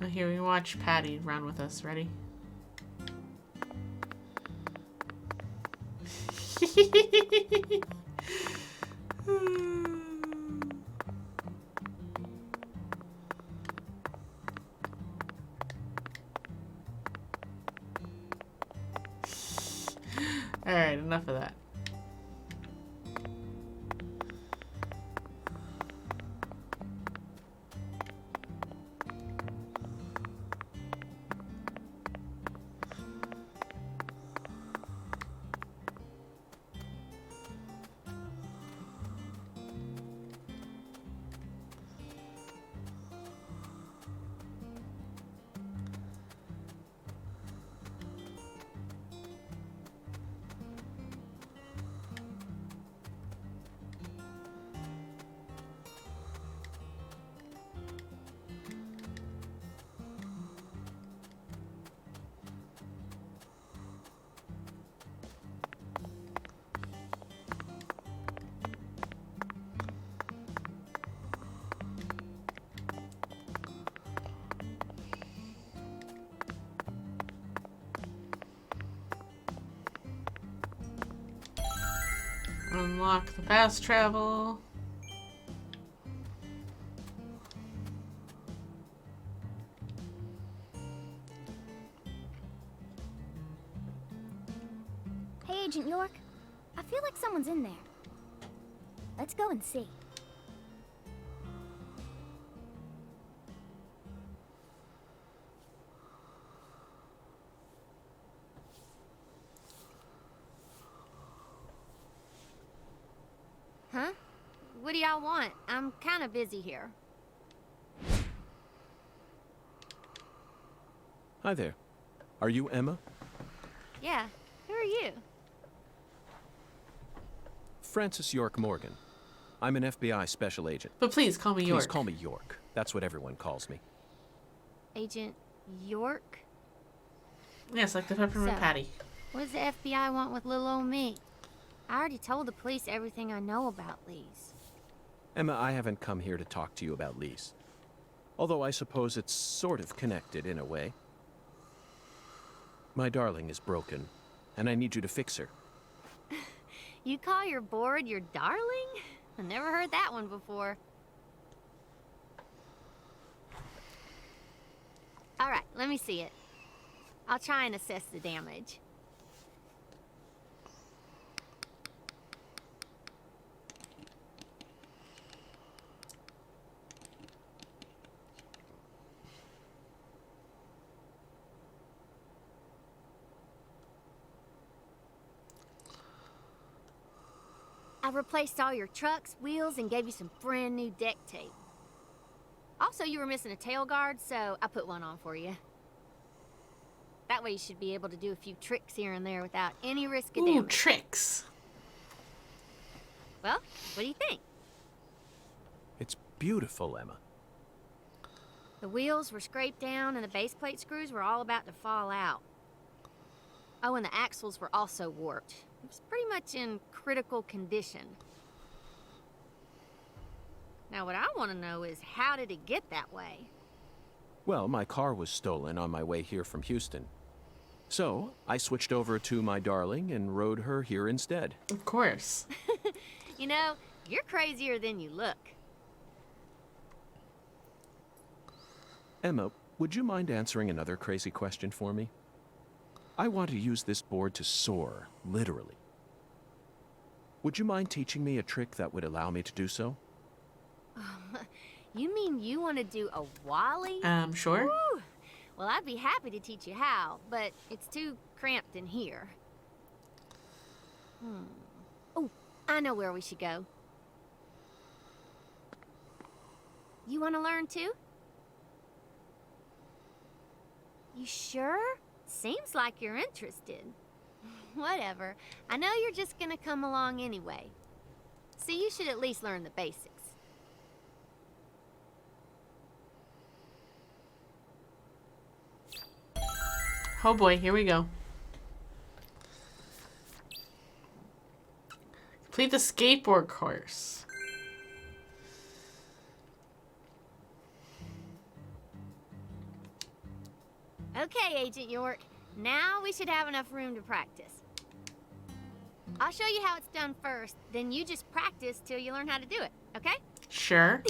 Speaker 1: Oh, here, we watch Patty run with us. Ready? Alright, enough of that. Unlock the fast travel.
Speaker 7: Hey, Agent York. I feel like someone's in there. Let's go and see.
Speaker 6: Huh? What do y'all want? I'm kind of busy here.
Speaker 2: Hi there. Are you Emma?
Speaker 6: Yeah. Who are you?
Speaker 2: Francis York Morgan. I'm an FBI special agent.
Speaker 1: But please call me York.
Speaker 2: Please call me York. That's what everyone calls me.
Speaker 6: Agent York?
Speaker 1: Yes, like the peppermint patty.
Speaker 6: What does the FBI want with little old me? I already told the police everything I know about Lee's.
Speaker 2: Emma, I haven't come here to talk to you about Lise. Although I suppose it's sort of connected in a way. My darling is broken, and I need you to fix her.
Speaker 6: You call your board your darling? I never heard that one before. All right, let me see it. I'll try and assess the damage. I replaced all your trucks, wheels, and gave you some brand new deck tape. Also, you were missing a tail guard, so I put one on for you. That way you should be able to do a few tricks here and there without any risk of damage.
Speaker 1: Ooh, tricks.
Speaker 6: Well, what do you think?
Speaker 2: It's beautiful, Emma.
Speaker 6: The wheels were scraped down and the base plate screws were all about to fall out. Oh, and the axles were also warped. It was pretty much in critical condition. Now, what I want to know is, how did it get that way?
Speaker 2: Well, my car was stolen on my way here from Houston. So, I switched over to my darling and rode her here instead.
Speaker 1: Of course.
Speaker 6: You know, you're crazier than you look.
Speaker 2: Emma, would you mind answering another crazy question for me? I want to use this board to soar, literally. Would you mind teaching me a trick that would allow me to do so?
Speaker 6: You mean you want to do a wally?
Speaker 1: Sure.
Speaker 6: Woo! Well, I'd be happy to teach you how, but it's too cramped in here. Oh, I know where we should go. You want to learn too? You sure? Seems like you're interested. Whatever. I know you're just gonna come along anyway. So you should at least learn the basics.
Speaker 1: Oh boy, here we go. Complete the skateboard course.
Speaker 6: Okay, Agent York. Now we should have enough room to practice. I'll show you how it's done first, then you just practice till you learn how to do it, okay?
Speaker 1: Sure.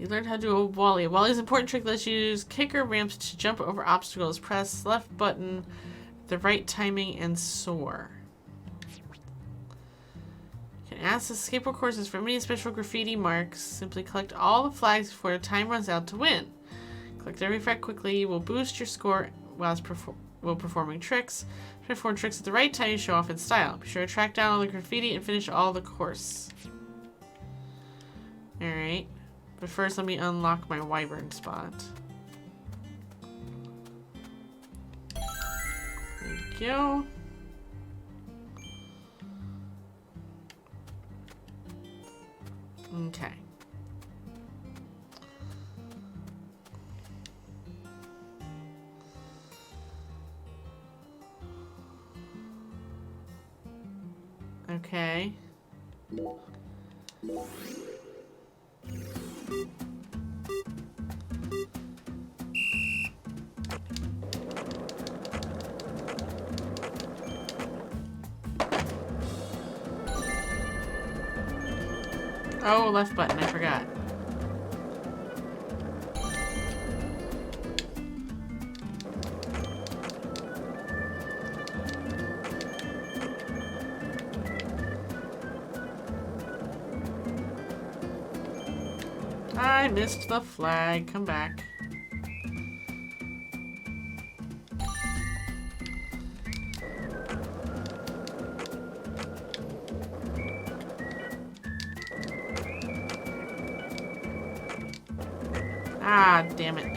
Speaker 1: You learned how to do a Wally. A Wally's an important trick that lets you use kicker ramps to jump over obstacles. Press left button, the right timing, and soar. You can ask the skateboard courses for many special graffiti marks. Simply collect all the flags before the time runs out to win. Collect every flag quickly. You will boost your score while performing tricks. Perform tricks at the right time to show off in style. Be sure to track down all the graffiti and finish all the course. Alright. But first, let me unlock my wyvern spot. Thank you. Okay. Okay. Oh, left button, I forgot. I missed the flag. Come back. Ah, damn it.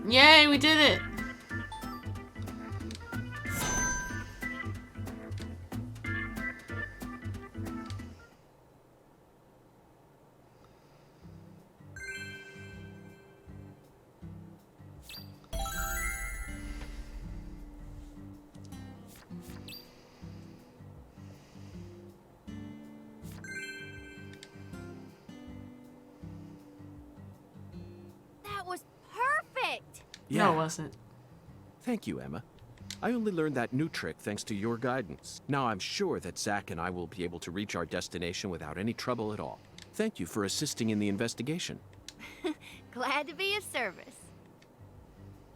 Speaker 1: Yay, we did it!
Speaker 6: That was perfect!
Speaker 1: No, it wasn't.
Speaker 2: Thank you, Emma. I only learned that new trick thanks to your guidance. Now I'm sure that Zack and I will be able to reach our destination without any trouble at all. Thank you for assisting in the investigation.
Speaker 6: Glad to be of service.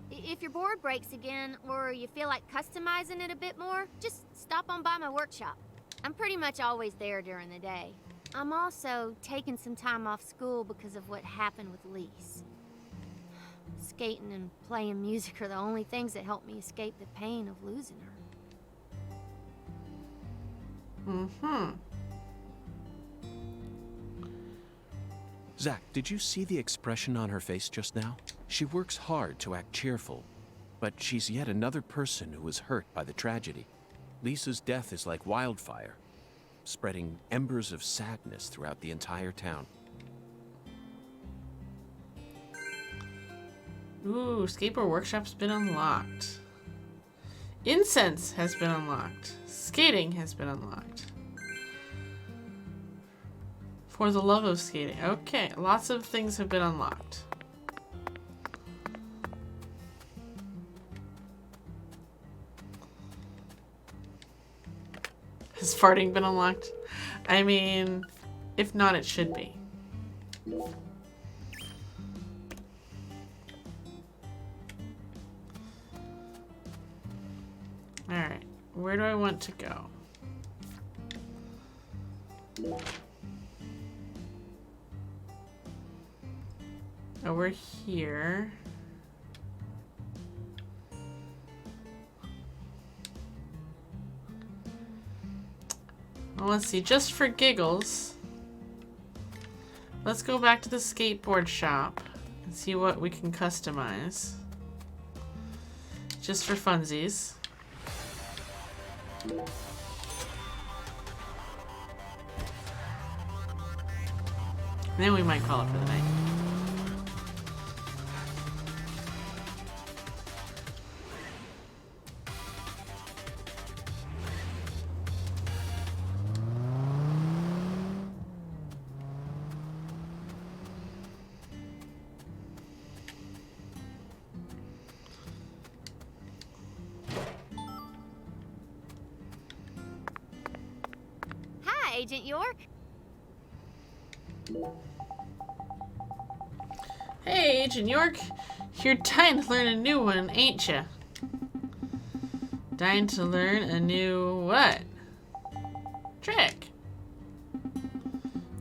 Speaker 6: If your board breaks again, or you feel like customizing it a bit more, just stop on by my workshop. I'm pretty much always there during the day. I'm also taking some time off school because of what happened with Lise. Skating and playing music are the only things that help me escape the pain of losing her.
Speaker 1: Mm-hmm.
Speaker 2: Zach, did you see the expression on her face just now? She works hard to act cheerful, but she's yet another person who was hurt by the tragedy. Lisa's death is like wildfire, spreading embers of sadness throughout the entire town.
Speaker 1: Ooh, skateboard workshop's been unlocked. Incense has been unlocked. Skating has been unlocked. For the love of skating. Okay, lots of things have been unlocked. Has farting been unlocked? I mean, if not, it should be. Alright, where do I want to go? Over here. Well, let's see, just for giggles, let's go back to the skateboard shop and see what we can customize. Just for funsies. And then we might call it for the night.
Speaker 7: Agent York.
Speaker 1: Hey, Agent York. You're dying to learn a new one, ain't ya? Dying to learn a new what? Trick.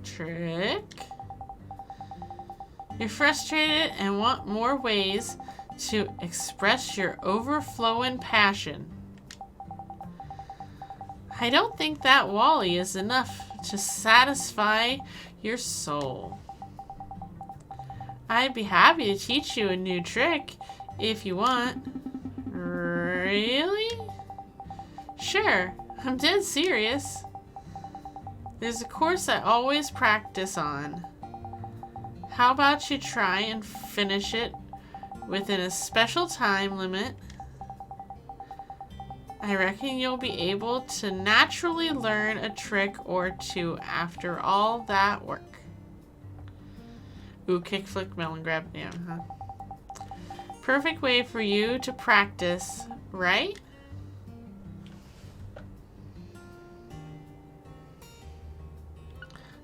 Speaker 1: Trick? You're frustrated and want more ways to express your overflowing passion. I don't think that Wally is enough to satisfy your soul. I'd be happy to teach you a new trick if you want. Really? Sure, I'm dead serious. There's a course I always practice on. How about you try and finish it within a special time limit? I reckon you'll be able to naturally learn a trick or two after all that work. Ooh, kick, flick, melon grab, yeah, huh? Perfect way for you to practice, right?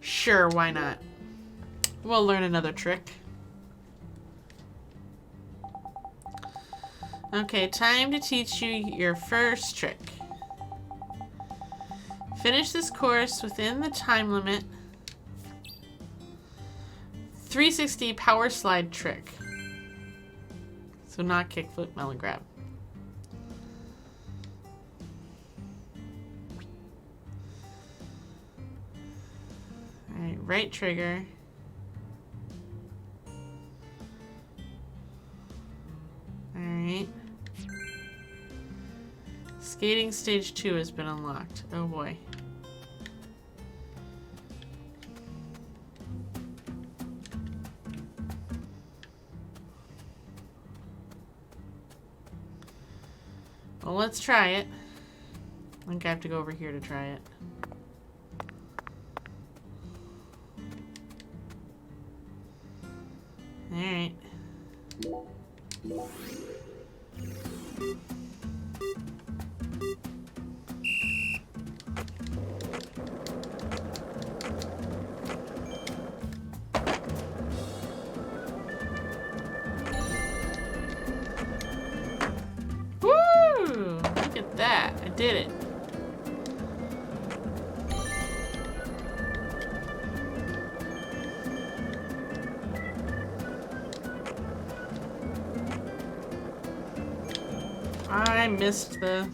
Speaker 1: Sure, why not? We'll learn another trick. Okay, time to teach you your first trick. Finish this course within the time limit. 360 power slide trick. So not kickflip, melon grab. Alright, right trigger. Alright. Skating stage 2 has been unlocked. Oh boy. Well, let's try it. I think I have to go over here to try it. Alright. Woo! Look at that. I did it. I missed the...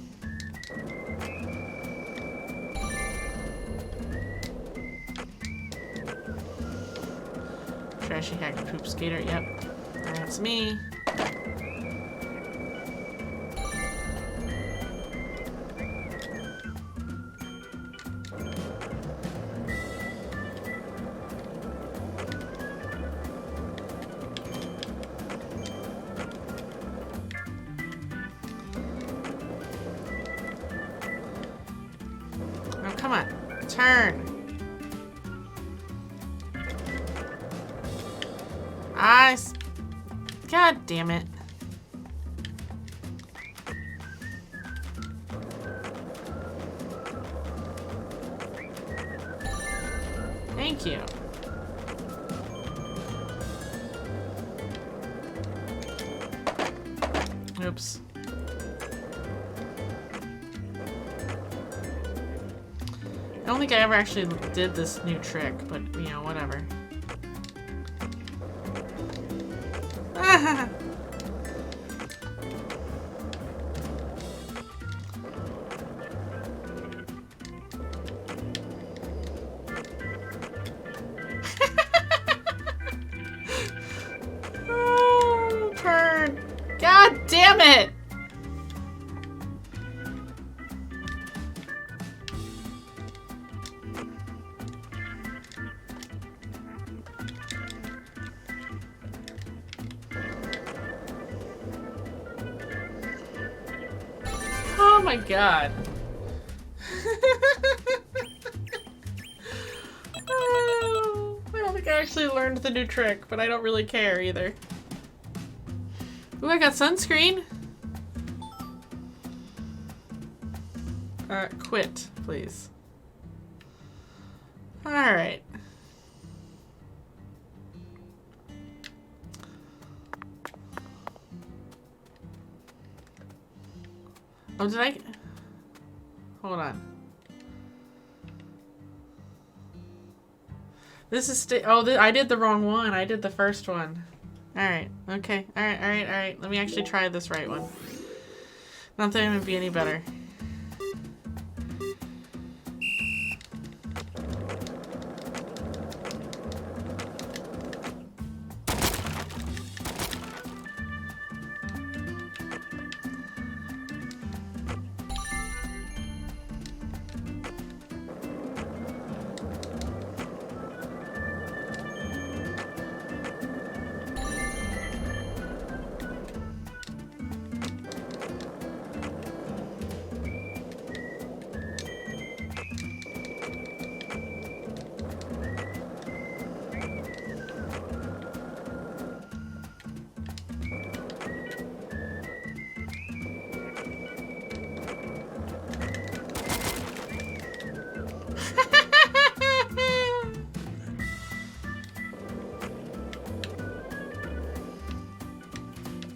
Speaker 1: Trashy hack poop skater. Yep. That's me. Oh, come on. Turn. God damn it. Thank you. Oops. I don't think I ever actually did this new trick, but, you know, whatever. Oh, turn. God damn it! Oh my god. Oh, I don't think I actually learned the new trick, but I don't really care either. Ooh, I got sunscreen. Quit, please. Alright. Oh, did I? Hold on. This is I did the wrong one. I did the first one. Alright. Okay. Alright. Let me actually try this right one. Not that it would be any better.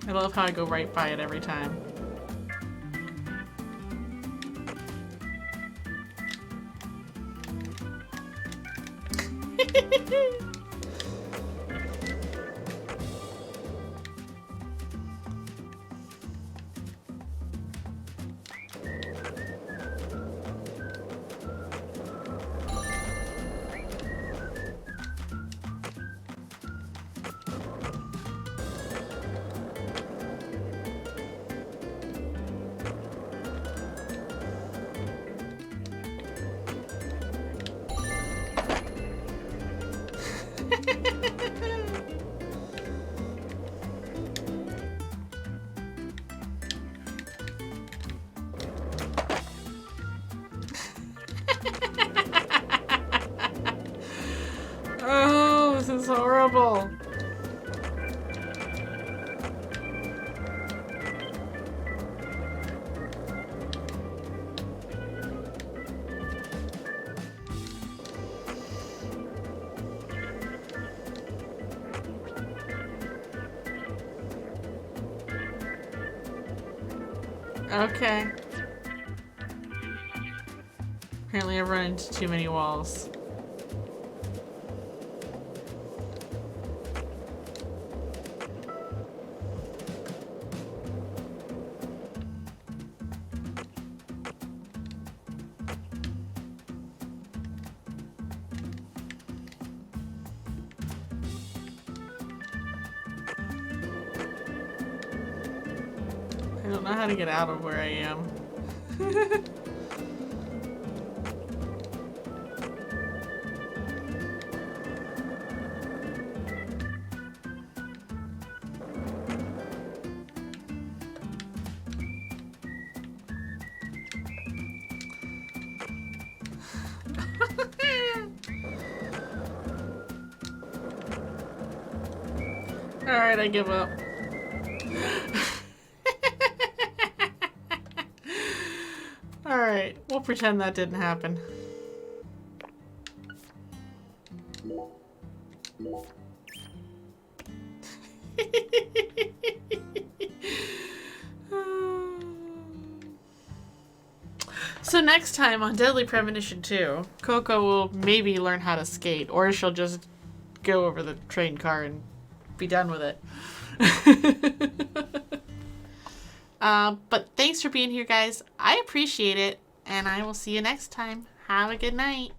Speaker 1: I love how I go right by it every time. Oh, this is horrible. Okay. Apparently I've run into too many walls. don't know how to get out of where I am. Alright, I give up. Alright, we'll pretend that didn't happen. So next time on Deadly Premonition 2, Coco will maybe learn how to skate, or she'll just go over the train car and be done with it. But thanks for being here, guys. I appreciate it, and I will see you next time. Have a good night.